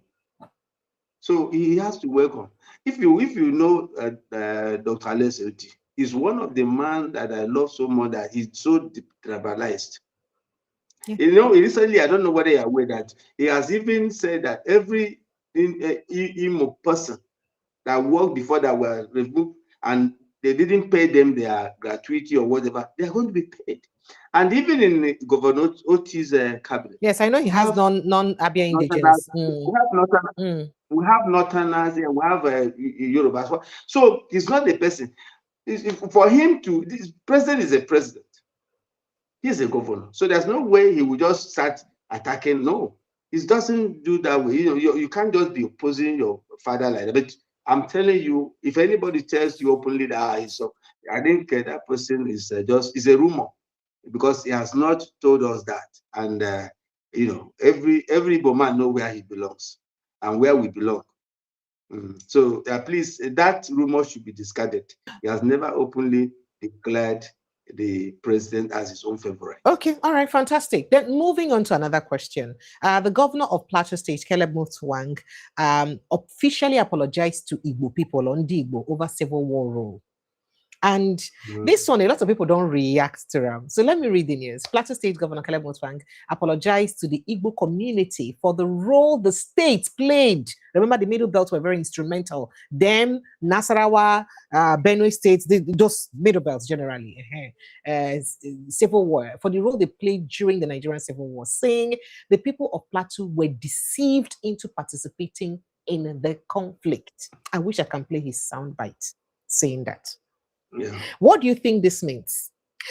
So he has to welcome. If you know Dr. Alex Uti, he's one of the men that I love so much that he's so tribalized. Yeah. You know, recently, I don't know whether you're aware that he has even said that every Imo person that worked before that were removed and they didn't pay them their gratuity or whatever, they are going to be paid. And even in Governor Oti's cabinet. Yes, I know he has non-Abia indigenous. We have Northerners and we have Yoruba as well. So he's not the person. For him to, this president is a president. He's a governor. So there's no way he will just start attacking. No, he doesn't do that way. You can't just be opposing your father like that. But I'm telling you, if anybody tells you openly that I think that person is is a rumor, because he has not told us that. And every Igbo know where he belongs and where we belong. So please, that rumor should be discarded. He has never openly declared the president as his own favorite. Okay, all right, fantastic. Then moving on to another question. The governor of Plateau State, Caleb Mutwang, officially apologized to Igbo people on the Igbo over Civil War rule. And this one, a lot of people don't react to them. So let me read the news. Plateau State Governor Caleb Mutwang apologized to the Igbo community for the role the state played. Remember, the Middle Belt were very instrumental. Them, Nasarawa, Benue States, those Middle Belts generally, Civil War, for the role they played during the Nigerian Civil War, saying the people of Plateau were deceived into participating in the conflict. I wish I can play his soundbite saying that. Yeah. What do you think this means?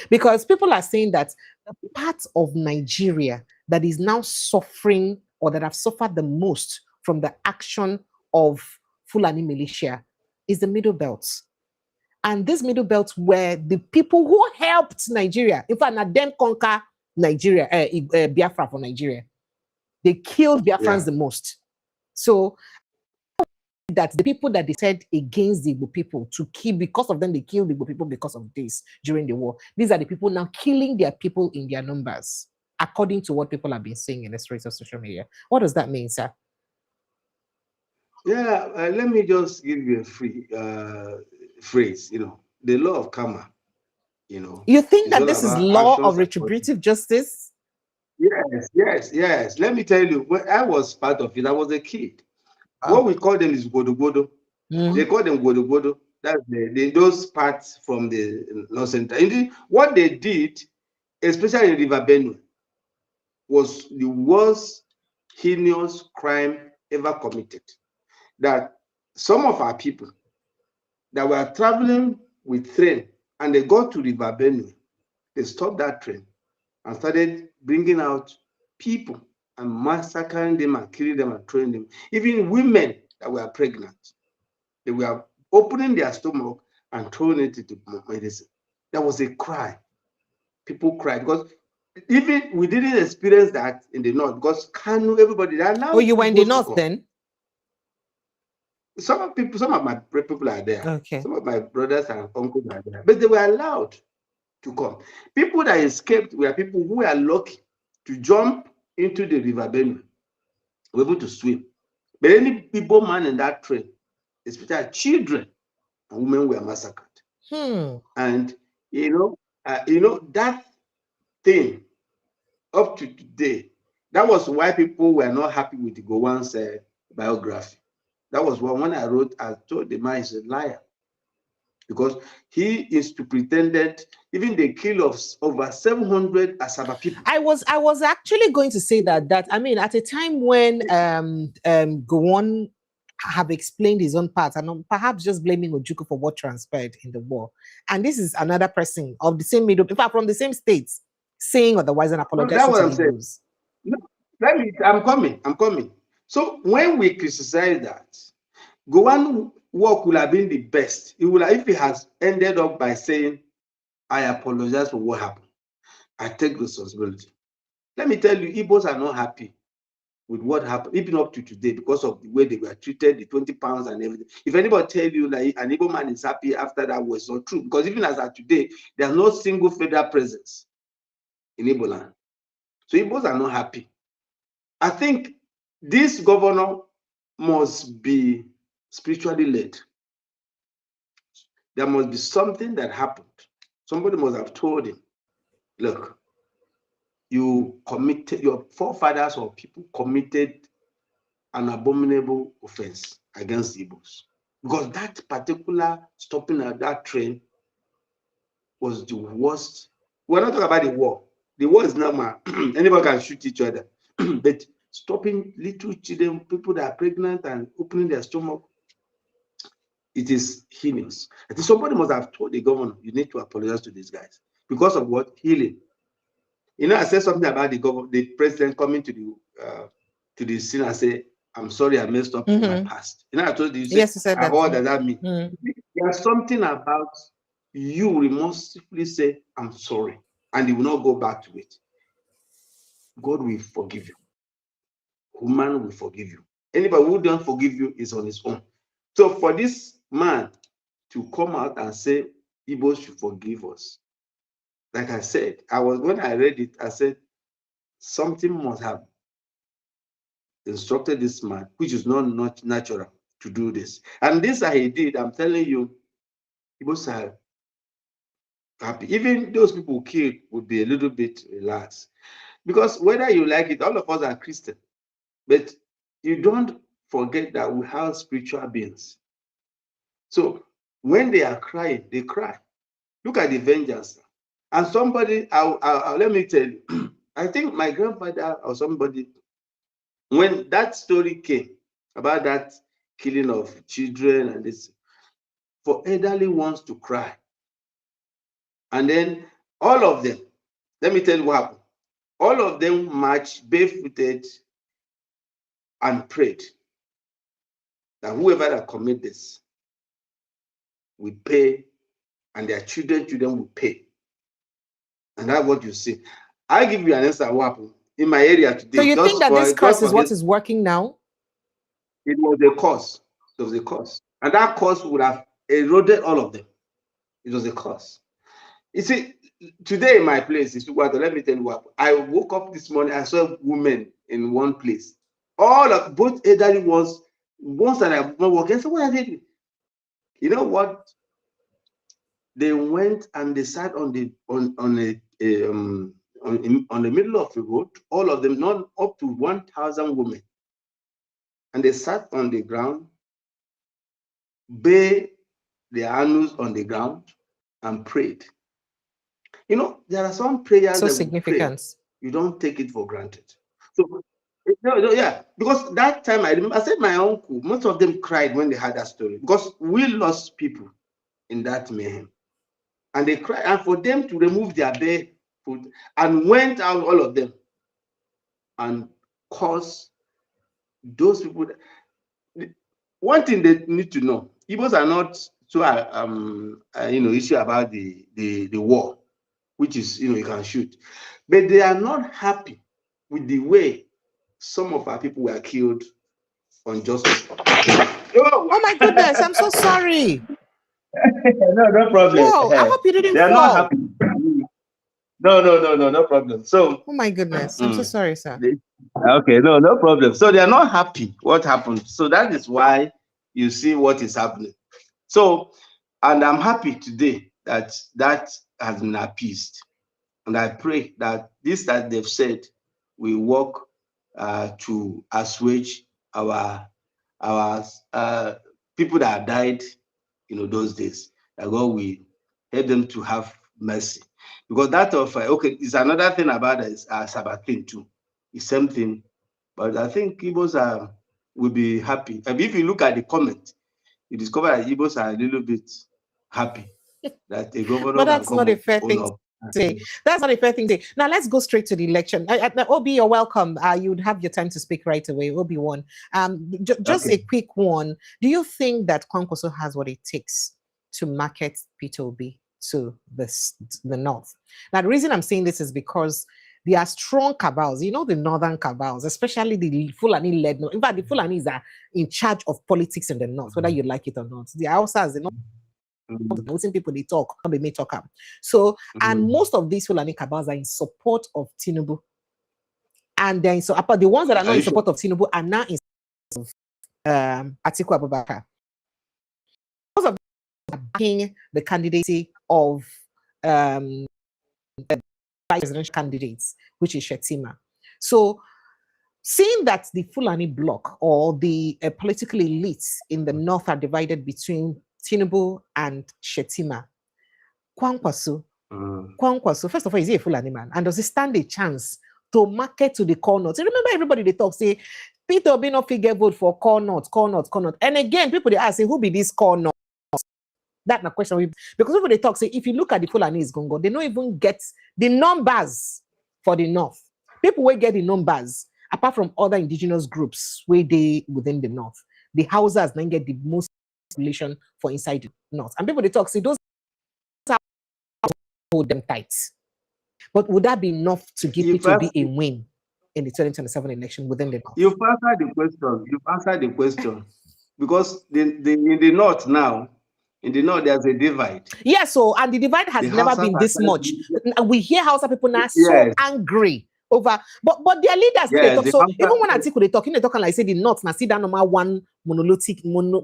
Because people are saying that the part of Nigeria that is now suffering or that have suffered the most from the action of Fulani militia is the Middle Belt. And this Middle Belt were the people who helped Nigeria. In fact, not them conquer Nigeria, Biafra for Nigeria. They killed Biafrans the most. So that the people that they said against the Igbo people to kill, because of them, they killed the Igbo people because of this during the war. These are the people now killing their people in their numbers, according to what people have been saying in the streets of social media. What does that mean, sir? Yeah, let me just give you a free phrase, the law of karma, You think that this is law of retributive justice? Yes. Let me tell you, when I was part of it, I was a kid. What we call them is godo-godo. They call them godo-godo. That's those parts from the North Center. Indeed, what they did, especially in River Benue, was the worst heinous crime ever committed. That some of our people that were traveling with train and they got to River Benue, they stopped that train and started bringing out people and massacring them and killing them and throwing them. Even women that were pregnant, they were opening their stomach and throwing it into medicine. That was a cry. People cried because even we didn't experience that in the north because Kanu, everybody. Oh, you were in the north then? Some of my people are there. Okay. Some of my brothers and uncles are there, but they were allowed to come. People that escaped were people who were lucky to jump into the River Benue, were able to swim. But any people man in that train, especially children and women, were massacred. And that thing up to today, that was why people were not happy with the Gowon's biography. That was when I wrote, I told the man he's a liar. Because he is to pretended, even the kill of over 700 Asaba people. I was actually going to say that I mean, at a time when Gowon have explained his own part and perhaps just blaming Ojukwu for what transpired in the war. And this is another person of the same middle, in fact, from the same states, saying otherwise and apologizing to the Jews. No, I'm coming. So when we criticize that, Gowon work will have been the best. It will, if he has ended up by saying, I apologize for what happened. I take responsibility. Let me tell you, Igbos are not happy with what happened, even up to today, because of the way they were treated, the 20 pounds and everything. If anybody tell you like an Igbo man is happy after that, was not true. Because even as of today, there's no single federal presence in Igbo land. So Igbos are not happy. I think this governor must be spiritually led. There must be something that happened. Somebody must have told him, look, you committed, your forefathers or people committed an abominable offense against the Igbos. because that particular stopping of that train was the worst. We're not talking about the war. The war is normal. Anybody can shoot each other. But stopping little children, people that are pregnant and opening their stomach, it is heinous. I think somebody must have told the governor, you need to apologize to these guys. Because of what? Healing. You know, I said something about the president coming to the scene and say, I'm sorry I messed up in my past. You know, I told you, yes, you said that. What does that mean? There's something about you remorsefully say, I'm sorry, and you will not go back to it. God will forgive you. Human will forgive you. Anybody who don't forgive you is on his own. So for this man to come out and say, Igbo should forgive us, like I said, when I read it, I said, something must have instructed this man, which is not natural, to do this. And this he did, I'm telling you, Igbos are happy. Even those people killed would be a little bit relaxed. Because whether you like it, all of us are Christian. But you don't forget that we have spiritual beings. So when they are crying, they cry. Look at the vengeance. And somebody, let me tell you, I think my grandfather or somebody, when that story came about that killing of children and this, for elderly ones to cry. And then all of them, let me tell you what happened. All of them marched barefooted and prayed that whoever that commit this will pay, and their children will pay. And that's what you see. I give you an answer what happened in my area today. So you think that this curse is what is working now? It was a cause. It was a cause. And that cause would have eroded all of them. It was a cause. You see, today in my place, let me tell you what. I woke up this morning, I saw women in one place. Both elderly ones that I was working. So what are they doing? You know what? They went and they sat on the middle of the road. All of them, not up to 1,000 women, and they sat on the ground, bare their anus on the ground, and prayed. You know, there are some prayers so that significant. You don't take it for granted. So, yeah, because that time I remember, I said my uncle, most of them cried when they heard that story because we lost people in that mayhem. And they cried, and for them to remove their bare foot and went out, all of them, and caused those people. One thing they need to know: Igbos are not so issue about the war, which is you can shoot, but they are not happy with the way some of our people were killed unjustly. Oh my goodness! I'm so sorry. No problem. Whoa, I hope you didn't They are fall. not happy. No problem. So, oh my goodness, I'm so sorry, sir. Okay, no problem. So they are not happy what happened. So that is why you see what is happening. So, and I'm happy today that has been appeased. And I pray that this that they've said will work to assuage our people that have died, those days. That God will help them to have mercy. Because that of it's another thing about this Sabbath thing too. It's same thing, but I think Igbos will be happy. And if you look at the comment, you discover that Igbos are a little bit happy that the governor. But that's not a fair thing to say. That's not a fair thing to say. Now let's go straight to the election. Obi, you're welcome. You'd have your time to speak right away. Obi one. Just a quick one. Do you think that Kwankwaso has what it takes to market Peter Obi to the north? Now the reason I'm saying this is because there are strong cabals, the northern cabals, especially the Fulani-led. In fact, the Fulanis are in charge of politics in the north, whether you like it or not. The Hausas, people they talk, they may talk up. So, and most of these Fulani cabals are in support of Tinubu. And then, so the ones that are not in support of Tinubu are now in support of Atiku Abubakar. Most of them are backing the candidacy of the presidential candidates, which is Shetima. So Seeing that the Fulani bloc or the political elites in the north are divided between Tinubu and Shetima, Kwankwaso, first of all, is he a Fulani man? And does he stand a chance to market to the core north? So remember, everybody they talk, say, Peter Obi no figure vote for core north. And again, people they ask, say, who be this core north? That's my question. Because people they talk, say, if you look at the Fulanese Gongo, they don't even get the numbers for the north. People will get the numbers, apart from other indigenous groups where they within the north. The Hausas then get the most population for inside the north. And people they talk, say, those are hold them tight. But would that be enough to give it to be a win in the 2027 election within the north? You've answered the question. You've answered the question. Because in the north now, in the north, there's a divide. Yeah, so, and the divide has never been this much. We hear Hausa people now so angry over, but their leaders, they talk. So even when Atiku they talk like say the north, now see that number one monolithic north,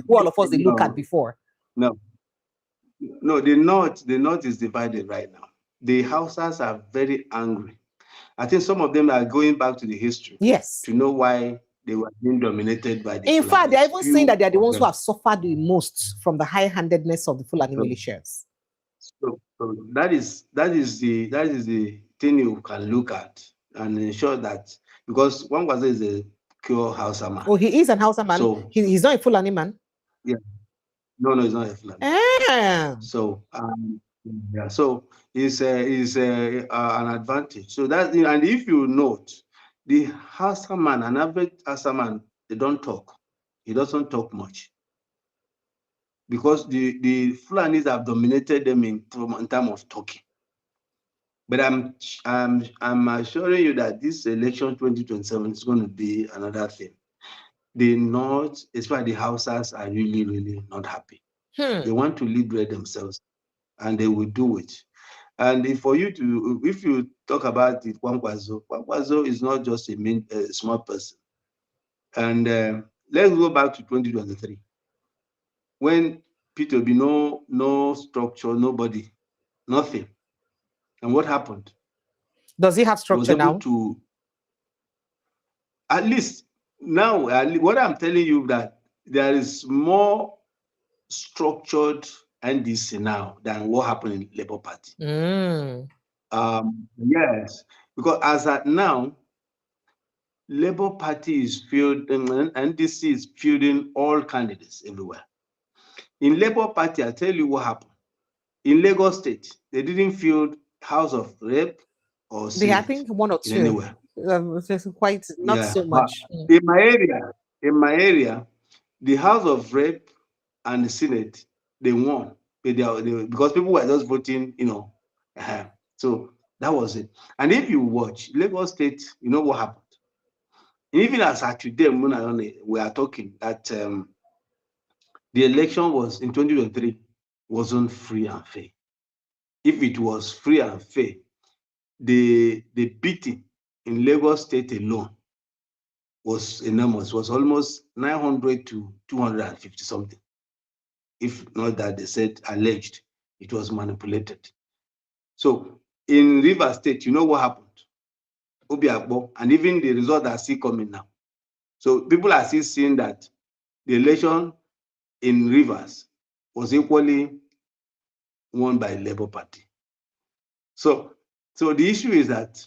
all of us they look at before. No, the north is divided right now. The Hausas are very angry. I think some of them are going back to the history. Yes. To know why they were being dominated by the In Fulani. fact, they're even saying that they're the ones who have suffered the most from the high-handedness of the Fulani militias. So that is the thing you can look at and ensure that, because one was is a pure Hausa man. Oh, he is an Hausa man. So he's not a Fulani man. Yeah. No, he's not a Fulani. So yeah, so it's an advantage. So that, and if you note, the Hausa man, an average Hausa man, they don't talk. He doesn't talk much. Because the Fulanis have dominated them in terms of talking. But I'm assuring you that this election 2027 is going to be another thing. The North, especially the Hausas, are really, really not happy. They want to liberate themselves, and they will do it. And if you talk about it, Kwankwaso is not just a small person. And let's go back to 2023. When Peter be no structure, nobody, nothing. And what happened? Does he have structure now? At least now, what I'm telling you, that there is more structured NDC now than what happened in Labour Party. Yes, because as at now, Labour Party is filled, and NDC is fielding all candidates everywhere. In Labour Party, I'll tell you what happened. In Lagos State, they didn't field House of Rep or Senate. I think one or two. Anywhere. Quite not so much. In my area, the House of Rep and the Senate, they won. Because people were just voting, So that was it. And if you watch Lagos State, you know what happened. Even as at today, we are talking that the election was in 2023 wasn't free and fair. If it was free and fair, the beating in Lagos State alone was enormous. Was almost 900 to 250 something. If not that, they said alleged it was manipulated. So in Rivers State, you know what happened? Obiagbo, and even the results are still coming now. So people are still seeing that the election in Rivers was equally won by the Labour Party. So the issue is that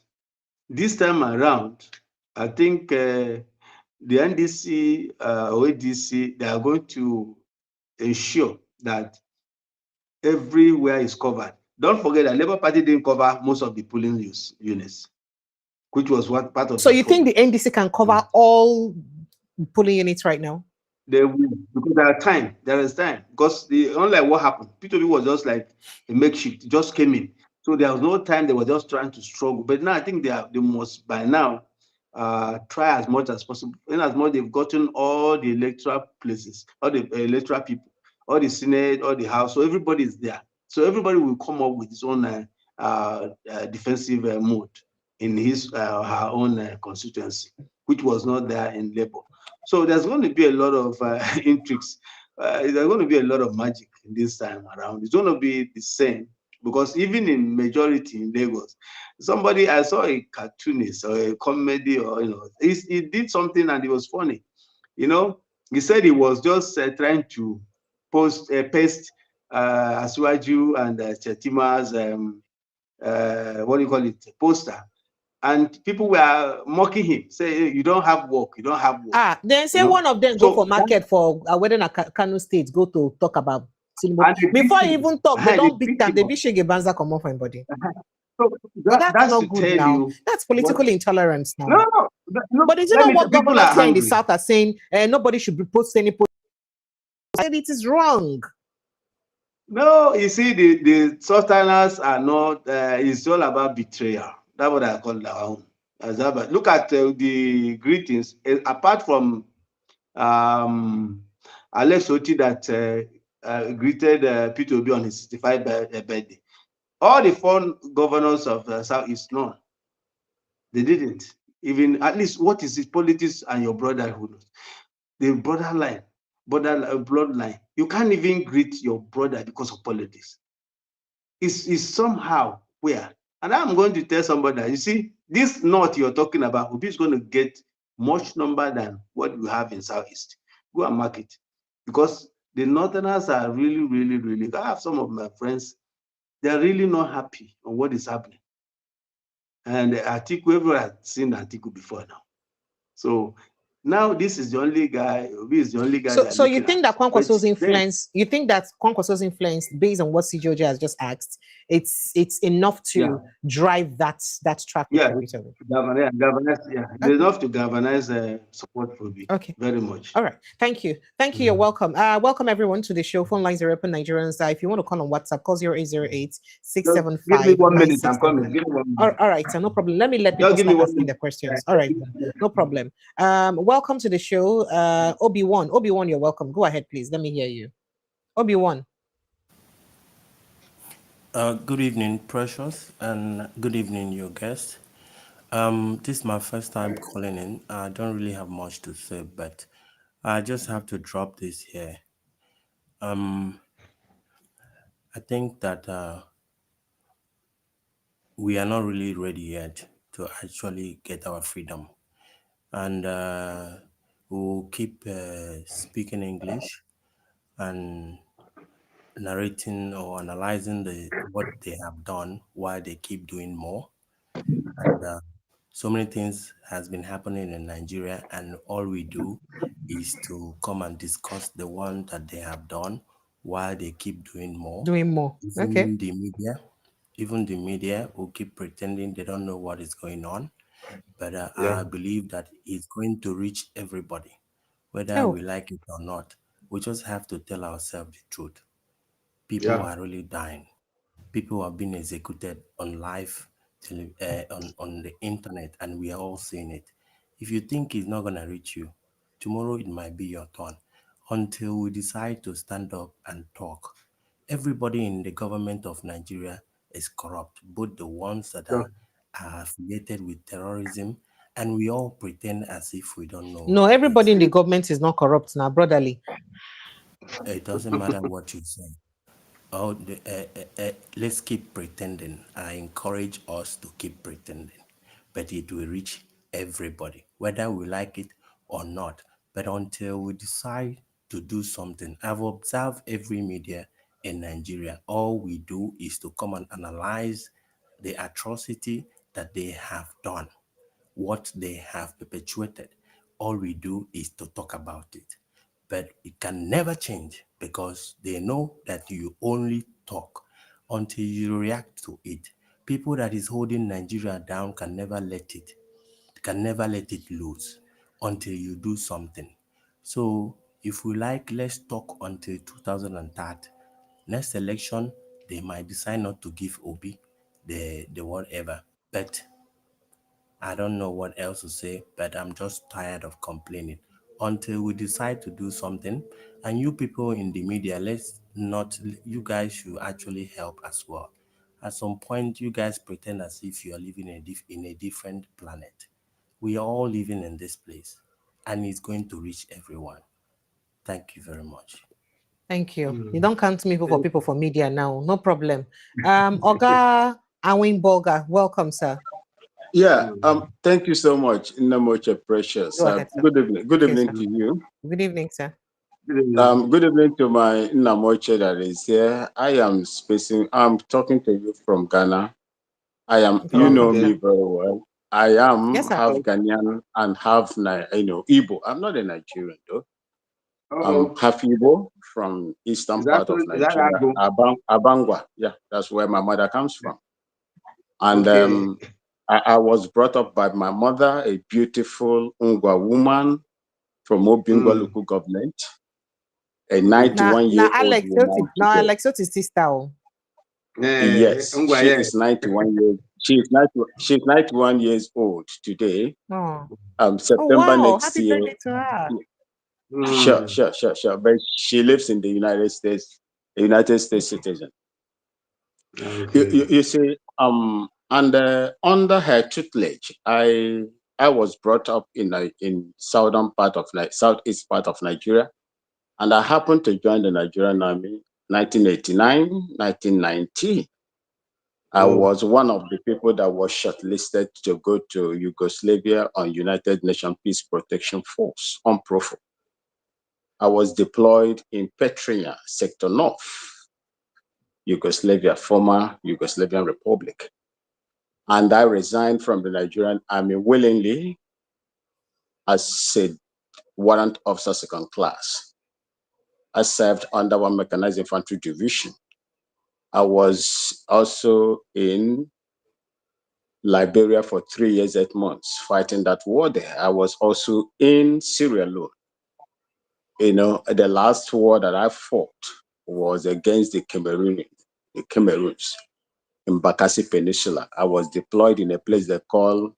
this time around, I think the NDC or ADC, they are going to ensure that everywhere is covered. Don't forget that Labour Party didn't cover most of the polling units, which was what part of. So you think the NDC can cover all polling units right now? They will, because there is time. Because unlike what happened, P2B was just like a makeshift, just came in. So there was no time, they were just trying to struggle. But now I think they must by now try as much as possible. In as much they've gotten all the electoral places, all the electoral people, all the Senate, all the House, so everybody is there. So everybody will come up with his own defensive mode in her own constituency, which was not there in Labour. So there's going to be a lot of intrigues. There's going to be a lot of magic in this time around. It's going to be the same because even in majority in Lagos, somebody, I saw a cartoonist or a comedy, or he did something and it was funny. He said he was just trying to paste Asuaju and Chetima's what do you call it, poster, and people were mocking him, say, hey, you don't have work, you don't have work. Then say one of them go for market for a wedding at Kano State, go to talk about Tinubu. Before he even talk, they don't beat them, they be shake a banza come off anybody. So that's not good now. That's political intolerance now. No, but did you know what governors here in the south are saying? Nobody should be posting any post. It is wrong. No, you see, the Southerners are not. It's all about betrayal. That's what I call our own. Look at the greetings. Apart from Alex Oti that greeted Peter Obi on his 65th birthday, all the 4 governors of the Southeast, none. They didn't. Even, at least, what is it? Politics and your brotherhood. The bloodline. You can't even greet your brother because of politics. It's somehow weird. And I'm going to tell somebody that, you see, this North you're talking about, Obi is going to get much number than what we have in Southeast. Go and mark it. Because the Northerners are really, really, really, I have some of my friends, they're really not happy on what is happening. And Atiku, everyone has seen Atiku before now. So now this is the only guy, Obi is the only guy. So you think that Kwankwaso's influence, based on what CJOJ has just asked, it's enough to drive that traffic? Galvanize, There's enough to galvanize support for Obi. Okay. Very much. All right. Thank you. You're welcome. Welcome everyone to the show. Phone lines are open, Nigerians. If you want to call on WhatsApp, call 0808-675. Give me 1 minute. I'm coming. Give me 1 minute. All right. So no problem. Let me let people start asking the questions. All right. No problem. Welcome to the show. Obi-Wan, you're welcome. Go ahead, please. Let me hear you. Obi-Wan. Good evening, Precious, and good evening, your guest. This is my first time calling in. I don't really have much to say, but I just have to drop this here. I think that we are not really ready yet to actually get our freedom, and we'll keep speaking English and narrating or analyzing what they have done, why they keep doing more, and so many things has been happening in Nigeria, and all we do is to come and discuss the one that they have done, why they keep doing more. Okay. Even the media will keep pretending they don't know what is going on, but I believe that it's going to reach everybody, whether we like it or not. We just have to tell ourselves the truth. People are really dying. People are being executed on live on the internet, and we are all seeing it. If you think it's not going to reach you, tomorrow it might be your turn. Until we decide to stand up and talk. Everybody in the government of Nigeria is corrupt, both the ones that are affiliated with terrorism, and we all pretend as if we don't know. No, everybody in the government is not corrupt now, brotherly. It doesn't matter what you say. Let's keep pretending. I encourage us to keep pretending, but it will reach everybody, whether we like it or not. But until we decide to do something, I've observed every media in Nigeria. All we do is to come and analyze the atrocity that they have done, what they have perpetuated. All we do is to talk about it. But it can never change because they know that you only talk until you react to it. People that is holding Nigeria down can never let it loose until you do something. So if we like, let's talk until 2030. Next election, they might decide not to give Obi the whatever. But I don't know what else to say, but I'm just tired of complaining. Until we decide to do something, and you people in the media, you guys should actually help as well. At some point, you guys pretend as if you are living in a different planet. We are all living in this place, and it's going to reach everyone. Thank you very much. Thank you. You don't count me for people for media now. No problem. Oga Awin Boga, welcome, sir. Yeah. Thank you so much, Nnamoche Precious. Go ahead, sir. Good evening. Good Okay, evening sir. to you. Good evening, sir. Good evening to my Nnamoche that is here. I'm talking to you from Ghana. You know me very well. I am half Ghanaian and half, Igbo. I'm not a Nigerian though. I'm half Igbo from eastern part of Nigeria, Abangwa. Yeah, that's where my mother comes from. And I was brought up by my mother, a beautiful Ngwa woman from Obingwa local government, a 91-year-old woman. Now Alex is sister. Yes, she is 91 years. She's 91 years old today. September next Happy year. birthday to her. Sure. But she lives in the United States, a United States citizen. You see, under her tutelage, I was brought up in southeast part of Nigeria, and I happened to join the Nigerian Army 1989, 1990. I was one of the people that was shortlisted to go to Yugoslavia on United Nations Peace Protection Force, UNPROFO. I was deployed in Petrinja, Sector North, Yugoslavia, former Yugoslavian Republic. And I resigned from the Nigerian Army willingly as a warrant officer second class. I served under 1 Mechanized Infantry Division. I was also in Liberia for 3 years, 8 months, fighting that war there. I was also in Sierra Leone. The last war that I fought was against the Cameroons in Bakassi Peninsula. I was deployed in a place they call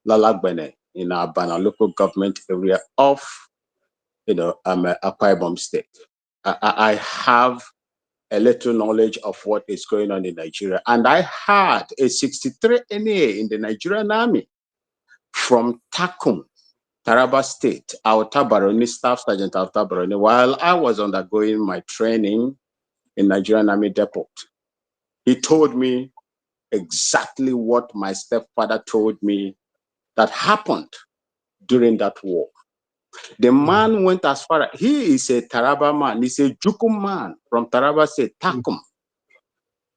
Lalagbene in Abana local government area of, Akwa Ibom State. I have a little knowledge of what is going on in Nigeria. And I had a 63 NA in the Nigerian Army from Takum, Taraba State, Auta Baroni, Staff Sergeant Auta Baroni, while I was undergoing my training in Nigerian Army Depot. He told me exactly what my stepfather told me that happened during that war. The man went as far as, he is a Taraba man, he's a Jukum man from Taraba State, Takum.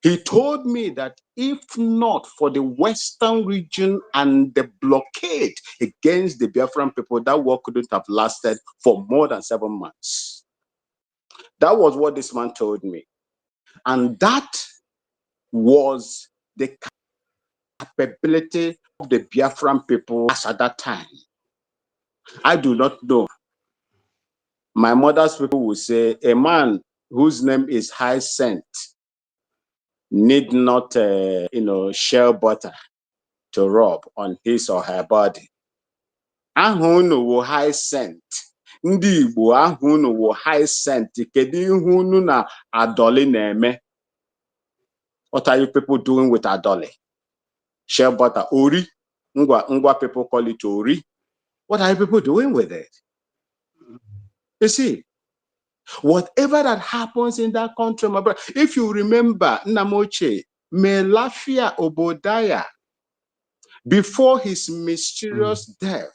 He told me that if not for the Western region and the blockade against the Biafran people, that war couldn't have lasted for more than 7 months. That was what this man told me. And that was the capability of the Biafran people at that time. I do not know. My mother's people will say, a man whose name is Hyacinth need not, share butter to rub on his or her body. Ahunu wo Hyacinth. Ndị Igbo ahunu wo Hyacinth. Kedu ihe unu na adoli na-eme? What are you people doing with adoli? Share butter. Ori. Ngwa people call it ori. What are you people doing with it? You see, whatever that happens in that country, my brother, if you remember Nnamoche, Melafia Obodaya, before his mysterious death,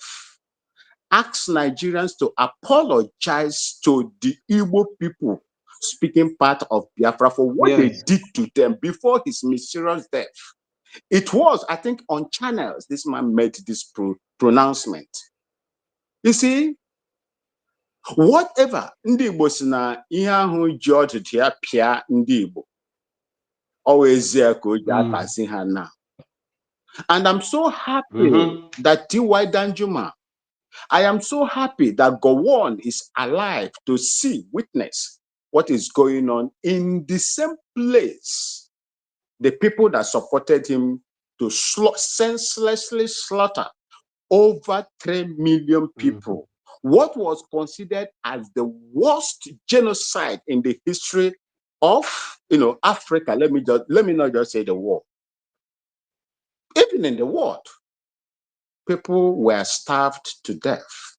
asked Nigerians to apologize to the Igbo people speaking part of Biafra for what they did to them before his mysterious death. It was, I think, on channels, this man made this pronouncement. You see, whatever ndị Igbo si na ihe ahụ ji ọdụdụ ya pịa ndị Igbo, always ka o ji akasi ha now. And I'm so happy that T.Y. Danjuma, I am so happy that Gowon is alive to witness what is going on in the same place. The people that supported him to senselessly slaughter over 3 million people. What was considered as the worst genocide in the history of Africa. Let me not just say the world. Even in the world, people were starved to death.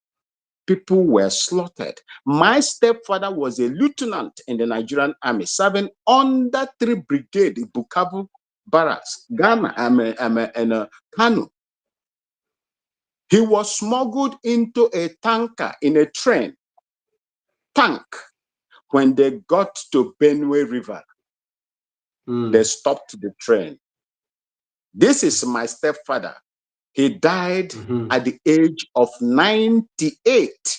people were slaughtered. My stepfather was a lieutenant in the Nigerian army, serving under 3 Brigade in Bukavu Barracks, Ghana, and Kano. He was smuggled into a tanker in a train tank. When they got to Benue River, they stopped the train. This is my stepfather. He died at the age of 98.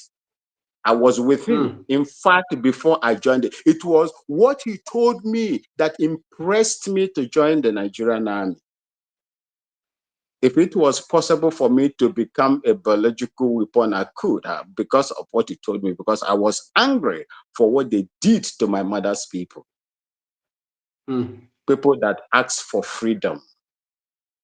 I was with him. In fact, before I joined it was what he told me that impressed me to join the Nigerian army. If it was possible for me to become a biological weapon, I could have, because of what he told me, because I was angry for what they did to my mother's people. People that asked for freedom.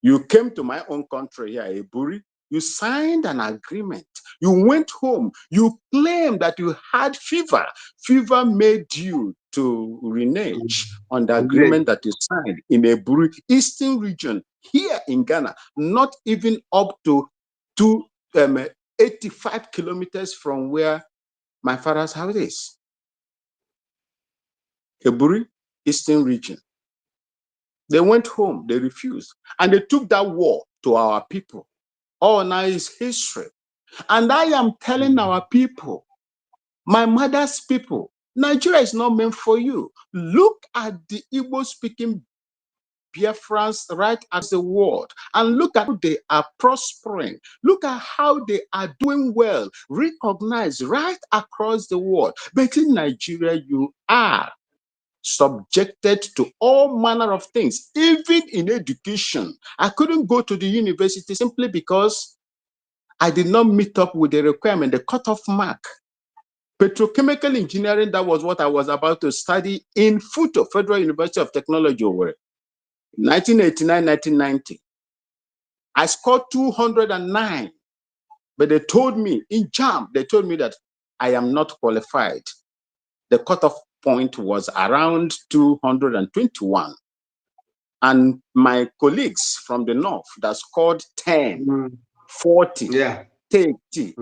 You came to my own country here, Eburi. You signed an agreement. You went home. You claimed that you had fever. Fever made you to renege on the agreement that you signed in Eburi, Eastern region, here in Ghana, not even up to 85 kilometers from where my father's house is. Eburi, Eastern region. They went home, they refused, and they took that war to our people. Oh, now it's history. And I am telling our people, my mother's people, Nigeria is not meant for you. Look at the Igbo-speaking Biafrans right across the world, and look at how they are prospering. Look at how they are doing well, recognized right across the world. But in Nigeria, you are subjected to all manner of things, even in education. I couldn't go to the university simply because I did not meet up with the requirement, the cutoff mark. Petrochemical engineering, that was what I was about to study in Futo, Federal University of Technology, Owerri, 1989, 1990. I scored 209, but they told me, in JAM, they told me that I am not qualified. The cutoff point was around 221. And my colleagues from the north that scored 10, 40, 30,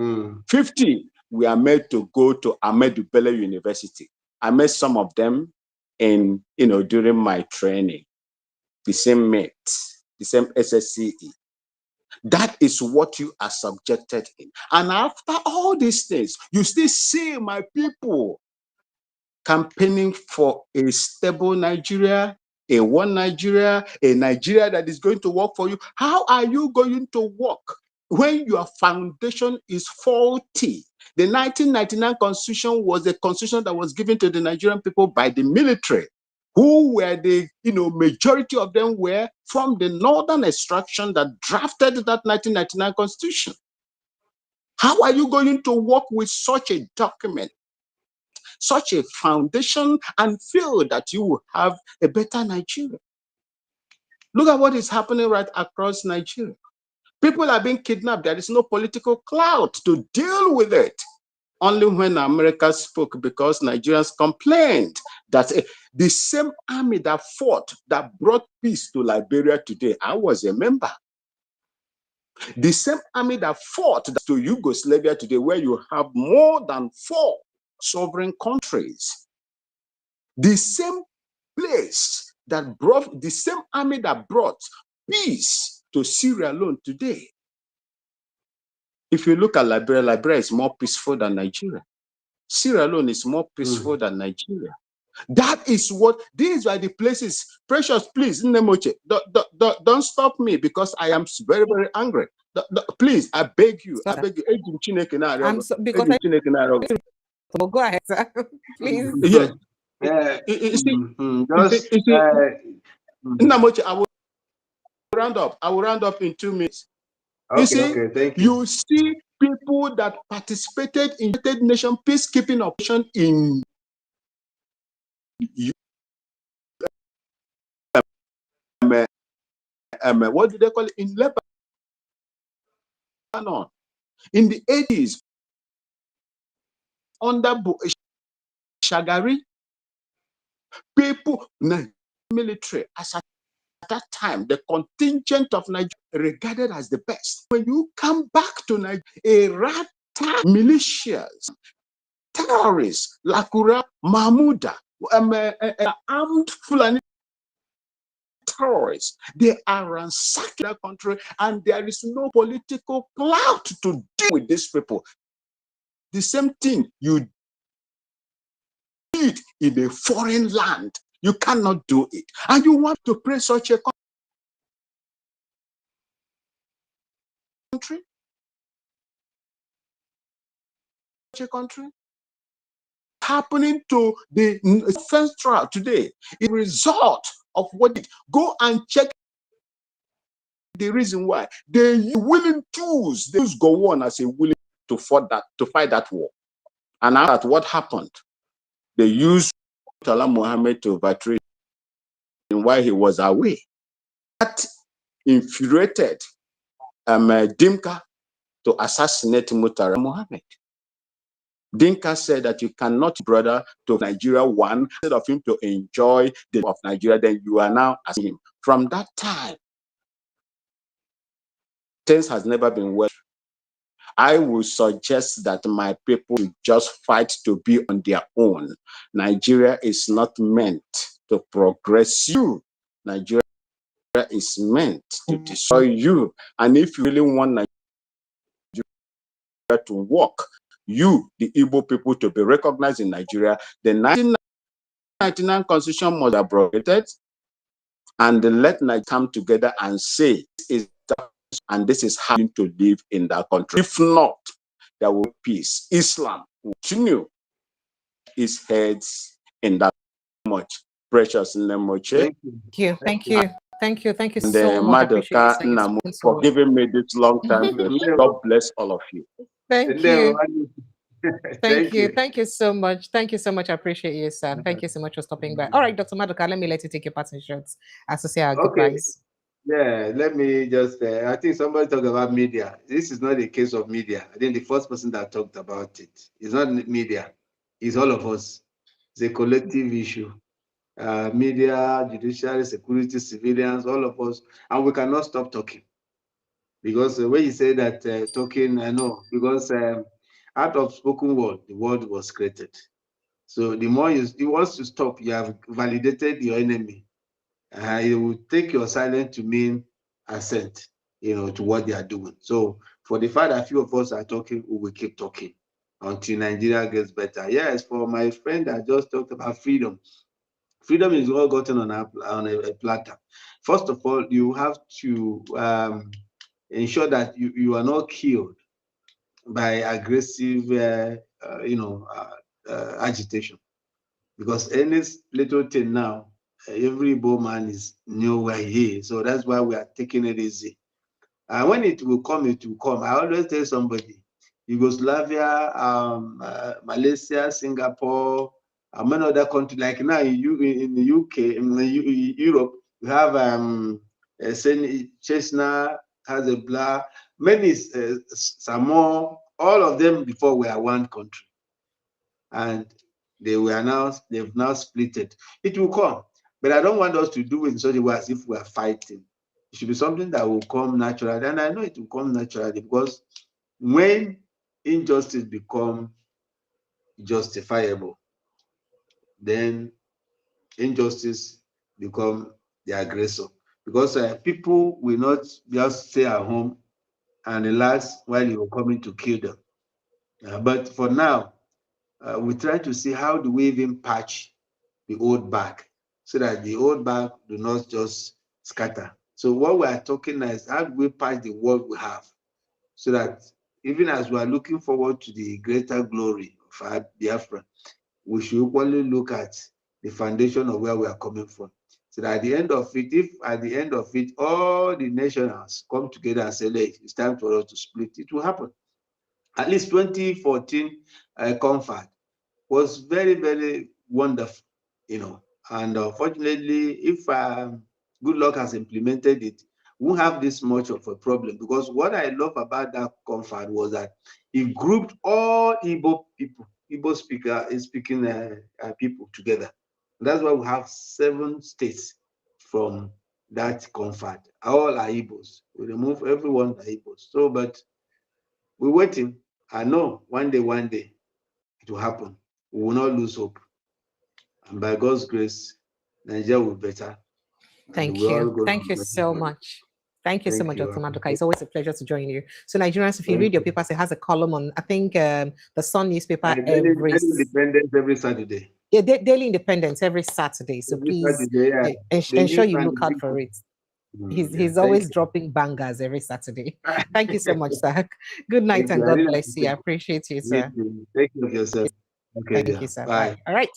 50, we are made to go to Ahmadu Bello University. I met some of them in, during my training, the same mates, the same SSCE. That is what you are subjected in. And after all these things, you still see my people campaigning for a stable Nigeria, a one Nigeria, a Nigeria that is going to work for you. How are you going to work when your foundation is faulty? The 1999 Constitution was a constitution that was given to the Nigerian people by the military, who were the, majority of them were from the northern extraction that drafted that 1999 Constitution. How are you going to work with such a document, such a foundation, and feel that you will have a better Nigeria? Look at what is happening right across Nigeria. People are being kidnapped. There is no political clout to deal with it. Only when America spoke, because Nigerians complained that the same army that fought, that brought peace to Liberia today, I was a member. The same army that fought to Yugoslavia today, where you have more than 4 sovereign countries. The same place that brought, the same army that brought peace to Sierra Leone today. If you look at Liberia, Liberia is more peaceful than Nigeria. Sierra Leone is more peaceful than Nigeria. That is what, these are the places. Precious, please, Nemoche, don't stop me, because I am very, very angry. Please, I beg you, I beg you. I'm so, because so go ahead, sir. Please. Yes. Nemoche, I will round up. I will round up in 2 minutes. Okay, thank you. You see people that participated in United Nations peacekeeping operation in what do they call it, in Lebanon in the 80s under Shagari. People, military, as at that time, the contingent of Nigeria regarded as the best. When you come back to Nigeria, a rat militias, terrorists, Lakura, Mahmuda, armed Fulani terrorists. They are ransacking the country, and there is no political clout to deal with these people. The same thing you did in a foreign land, you cannot do it. And you want to praise such a country? Such a country? Happening to the first trial today, a result of what it, go and check the reason why they willing tools, they go on as a willing to fight that war. And after what happened, they used Salah Mohammed to overthrow him while he was away. That infuriated Dimka to assassinate Murtala Mohammed. Dinka said that you cannot, brother, to Nigeria one, instead of him to enjoy the of Nigeria, then you are now asking him. From that time, things has never been well. I would suggest that my people just fight to be on their own. Nigeria is not meant to progress you. Nigeria is meant to destroy you. And if you really want Nigeria to work, you, the Igbo people, to be recognized in Nigeria, the 1999 Constitution must be abrogated, and let Nigeria come together and say, this is how to live in that country. If not, there will be peace. Islam will continue its heads in that much precious Nemoche. Thank you And so much. Madoka Namu for giving me this long time. God bless all of you. Thank you. Thank you so much. Thank you so much. I appreciate you, sir. Thank you so much for stopping by. All right, Dr. Madoka, let me let you take your parting shots as to say our goodbyes. Yeah, let me just, I think somebody talked about media. This is not a case of media. I think the first person that talked about it is not media, it's all of us. It's a collective issue. Media, judiciary, security, civilians, all of us. And we cannot stop talking. Because when you say that talking, I know, because out of spoken word, the word was created. So the more you want to stop, you have validated your enemy. It will take your silence to mean assent, to what they are doing. So for the fact that few of us are talking, we will keep talking until Nigeria gets better. Yes, for my friend that just talked about freedom. Freedom is all gotten on a platter. First of all, you have to ensure that you are not killed by aggressive, agitation. Because any little thing now, every Igbo man is know where he is. So that's why we are taking it easy. And when it will come, it will come. I always tell somebody, Yugoslavia, Malaysia, Singapore, many other countries, like now in the UK, in Europe, we have Chesna, has a blah, many Samoa, all of them before were one country. And they've now split it. It will come, but I don't want us to do it in such a way as if we are fighting. It should be something that will come naturally, and I know it will come naturally, because when injustice become justifiable, then injustice become the aggressor. Because people will not just stay at home and relax while you're coming to kill them. But for now, we try to see how do we even patch the old bag so that the old bag do not just scatter. So what we are talking now is how do we patch the world we have so that even as we are looking forward to the greater glory of Biafra, we should equally look at the foundation of where we are coming from. So that at the end of it, if at the end of it, all the nations come together and say, hey, it's time for us to split, it will happen. At least 2014 comfort was very, very wonderful, and unfortunately, if good luck has implemented it, we won't have this much of a problem, because what I love about that comfort was that it grouped all Igbo people, Igbo speaking people together. And that's why we have 7 states from that comfort. All are Igbos. We remove everyone are Igbos. So, but we're waiting. I know one day it will happen. We will not lose hope. And by God's grace, Nigeria will be better. Thank you. Thank you so much. Thank you so much, Dr. Maduka. It's always a pleasure to join you. So Nigerians, if you read your papers, it has a column on, I think, the Sun newspaper Daily Independence every Saturday. Yeah, Daily Independence every Saturday. So every please Saturday, ensure you look out for it. He's always dropping bangers every Saturday. Thank you so much, sir. Good night and God bless you. I appreciate you, sir. Take care of yourself. Okay, thank you, sir. Bye. All right.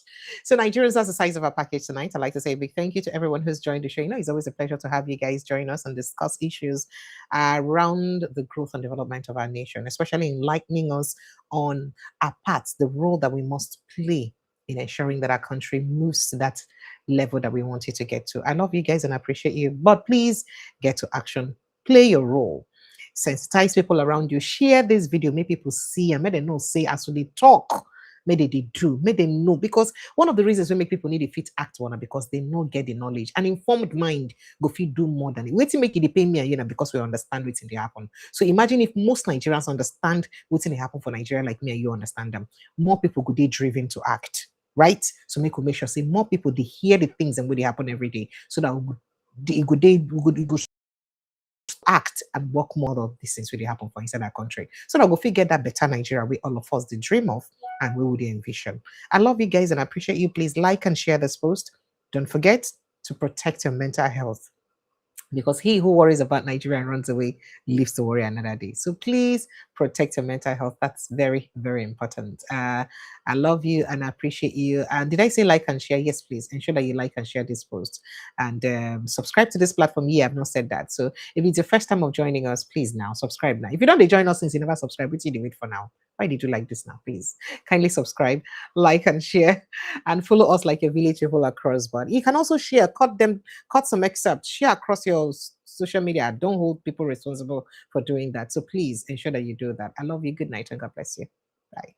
So Nigerians, that's the size of our package tonight. I'd like to say a big thank you to everyone who's joined the show. You know, it's always a pleasure to have you guys join us and discuss issues around the growth and development of our nation, especially enlightening us on our parts, the role that we must play in ensuring that our country moves to that level that we want it to get to. I love you guys and I appreciate you, but please get to action. Play your role. Sensitize people around you. Share this video. Make people see and make them know, say as they talk. May they do, may they know. Because one of the reasons we make people need a fit act one because they not get the knowledge. An informed mind go fit do more than it. Wait to make it pay me, because we understand what's in the happen. So imagine if most Nigerians understand what's in the happen for Nigeria like me and you understand them. More people could be driven to act. Right? So make sure say more people they hear the things and what they happen every day. So that we could act and work more of these things really happen for inside our country. So that we'll figure that better Nigeria we all of us the dream of and we would envision. I love you guys and I appreciate you. Please like and share this post. Don't forget to protect your mental health. Because he who worries about Nigeria and runs away lives to worry another day. So please protect your mental health. That's very, very important. I love you and I appreciate you. And did I say like and share? Yes, please. Ensure that you like and share this post. And subscribe to this platform. Yeah, I've not said that. So if it's your first time of joining us, please now subscribe now. If you don't join us since you never subscribed, what did you wait for now? Why did you like this now? Please kindly subscribe, like and share, and follow us like a village people across. But you can also share, cut some excerpts, share across your social media. Don't hold people responsible for doing that. So please ensure that you do that. I love you. Good night and God bless you. Bye.